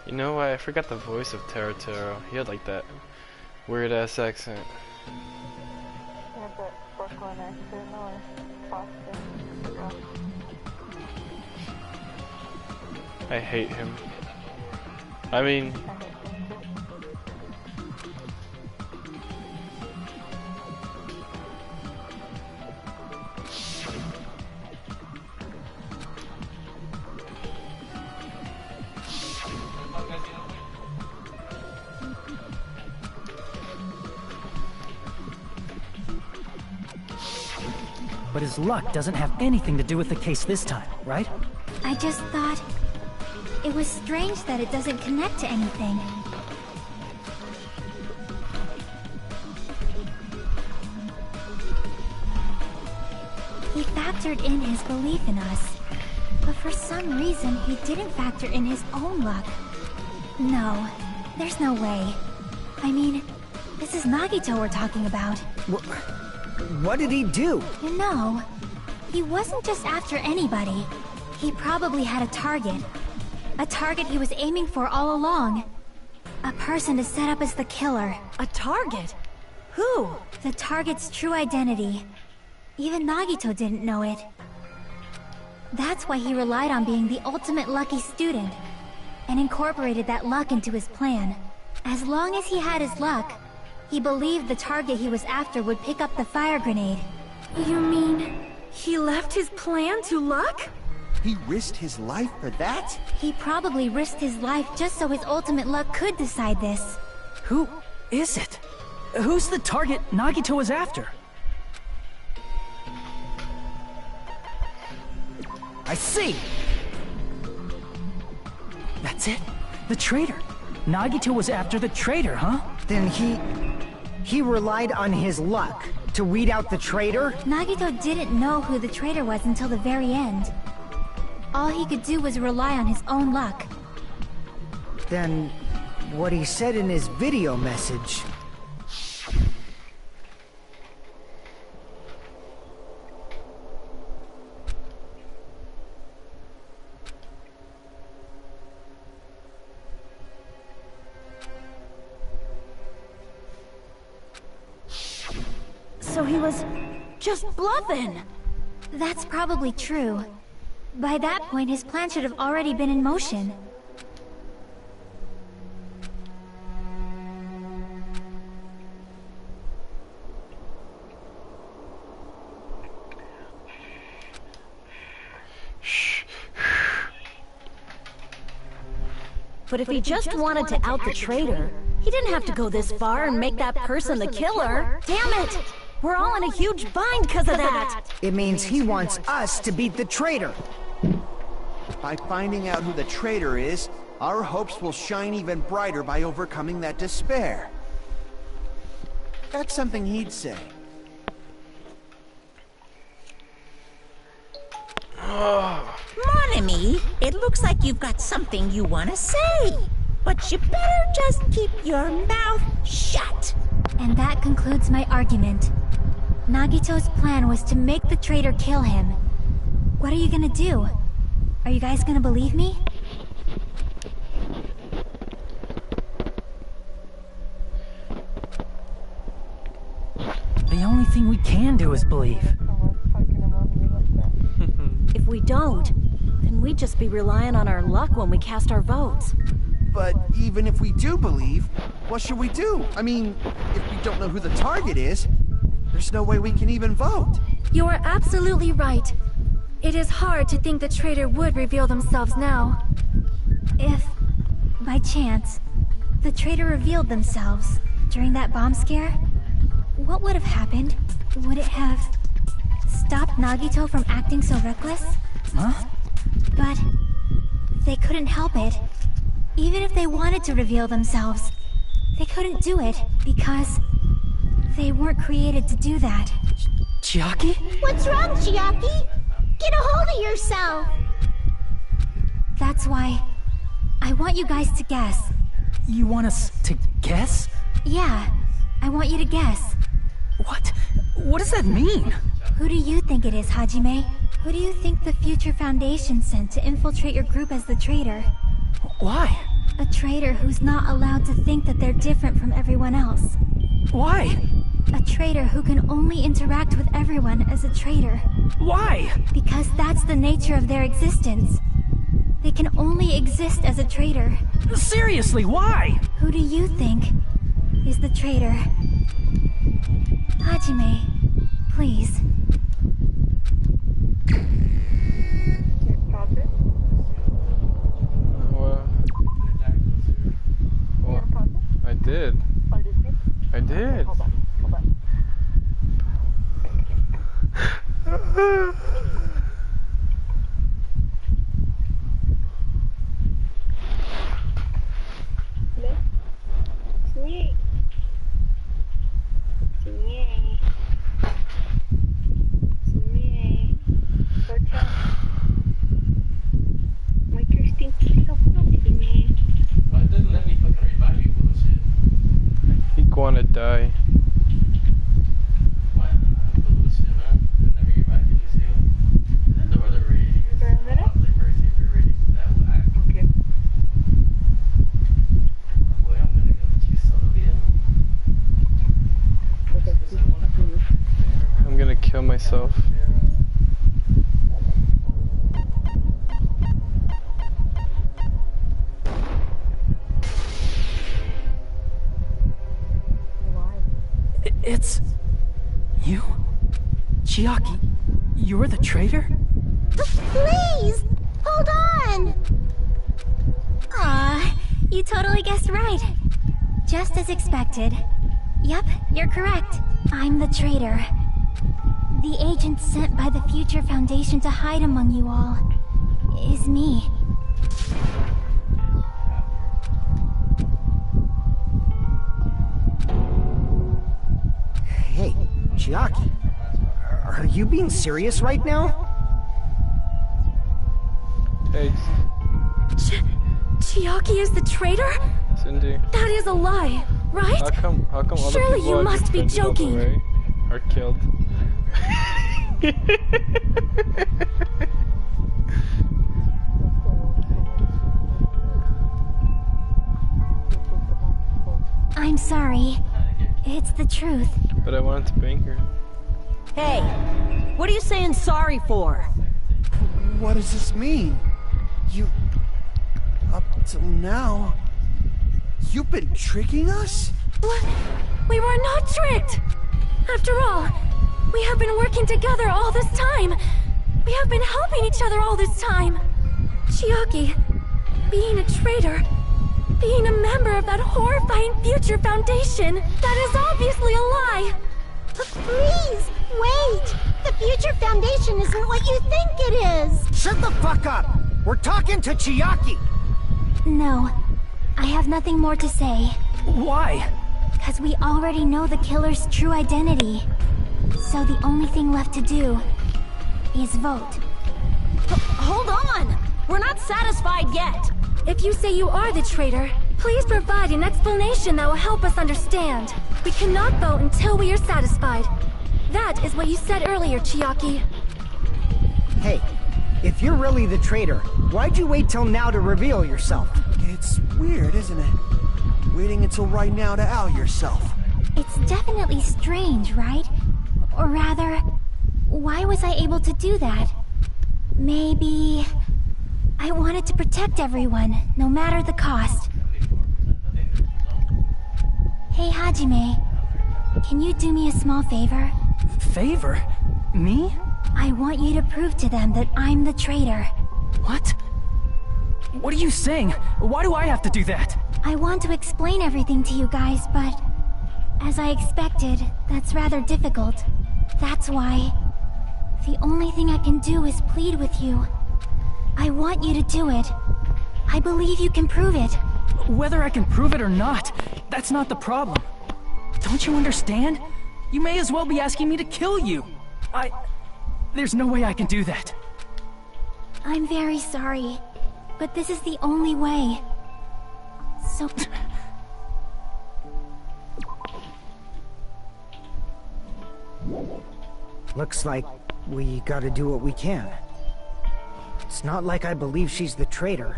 You know what? I forgot the voice of Taro. He had like that weird ass accent. He had that Brooklyn accent or Boston. I hate him. I mean... But his luck doesn't have anything to do with the case this time, right? I just thought it was strange that it doesn't connect to anything. He factored in his belief in us, but for some reason he didn't factor in his own luck. No, there's no way. I mean, this is Nagito we're talking about. What did he do? You know, he wasn't just after anybody. He probably had a target. A target he was aiming for all along. A person to set up as the killer. A target? Who? The target's true identity. Even Nagito didn't know it. That's why he relied on being the ultimate lucky student, and incorporated that luck into his plan. As long as he had his luck, he believed the target he was after would pick up the fire grenade. You mean he left his plan to luck? He risked his life for that? He probably risked his life just so his ultimate luck could decide this. Who is it? Who's the target Nagito was after? I see! That's it? The traitor. Nagito was after the traitor, huh? Then he relied on his luck to weed out the traitor? Nagito didn't know who the traitor was until the very end. All he could do was rely on his own luck. Then what he said in his video message... So he was just bluffing. That's probably true. By that point, his plan should have already been in motion. But if he just wanted to out the traitor, he didn't have to go this far and make that person the killer. Damn it! We're all in a huge bind because of that! It means he wants us to beat the traitor. By finding out who the traitor is, our hopes will shine even brighter by overcoming that despair. That's something he'd say. Mon ami, it looks like you've got something you want to say. But you better just keep your mouth shut. And that concludes my argument. Nagito's plan was to make the traitor kill him. What are you gonna do? Are you guys gonna believe me? The only thing we can do is believe. If we don't, then we'd just be relying on our luck when we cast our votes. But even if we do believe, what should we do? I mean, if we don't know who the target is, there's no way we can even vote. You are absolutely right. It is hard to think the traitor would reveal themselves now. If, by chance, the traitor revealed themselves during that bomb scare, what would have happened? Would it have stopped Nagito from acting so reckless? Huh? But they couldn't help it. Even if they wanted to reveal themselves, they couldn't do it because they weren't created to do that. Chiaki? What's wrong, Chiaki? Get a hold of yourself! That's why I want you guys to guess. You want us to guess? Yeah, I want you to guess. What? What does that mean? Who do you think it is, Hajime? Who do you think the Future Foundation sent to infiltrate your group as the traitor? Why? A traitor who's not allowed to think that they're different from everyone else. Why? A traitor who can only interact with everyone as a traitor. Why? Because that's the nature of their existence. They can only exist as a traitor. Seriously, why? Who do you think is the traitor? Hajime, please. I did. I did. Hold on. Wanna die. I'm gonna kill myself. It's... you? Chiaki, you're the traitor? Please! Hold on! Aw, you totally guessed right. Just as expected. Yep, you're correct. I'm the traitor. The agent sent by the Future Foundation to hide among you all is me. Hey, Chiaki, are you being serious right now? Hey, Chiaki is the traitor? Cindy. That is a lie, right? How come other Surely people you I must be defended all the joking. way are killed? I'm sorry. It's the truth. But I wanted to bang her. Hey, what are you saying sorry for? What does this mean? You... up till now... you've been tricking us? What? We were not tricked! After all, we have been working together all this time. We have been helping each other all this time. Chiaki, being a traitor, Being a member of that horrifying Future Foundation, that is obviously a lie! Please, wait! The Future Foundation isn't what you think it is! Shut the fuck up! We're talking to Chiaki! No, I have nothing more to say. Why? Because we already know the killer's true identity. So the only thing left to do is vote. Hold on! We're not satisfied yet! If you say you are the traitor, please provide an explanation that will help us understand. We cannot vote until we are satisfied. That is what you said earlier, Chiaki. Hey, if you're really the traitor, why'd you wait till now to reveal yourself? It's weird, isn't it? Waiting until right now to out yourself. It's definitely strange, right? Or rather, why was I able to do that? Maybe I wanted to protect everyone, no matter the cost. Hey, Hajime, can you do me a small favor? Favor? Me? I want you to prove to them that I'm the traitor. What? What are you saying? Why do I have to do that? I want to explain everything to you guys, but as I expected, that's rather difficult. That's why the only thing I can do is plead with you. I want you to do it. I believe you can prove it. Whether I can prove it or not, that's not the problem. Don't you understand? You may as well be asking me to kill you. There's no way I can do that. I'm very sorry, but this is the only way. So... Looks like we gotta do what we can. It's not like I believe she's the traitor.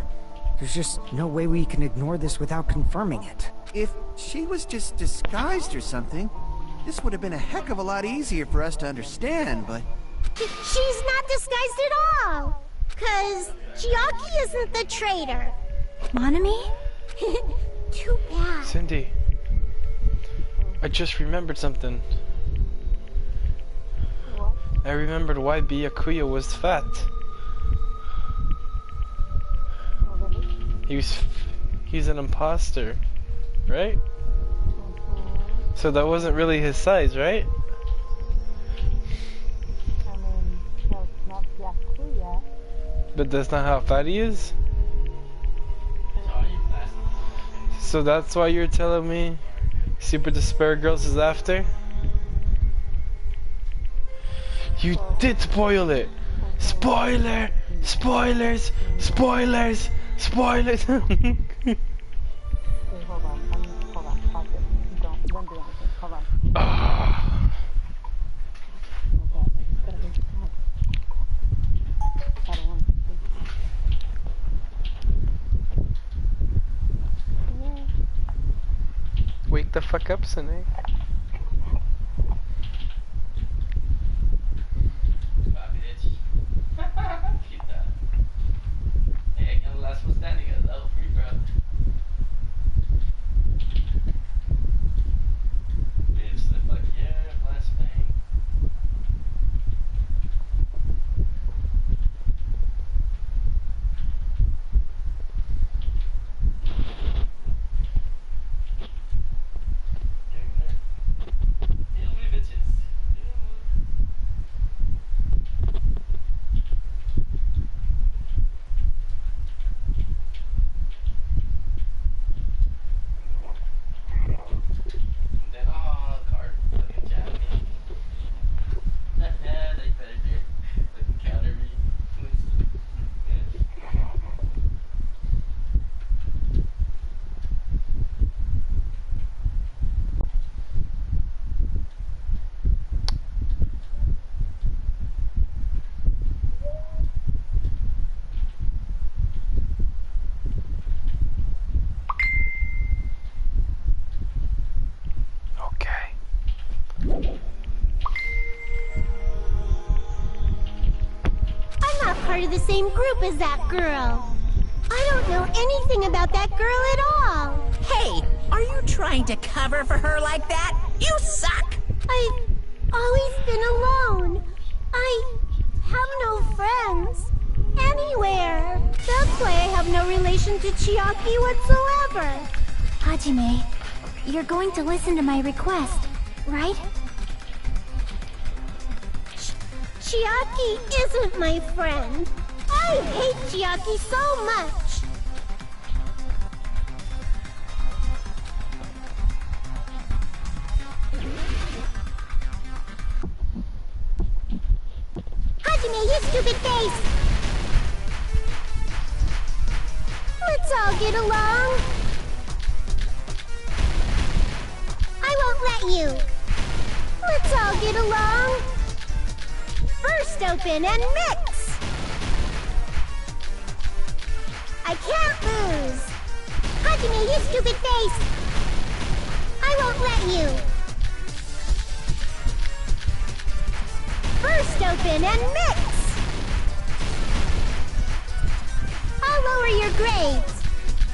There's just no way we can ignore this without confirming it. If she was just disguised or something, this would have been a heck of a lot easier for us to understand, but... She's not disguised at all! 'Cause Chiaki isn't the traitor. Monami? Too bad. Cindy, I just remembered something. I remembered why Byakuya was fat. He's an imposter, right? So that wasn't really his size, right? I mean, no, it's not Byakuya. But that's not how fat he is? So that's why you're telling me Super Despair Girls is after? You did spoil it! Spoiler! Spoilers! Spoilers! Spoilers! Hold on, stop it. Don't do anything, hold on. Okay, I just gotta be quiet. I don't want to speak. Wake the fuck up, Sine. Part of the same group as that girl. I don't know anything about that girl at all. Hey, are you trying to cover for her like that? You suck! I've always been alone. I have no friends. Anywhere. That's That's why I have no relation to Chiaki whatsoever. Hajime, you're going to listen to my request, right? Chiaki isn't my friend. I hate Chiaki so much. Hajime, you stupid face! Let's all get along. I won't let you. Let's all get along. First open and mix. I can't lose. Hajime, you stupid face. I won't let you. First open and mix. I'll lower your grades.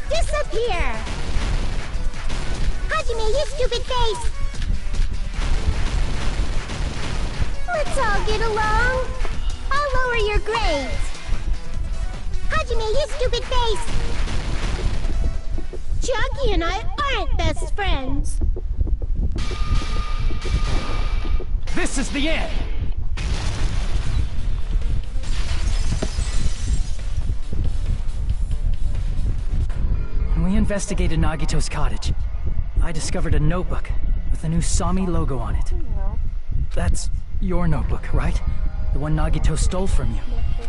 Disappear. Hajime, you stupid face. Let's all get along. I'll lower your grades. Hajime, you stupid face. Chiaki and I aren't best friends. This is the end! When we investigated Nagito's cottage, I discovered a notebook with the new Sami logo on it. That's your notebook, right? The one Nagito stole from you.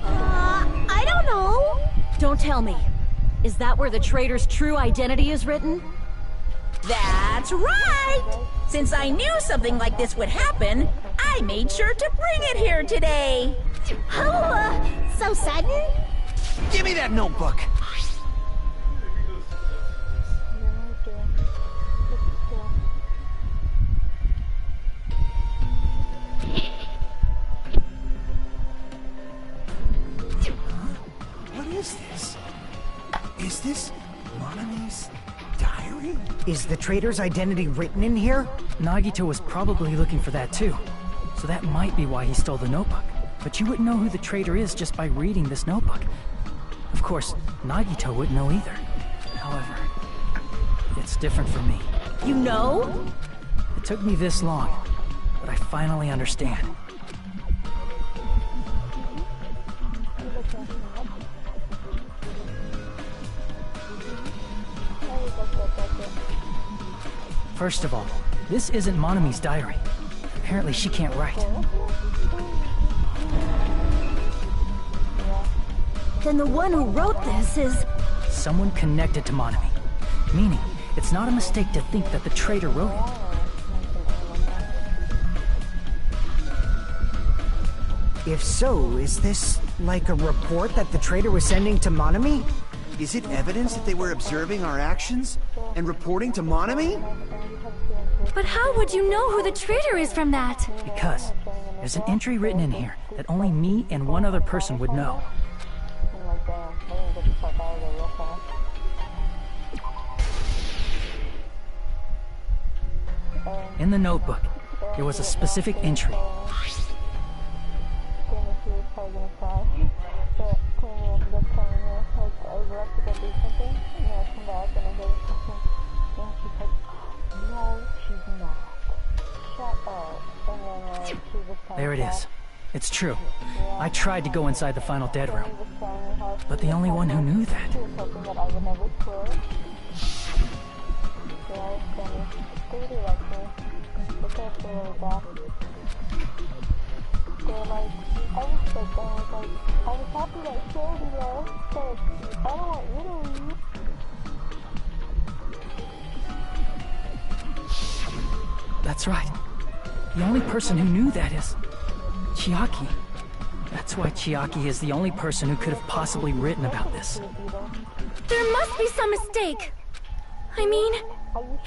I don't know. Don't tell me. Is that where the traitor's true identity is written? That's right! Since I knew something like this would happen, I made sure to bring it here today. Oh, so sudden? Give me that notebook! What is this? Is this Monami's diary? Is the traitor's identity written in here? Nagito was probably looking for that too. So that might be why he stole the notebook. But you wouldn't know who the traitor is just by reading this notebook. Of course, Nagito wouldn't know either. However, it's different for me. You know? It took me this long, but I finally understand. First of all, this isn't Monami's diary. Apparently she can't write. Then the one who wrote this is... someone connected to Monami. Meaning, it's not a mistake to think that the traitor wrote it. If so, is this like a report that the traitor was sending to Monami? Is it evidence that they were observing our actions and reporting to Monami? But how would you know who the traitor is from that? Because there's an entry written in here that only me and one other person would know. In the notebook, there was a specific entry. There it is. It's true. I tried to go inside the final dead room. But the only one who knew that... That's right. The only person who knew that is... Chiaki. That's why Chiaki is the only person who could have possibly written about this. There must be some mistake. I mean,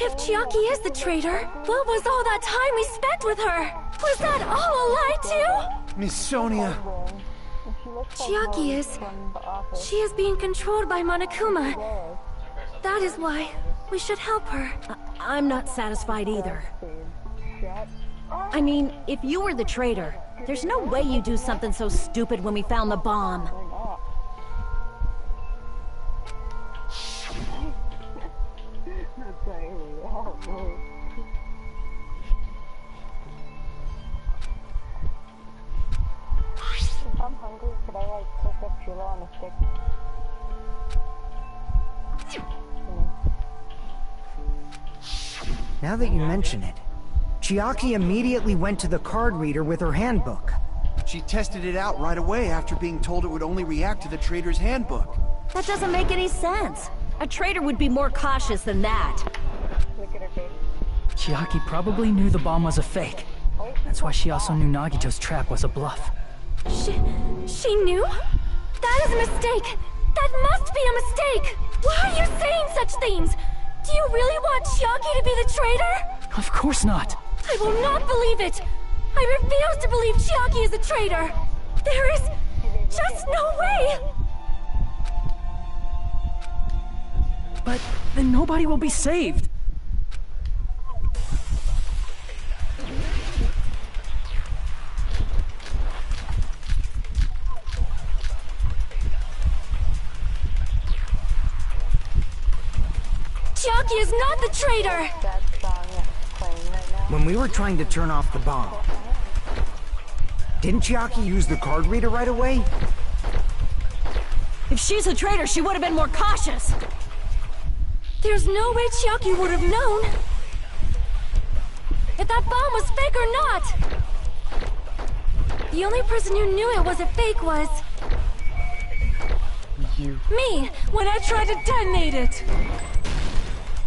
if Chiaki is the traitor, what was all that time we spent with her? Was that all a lie too? Miss Sonia. Chiaki is... she is being controlled by Monokuma. That is why we should help her. I'm not satisfied either. I mean, if you were the traitor, there's no way you'd do something so stupid when we found the bomb. on a stick. Now that you mention it, Chiaki immediately went to the card reader with her handbook. She tested it out right away after being told it would only react to the trader's handbook. That doesn't make any sense. A trader would be more cautious than that. Look at her face. Chiaki probably knew the bomb was a fake. That's why she also knew Nagito's trap was a bluff. She knew? That is a mistake! That must be a mistake! Why are you saying such things? Do you really want Chiaki to be the traitor? Of course not. I will not believe it! I refuse to believe Chiaki is a traitor! There is just no way! But then nobody will be saved. Chiaki is not the traitor! That song playing right now. When we were trying to turn off the bomb, didn't Chiaki use the card reader right away? If she's a traitor, she would have been more cautious. There's no way Chiaki would have known if that bomb was fake or not. The only person who knew it was a fake was You. me when I tried to detonate it.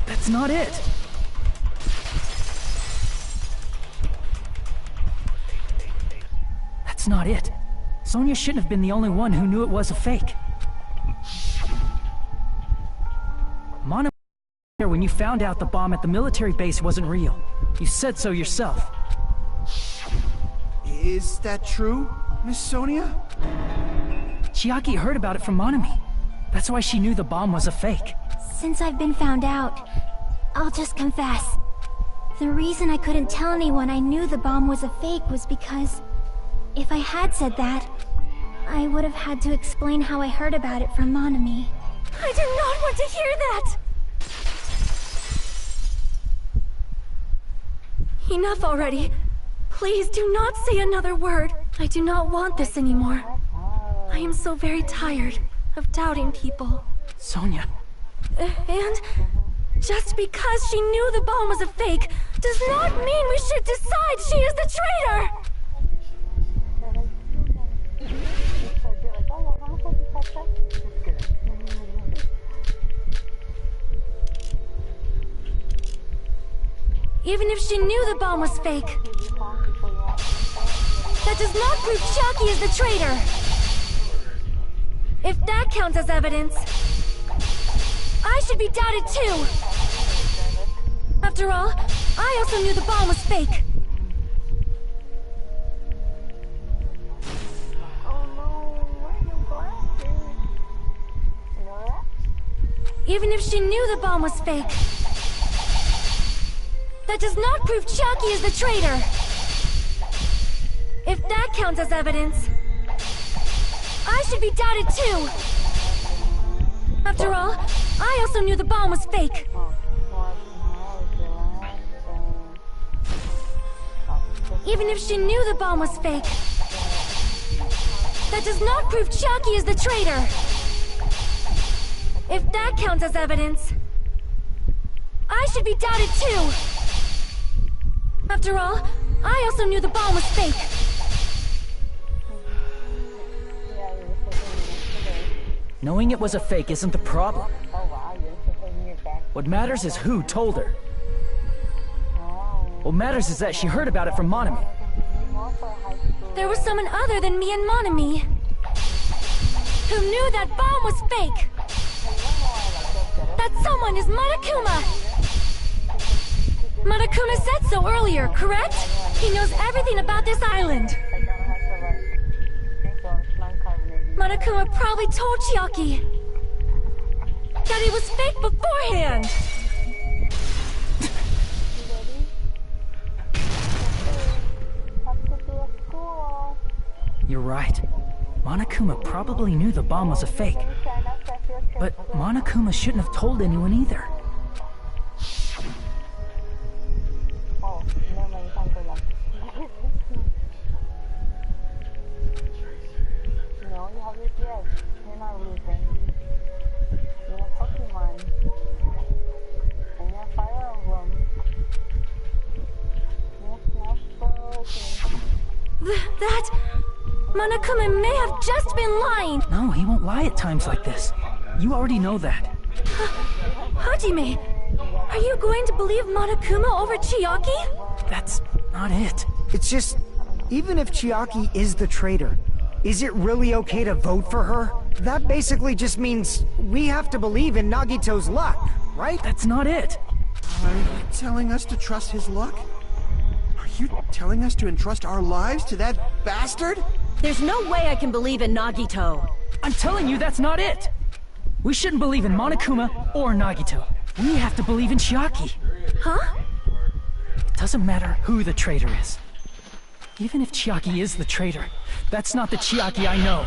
That's not it. That's not it. Sonia shouldn't have been the only one who knew it was a fake. Mono when you found out the bomb at the military base wasn't real. You said so yourself. Is that true, Miss Sonia? Chiaki heard about it from Monami. That's why she knew the bomb was a fake. Since I've been found out, I'll just confess. The reason I couldn't tell anyone I knew the bomb was a fake was because if I had said that, I would have had to explain how I heard about it from Monami. I do not want to hear that! Enough already. Please do not say another word. I do not want this anymore. I am so very tired of doubting people. Sonia. And just because she knew the bomb was a fake does not mean we should decide she is the traitor! Even if she knew the bomb was fake, that does not prove Chiaki is the traitor! If that counts as evidence, I should be doubted too! After all, I also knew the bomb was fake. Even if she knew the bomb was fake, that does not prove Chiaki is the traitor! If that counts as evidence, I should be doubted too! After all, I also knew the bomb was fake. Even if she knew the bomb was fake, that does not prove Chiaki is the traitor! If that counts as evidence, I should be doubted too! After all, I also knew the bomb was fake. Knowing it was a fake isn't the problem. What matters is who told her. What matters is that she heard about it from Monami. There was someone other than me and Monami who knew that bomb was fake. That someone is Monokuma. Monokuma said so earlier, correct? He knows everything about this island. Monokuma probably told Chiaki that it was fake beforehand. You're right. Monokuma probably knew the bomb was a fake. But Monokuma shouldn't have told anyone either. that... Monokuma may have just been lying! No, he won't lie at times like this. You already know that. Hajime, are you going to believe Monokuma over Chiaki? That's not it. It's just, even if Chiaki is the traitor, is it really okay to vote for her? That basically just means we have to believe in Nagito's luck, right? That's not it. Are you telling us to trust his luck? Are you telling us to entrust our lives to that bastard? There's no way I can believe in Nagito. I'm telling you that's not it. We shouldn't believe in Monokuma or Nagito. We have to believe in Chiaki. Huh? It doesn't matter who the traitor is. Even if Chiaki is the traitor, that's not the Chiaki I know.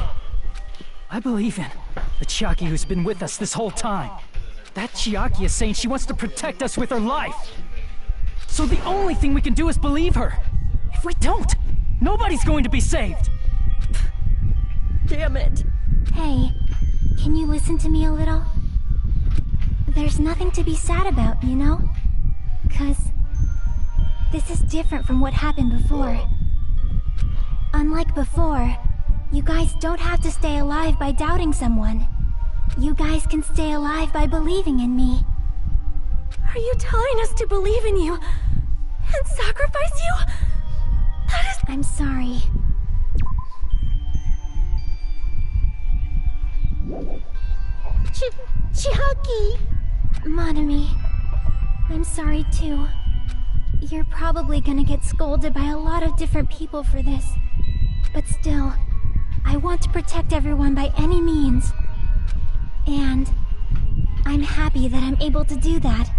I believe in the Chiaki who's been with us this whole time. That Chiaki is saying she wants to protect us with her life. So the only thing we can do is believe her. If we don't, nobody's going to be saved. Damn it. Hey, can you listen to me a little? There's nothing to be sad about, you know? 'Cause this is different from what happened before. Unlike before, you guys don't have to stay alive by doubting someone. You guys can stay alive by believing in me. Are you telling us to believe in you and sacrifice you? That is... I'm sorry. Chiaki! Monami, I'm sorry too. You're probably gonna get scolded by a lot of different people for this. But still, I want to protect everyone by any means. And I'm happy that I'm able to do that.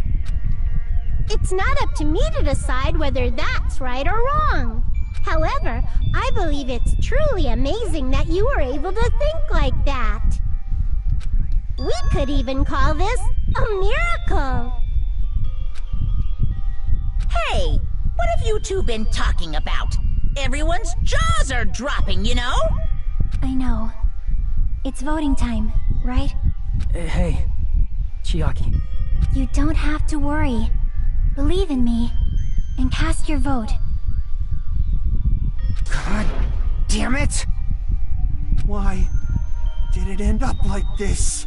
It's not up to me to decide whether that's right or wrong. However, I believe it's truly amazing that you were able to think like that. We could even call this a miracle. Hey, what have you two been talking about? Everyone's jaws are dropping, you know? I know. It's voting time, right? Hey, Chiaki. You don't have to worry. Believe in me, and cast your vote. God damn it! Why did it end up like this?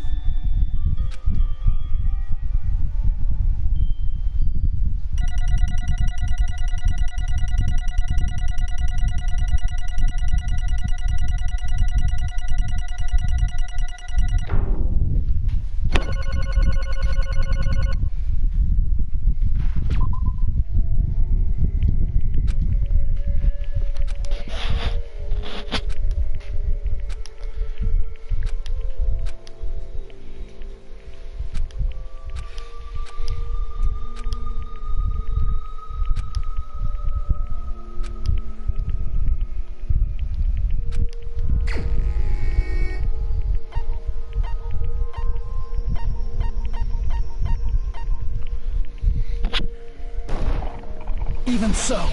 Even so.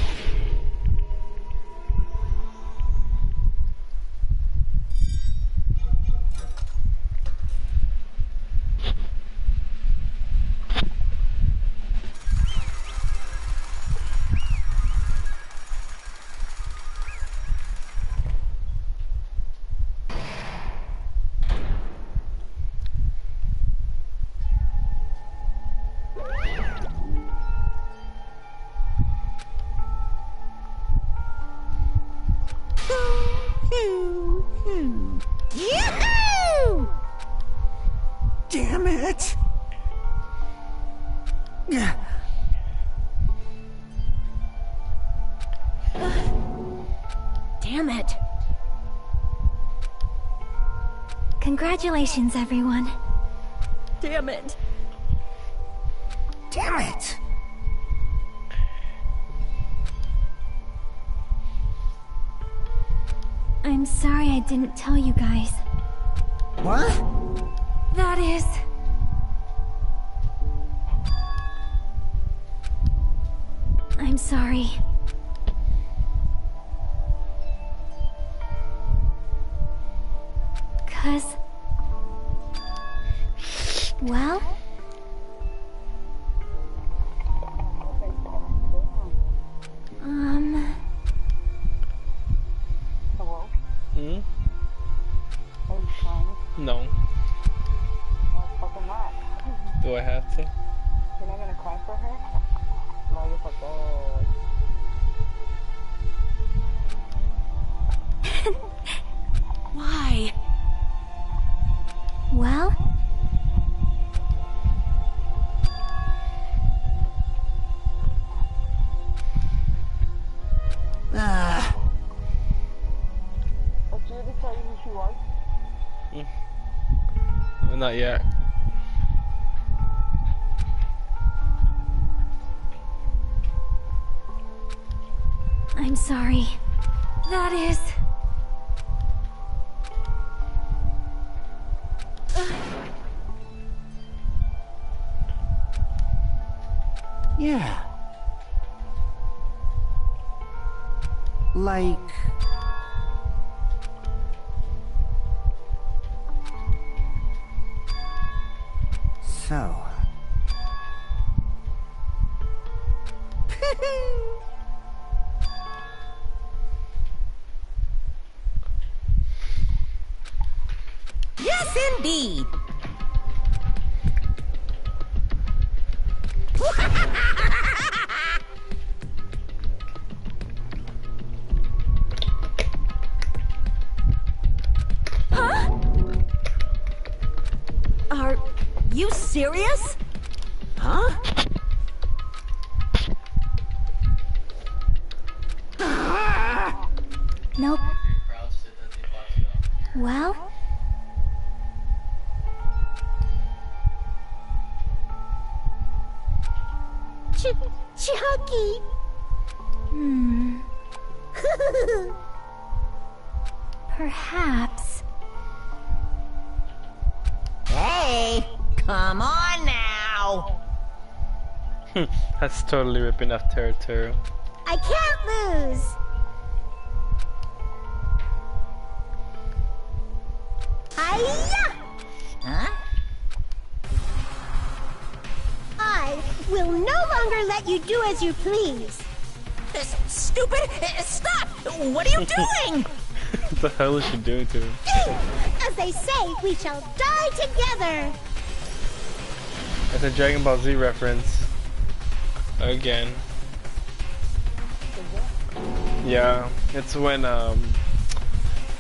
Yoo-hoo! Damn it! Damn it. Congratulations, everyone. Damn it. Damn it! I'm sorry I didn't tell you guys. What? That is... I'm sorry. Well? Do I have to? You're not gonna cry for her? No, you're Why? Well? Did Judy tell you who she was? Not yet. I'm sorry. That is... Yeah. Like... So... Yes, indeed. Huh? Are you serious? Huh? Nope. Well? Chucky! Perhaps. Hey, come on now. That's totally ripping off territory. I can't lose! Hiya! Huh? I will no longer let you do as you please. Stupid! Stop! What are you doing? What the hell is she doing to him? As they say, we shall die together. That's a Dragon Ball Z reference. Again. Yeah, it's when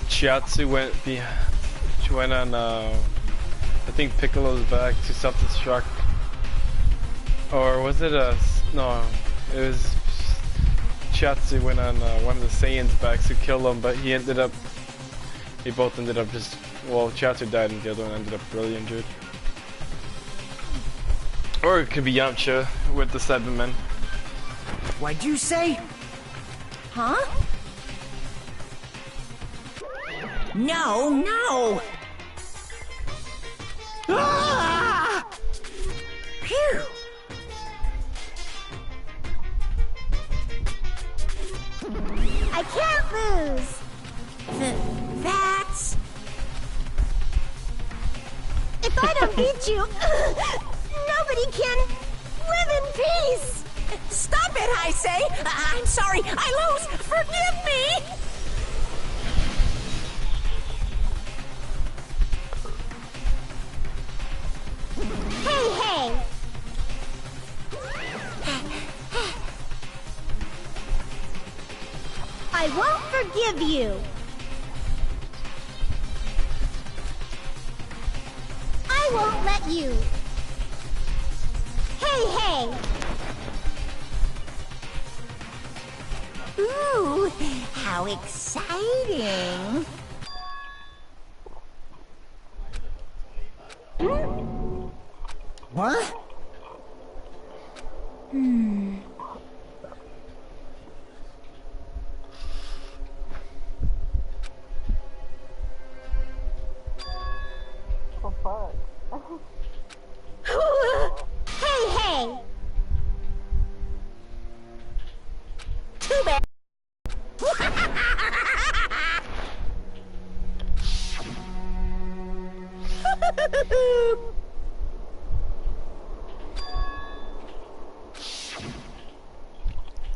Chiatsu went on I think Piccolo's back to self-destruct. Or was it no, it was Chiatsu went on one of the Saiyans' backs to kill him, but they both ended up just, well, Chiatsu died and the other one ended up really injured. Or it could be Yamcha with the Cybermen. What'd you say? Huh? No, no. Ah! Phew. I can't lose. That's... If I don't beat you, nobody can live in peace. Stop it, I say! I'm sorry, I lose! Forgive me! Hey, hey! I won't forgive you. I won't let you. Hey, hey! Ooh, how exciting! What? Oh, fuck. Hey, hey! Too bad.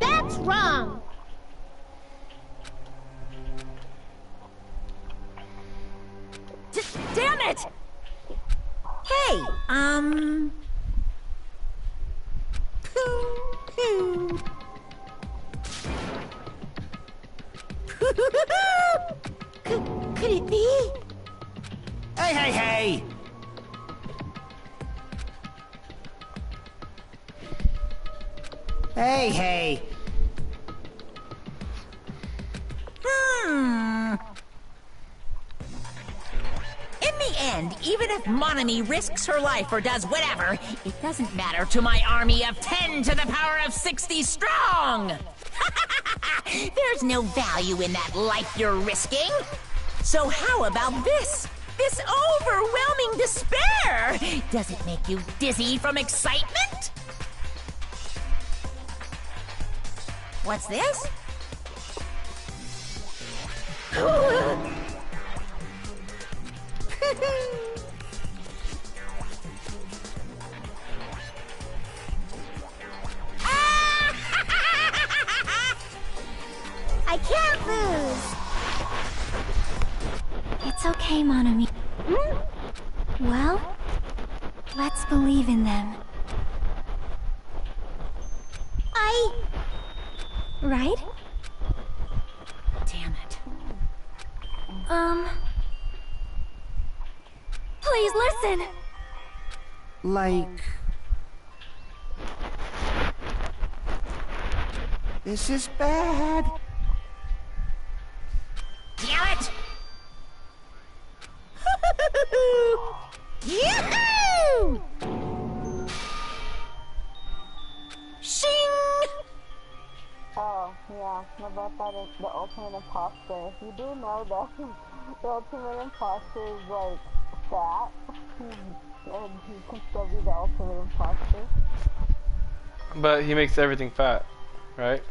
That's wrong! Damn it! Hey, Could it be? Hey, hey, hey! Hey, hey. In the end, even if Monami risks her life or does whatever, it doesn't matter to my army of 10 to the power of 60 strong! There's no value in that life you're risking! So how about this? This overwhelming despair! Does it make you dizzy from excitement? What's this? I can't lose! It's okay, Monami. Well, let's believe in them. Right? Damn it. Please listen! Like... This is bad. Damn it! Yahoo! Shing! Oh, yeah, about that is the ultimate imposter. You do know that the ultimate imposter is like fat, and he can still be the ultimate imposter. But he makes everything fat, right?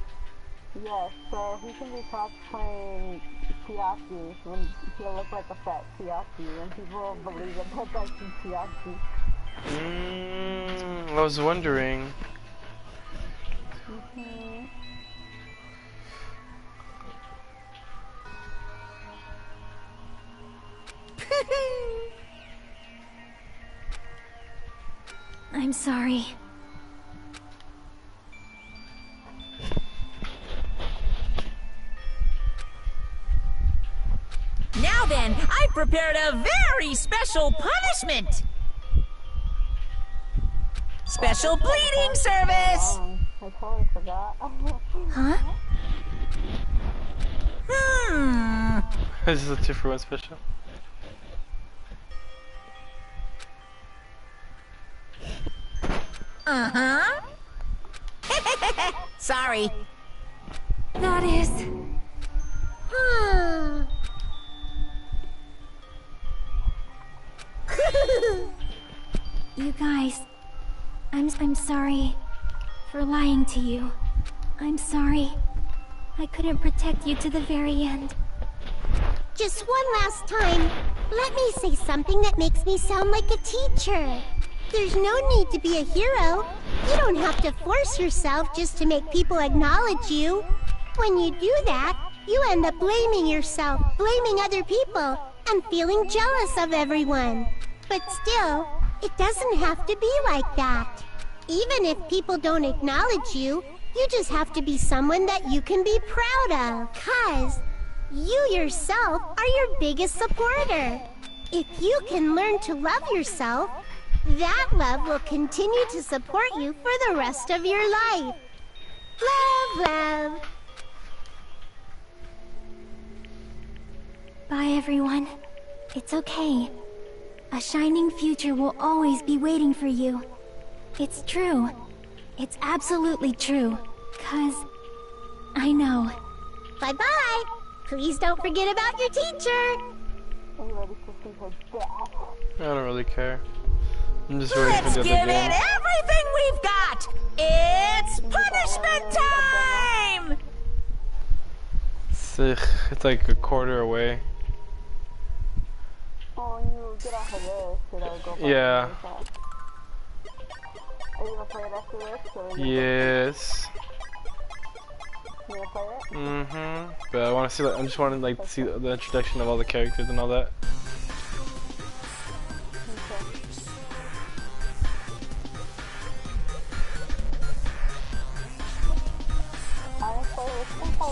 Yes, so he can be cosplaying Chiaki, and he'll look like a fat Chiaki, and people will believe it, but that's Chiaki. I was wondering. I'm sorry. Now then, I've prepared a very special punishment! Special bleeding service! I totally forgot. Huh? This is a 2-for-1 special. Uh-huh. Sorry. That is... You guys, I'm sorry for lying to you. I'm sorry. I couldn't protect you to the very end. Just one last time, let me say something that makes me sound like a teacher. There's no need to be a hero. You don't have to force yourself just to make people acknowledge you. When you do that, you end up blaming yourself, blaming other people, and feeling jealous of everyone. But still, it doesn't have to be like that. Even if people don't acknowledge you, you just have to be someone that you can be proud of. 'Cause you yourself are your biggest supporter. If you can learn to love yourself, that love will continue to support you for the rest of your life. Love, love. Bye, everyone. It's okay. A shining future will always be waiting for you. It's true. It's absolutely true. 'Cause I know. Bye-bye. Please don't forget about your teacher. I'm ready to see her death. I don't really care. I'm just ready Let's for the give other game. it everything we've got! It's punishment time! It's like a quarter away. Oh, you get off of this, should I go back? Yeah. Are you gonna play it after this? Or Yes. you gonna play it? But I want to see. I just want to like see the introduction of all the characters and all that.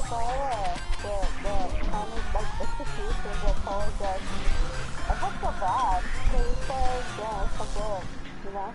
kind of like execution that told us, I felt so bad. So he said, yeah, it's so good, you know?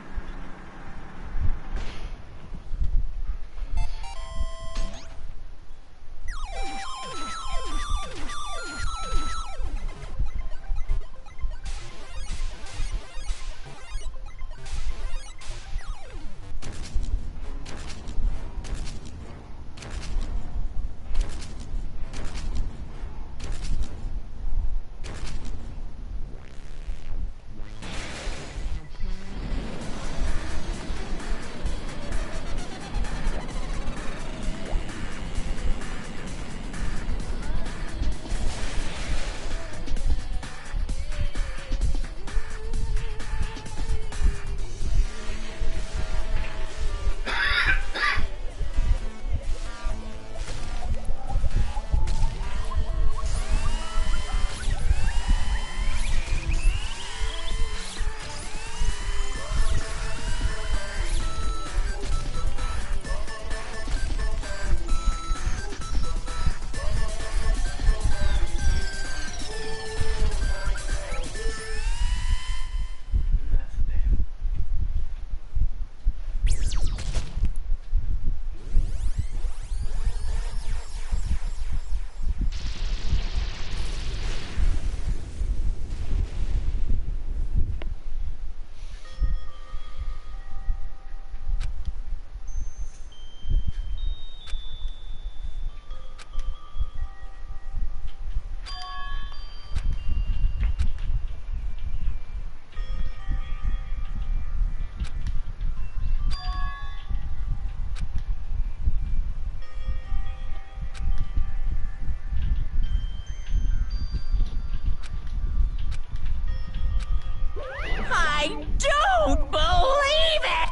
I don't believe it!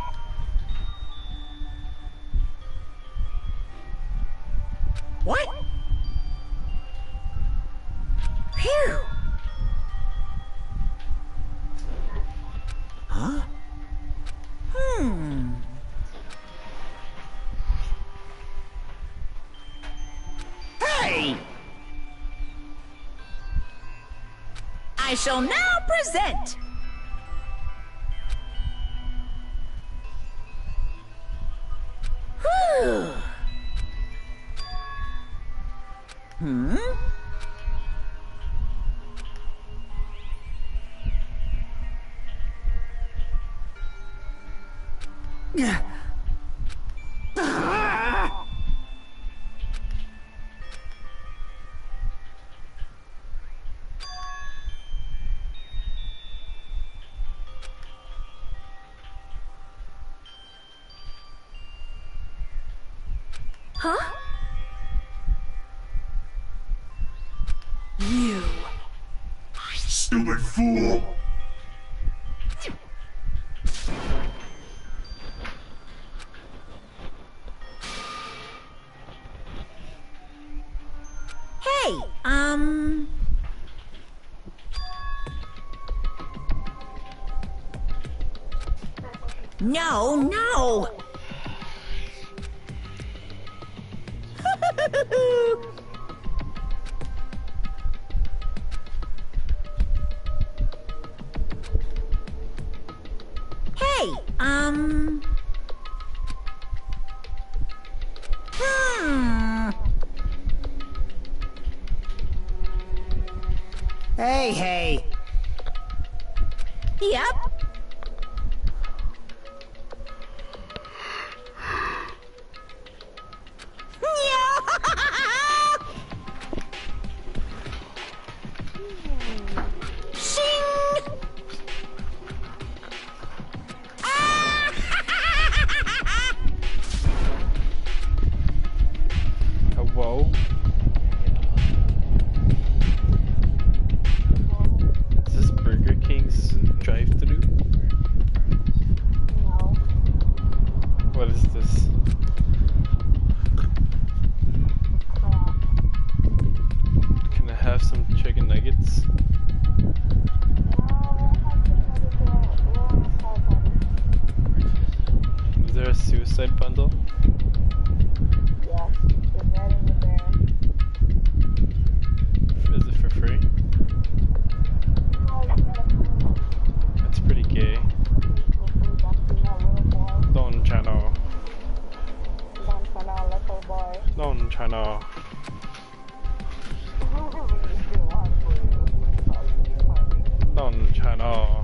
What? Phew! Huh? Hey! I shall now present. Whew. Huh? You. Stupid fool! Hey, No, no! Hey, Hey. Yep. Whoa. Is this Burger King's drive-thru? No. What is this? Can I have some chicken nuggets? Is there a suicide bundle? Yes, it's right in the there. channel. Don't channel.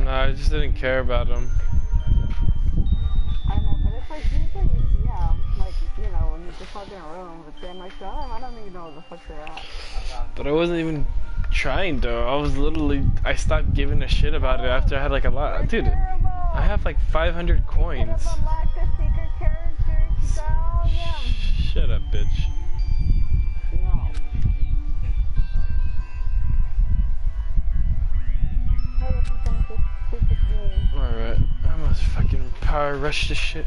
I just didn't care about him. I know, but it's like usually you see them, like, you know, when you just walk in a room, but then like some of them, I don't even know where the fuck they're at. But I wasn't even trying though. I was literally, I stopped giving a shit about it after I had like a lot. Dude, I have like 500 coins. Shut up, bitch. Alright, I must fucking power rush this shit.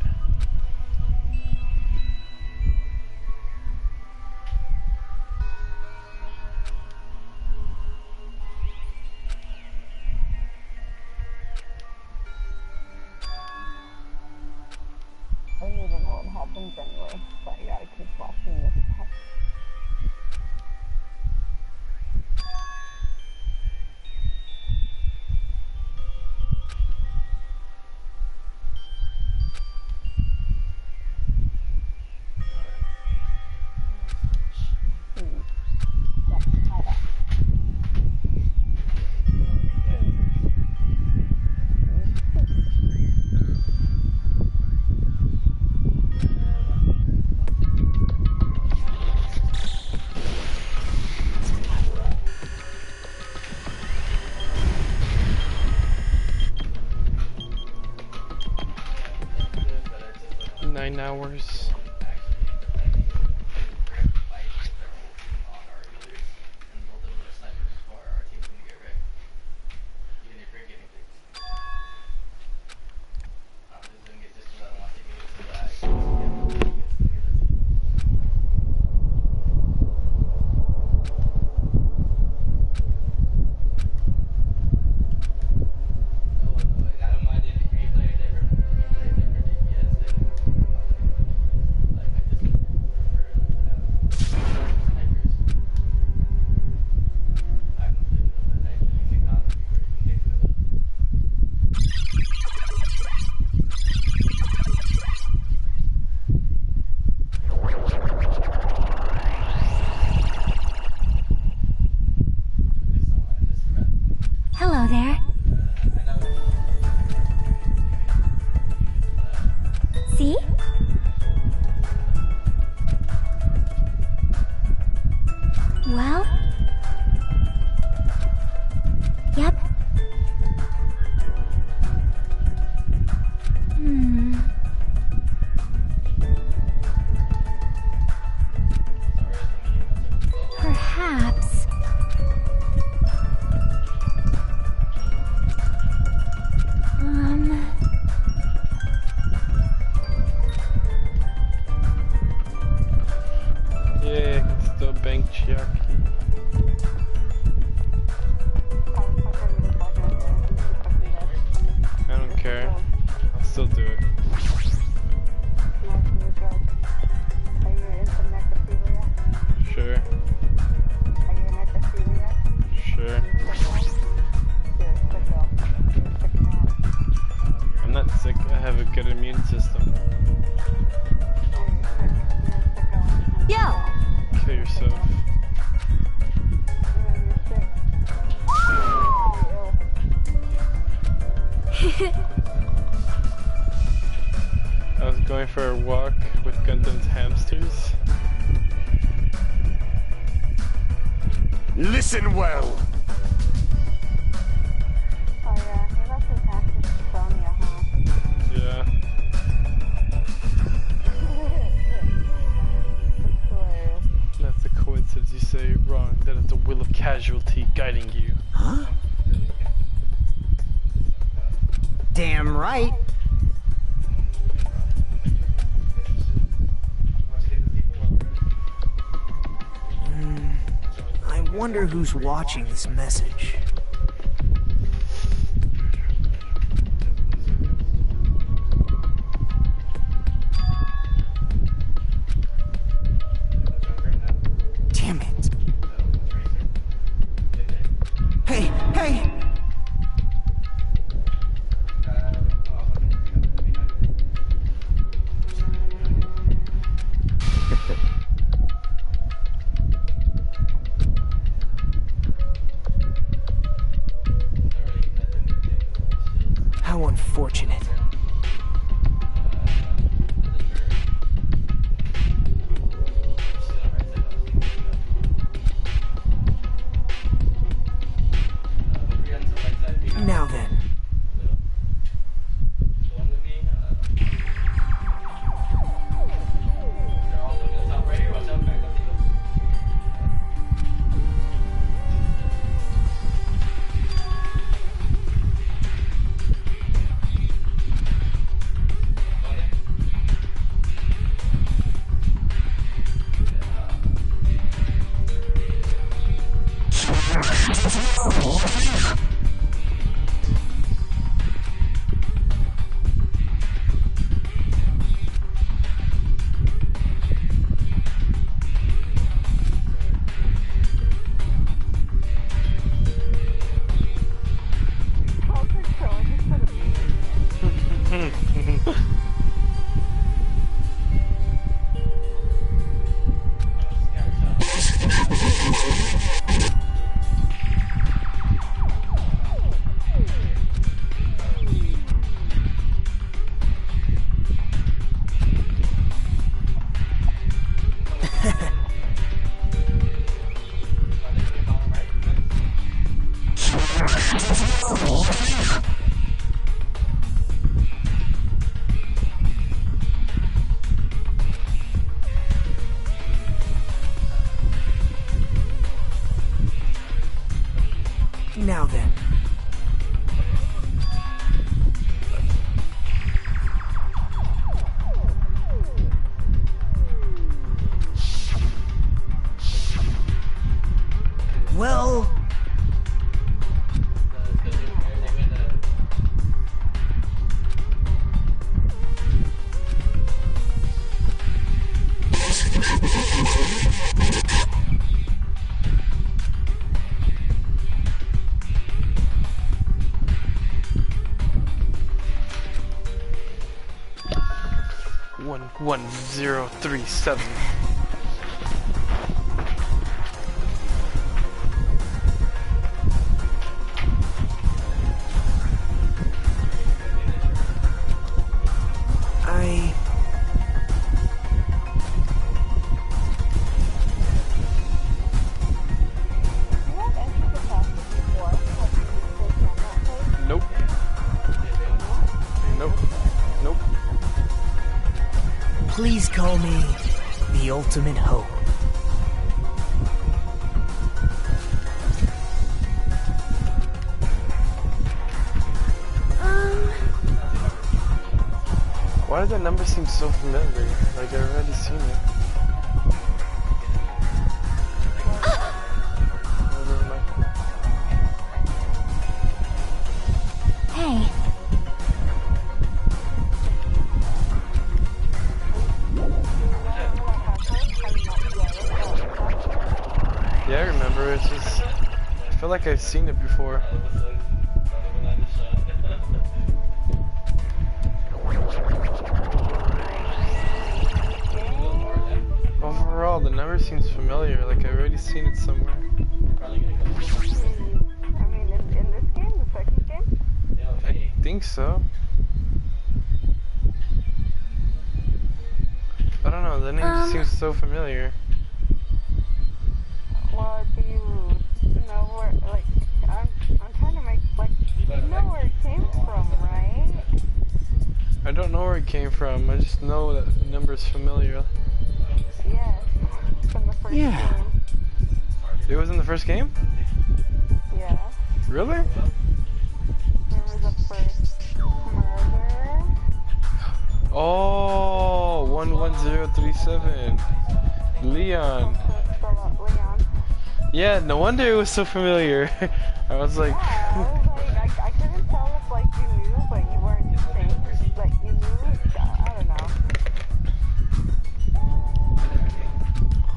I don't even know what happens anyway, so I gotta keep watching this stuff. Hours. Hello there. See? Well? Yep. Perhaps. Yeah, it's the bank check. I don't care. I'll still do it. Sure. Sure. I'm not sick. I have a good immune system. Yo! Kill yourself. I was going for a walk with Gundam's hamsters. Listen well. Oh yeah, he left his hamsters to Sonya, huh? Yeah. That's a coincidence. You say it wrong. That is the will of casualty guiding you. Huh? Damn right. wonder who's watching this message. Damn it. Hey, hey! How unfortunate. Now then. Now then. Well... One 037. Nope. Nope. Nope. Please call me the ultimate hope. Why does that number seem so familiar? Like I've already seen it. Hey. Yeah, I remember. It's just I feel like I've seen it before. Overall, the number seems familiar. Like I've already seen it somewhere. I mean, in this game, the second game? I think so. I don't know. The name just seems so familiar. Well, do you know where, like, I'm trying to make, like, you know where it came from, right? I don't know where it came from. I just know that the number is familiar. Yes, from the first game. It was in the first game? Yeah. Really? Remember the first murder? Oh, 11037. Leon. Leon. Yeah, no wonder it was so familiar. I was like... I couldn't tell if, like, you knew, but you weren't saying, like, you knew. I don't know.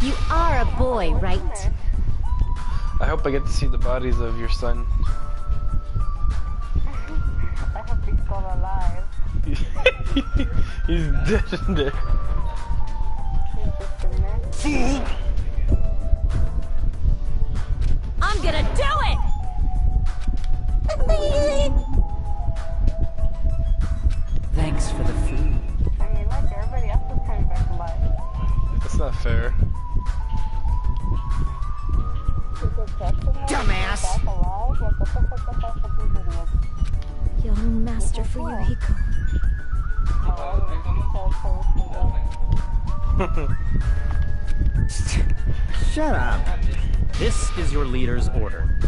You are a boy, right? I hope I get to see the bodies of your son. I hope he's still alive. He's dead in there. He's just in there. Fool! I'm gonna do it! Thanks for the food. I mean, like, everybody else is coming back to life. That's not fair. Dumbass! Back alive? Like, what the fuck is that for these idiots? Young Master Fuyuhiko. Shut up. This is your leader's order.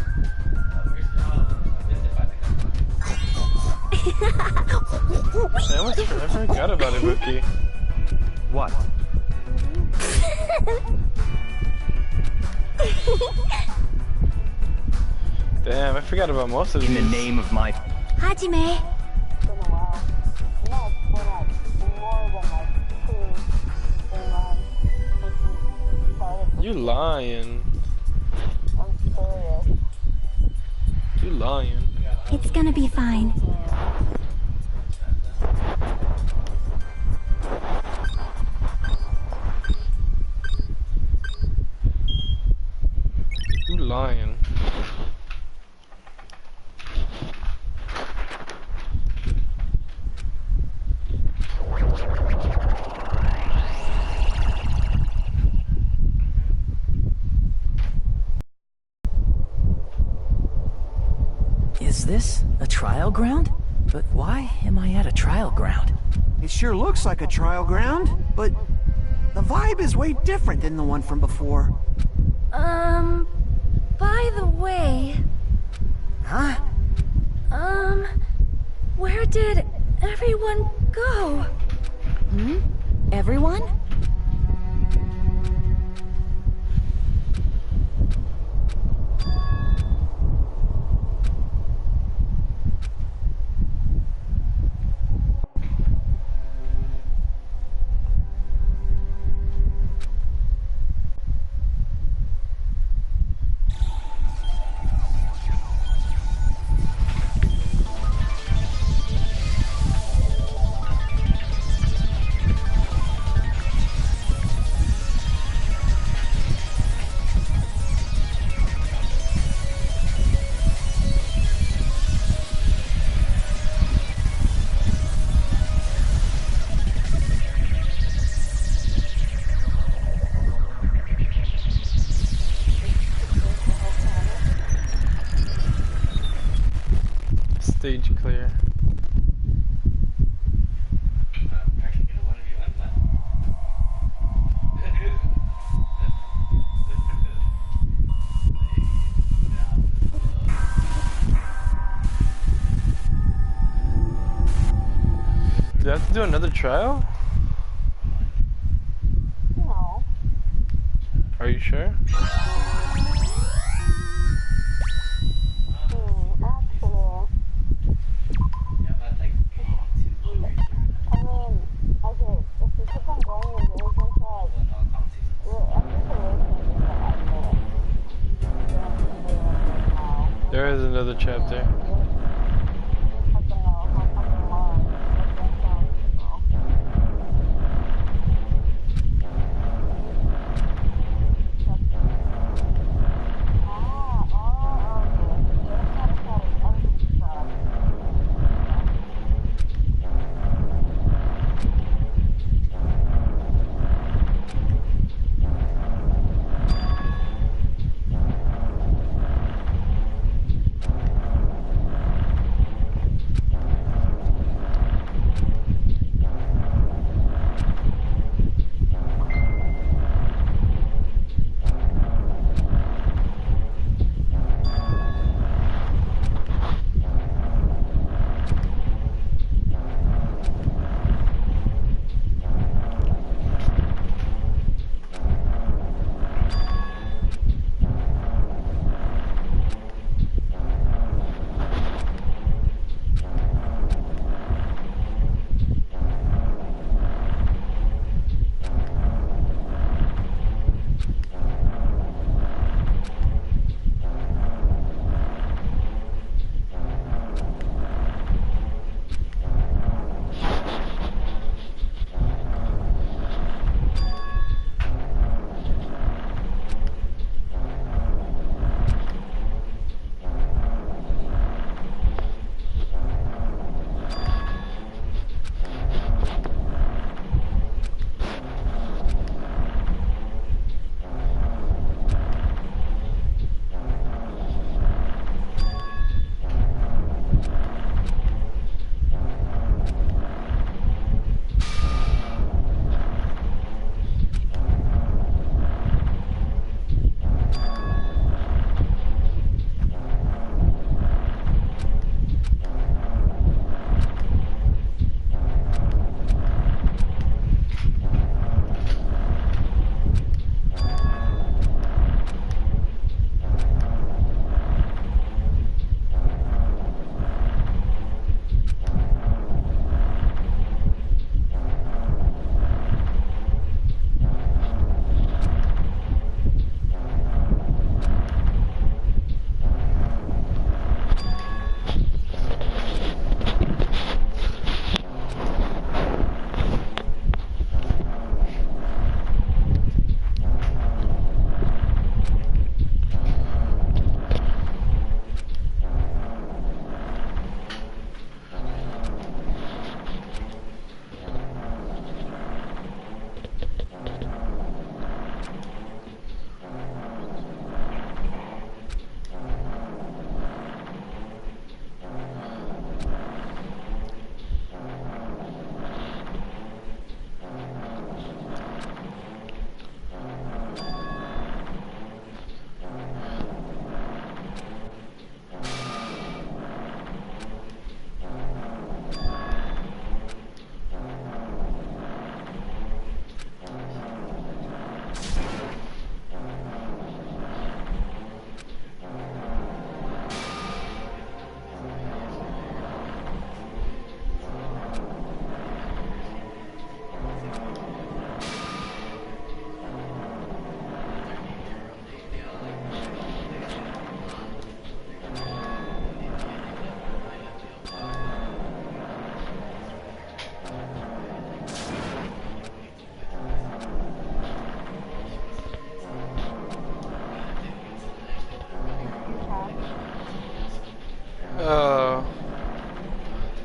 I almost forgot about Ibuki. What? Damn, I forgot about most of these. In the name of my... Hajime. It's been a while. No, we're not. More than, like, 2 You lying. I'm serious. You lying. It's gonna be fine. You lying. Is this a trial ground? But why am I at a trial ground? It sure looks like a trial ground, but the vibe is way different than the one from before. By the way... Huh? Where did everyone go? Hmm? Everyone? Stage clear. Do I have to do another trial? No. Are you sure? There is another chapter.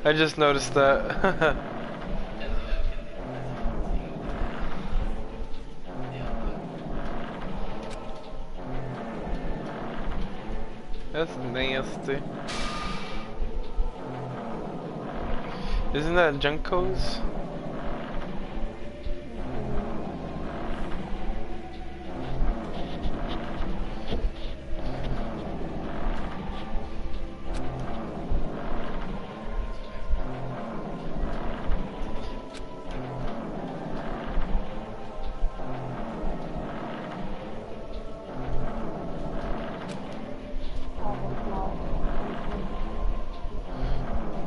I just noticed that. That's nasty. Isn't that Junko's?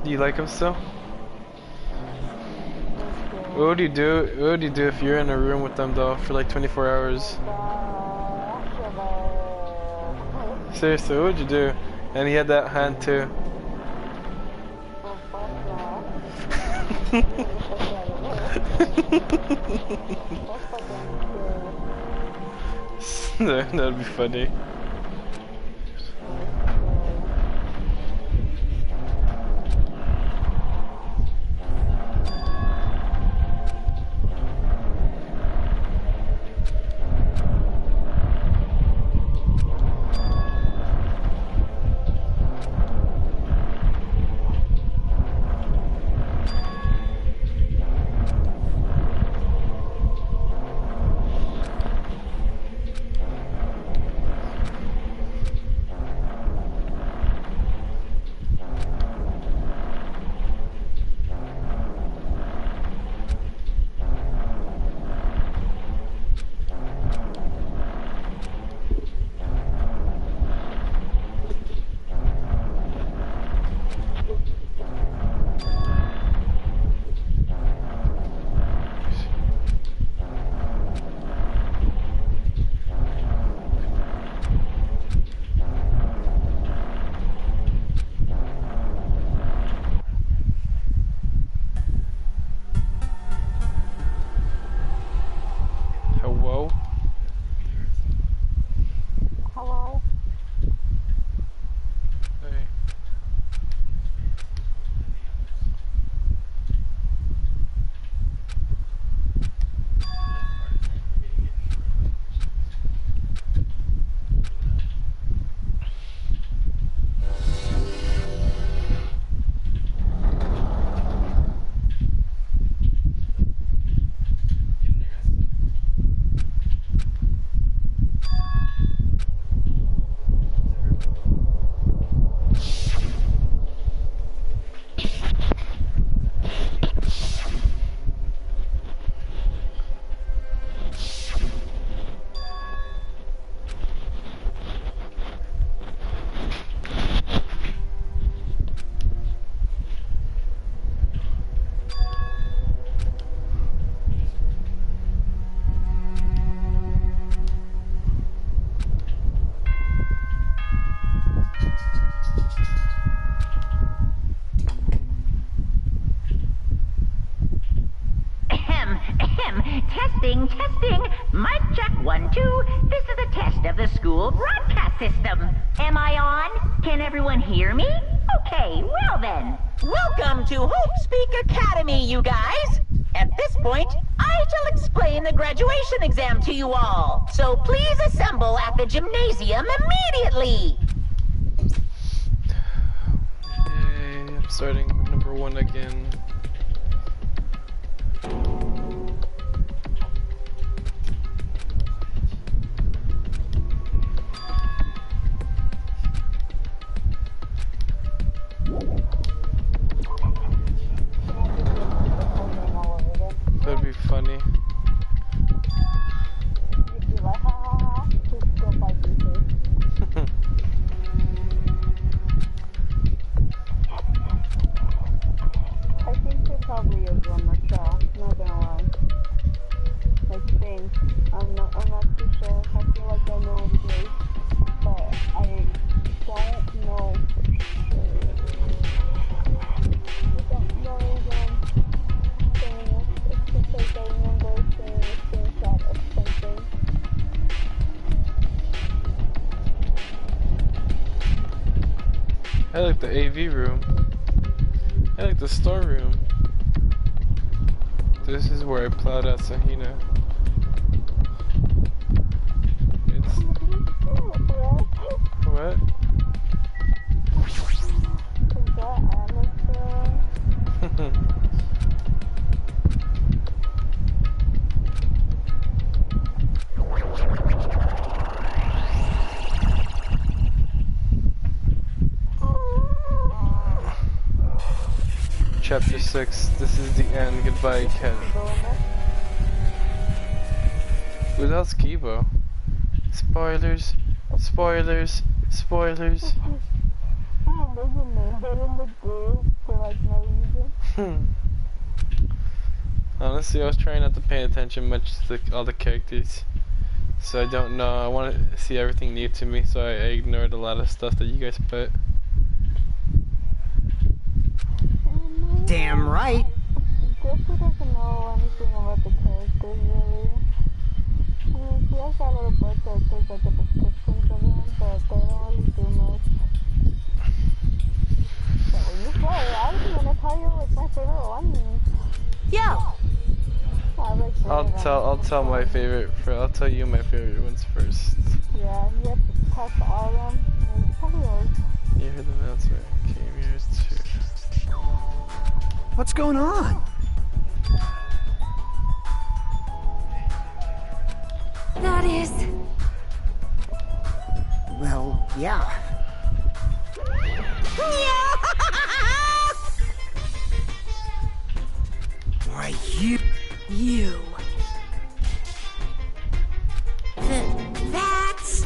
Do you like him still? What would you do? What would you do if you're in a room with them though for like 24 hours? Seriously, what would you do? And he had that hand too. That'd be funny. Testing, testing. Mic check 1, 2. This is a test of the school broadcast system. Am I on? Can everyone hear me? Okay, well then. Welcome to Hope Speak Academy, you guys. At this point, I shall explain the graduation exam to you all. So please assemble at the gymnasium immediately. Yay, I'm starting number 1 again. That'd be funny. I think there probably is one myself, not gonna lie. I think. I'm not too sure. I feel like I know what it is, but I don't know for sure. I don't know it's because I remember seeing a screenshot of something. I like the AV room. I like the storeroom. This is where I plowed out Sahina. It's... What? Chapter 6, this is the end, goodbye Ken. Without Skibo. Spoilers, spoilers, spoilers. Honestly, I was trying not to pay attention much to all the characters. So I don't know, I want to see everything new to me, so I ignored a lot of stuff that you guys put. Damn right. Jeffrey doesn't know anything about the characters, really. I mean, she has that little book that says like the descriptions of them, but they don't really do much. So when you play, I was gonna tell you like my favorite one. Yeah. I'll tell my favorite. I'll tell you my favorite ones first. Yeah, you have to test all of them. It's probably yours. You heard the announcement. Came here too. What's going on? That is... Well, yeah. Why, you... That's...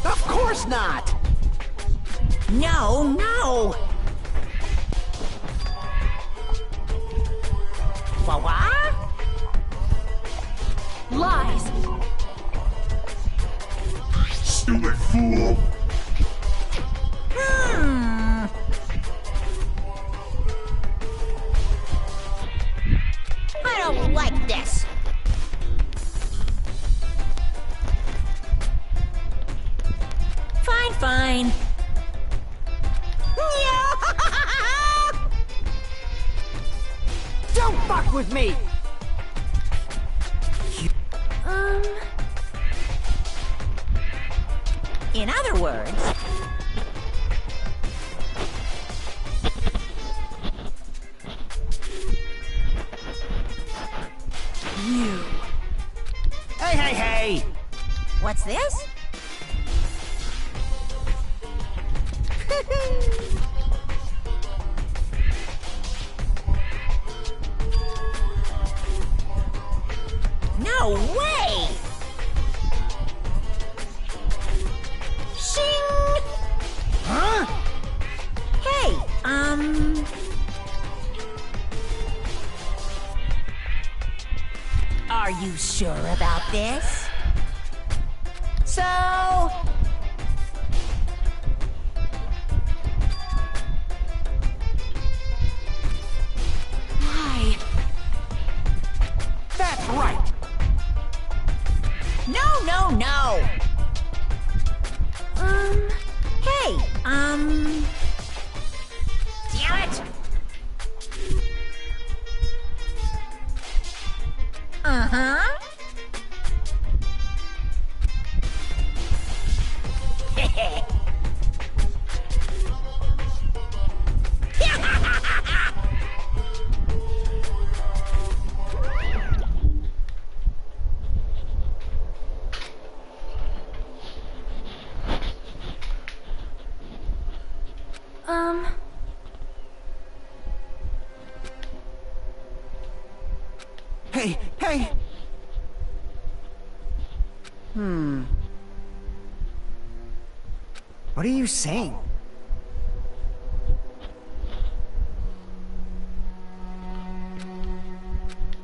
Of course not! No, no! What? Lies! Stupid fool! I don't like this. Fine. Don't fuck with me! In other words... You... Hey! What's this? No way! Shing! Huh? Hey, Are you sure about this? So... Why? That's right! No! Hey, damn it! Uh-huh. Hey! What are you saying?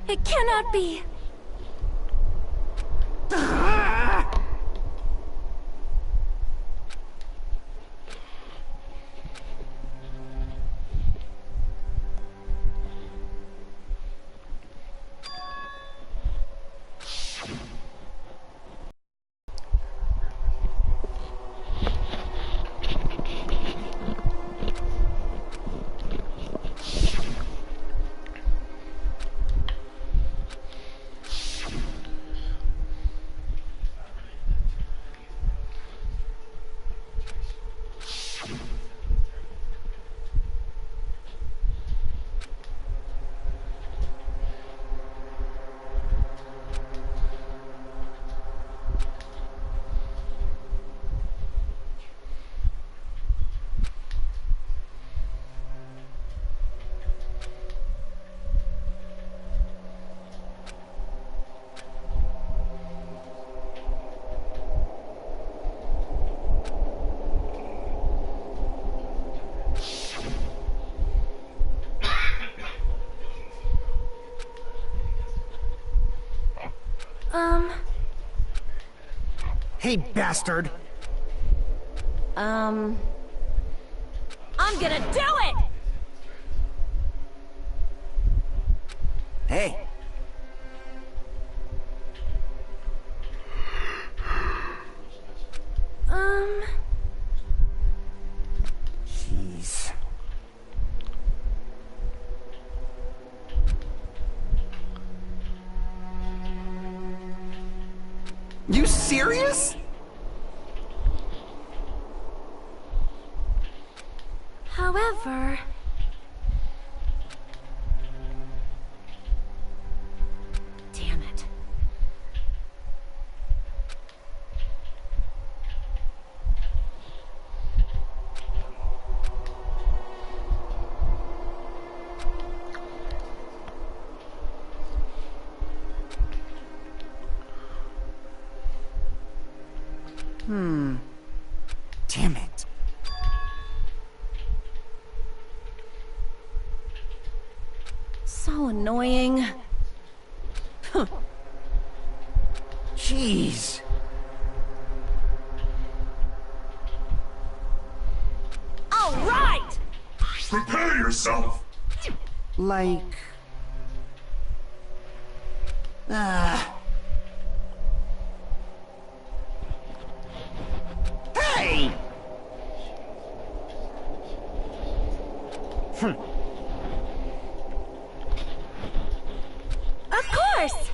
It cannot be. Hey, bastard! I'm gonna do it! Hey. Jeez. You serious? However... Damn it. Damn it. So annoying. Jeez. All right! Prepare yourself! Like... Hey! Of course!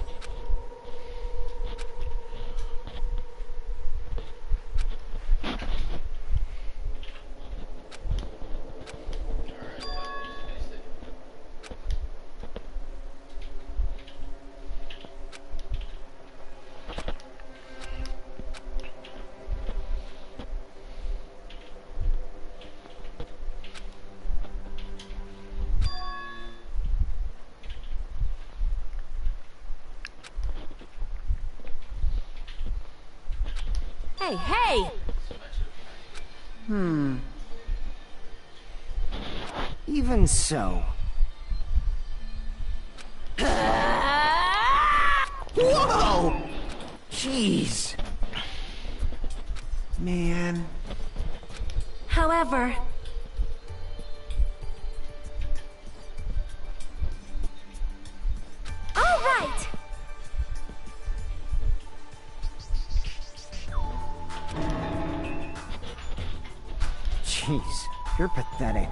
Hey, hey! Even so. Whoa! Jeez. Man. However... All right! Jeez, you're pathetic.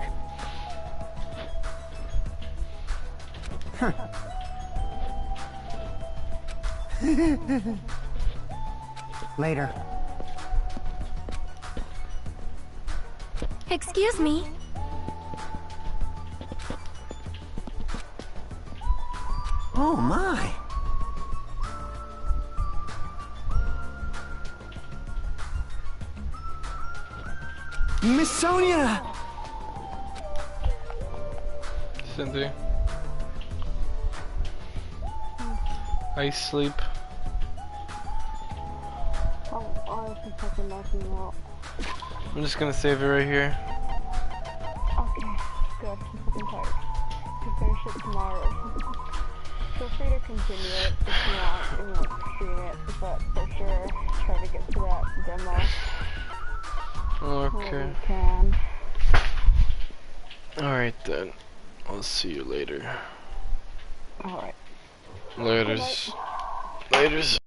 Huh. Later. Excuse me. Oh my. Miss Sonia! Cindy. I sleep. I think I can knock you out. I'm just gonna save it right here. Okay, good. I'm fucking tired. Can finish it tomorrow. Feel free to continue it if you want and like stream it, but for sure try to get to that demo. Okay. When you can. Alright then. I'll see you later. Alright. Laters. Laters.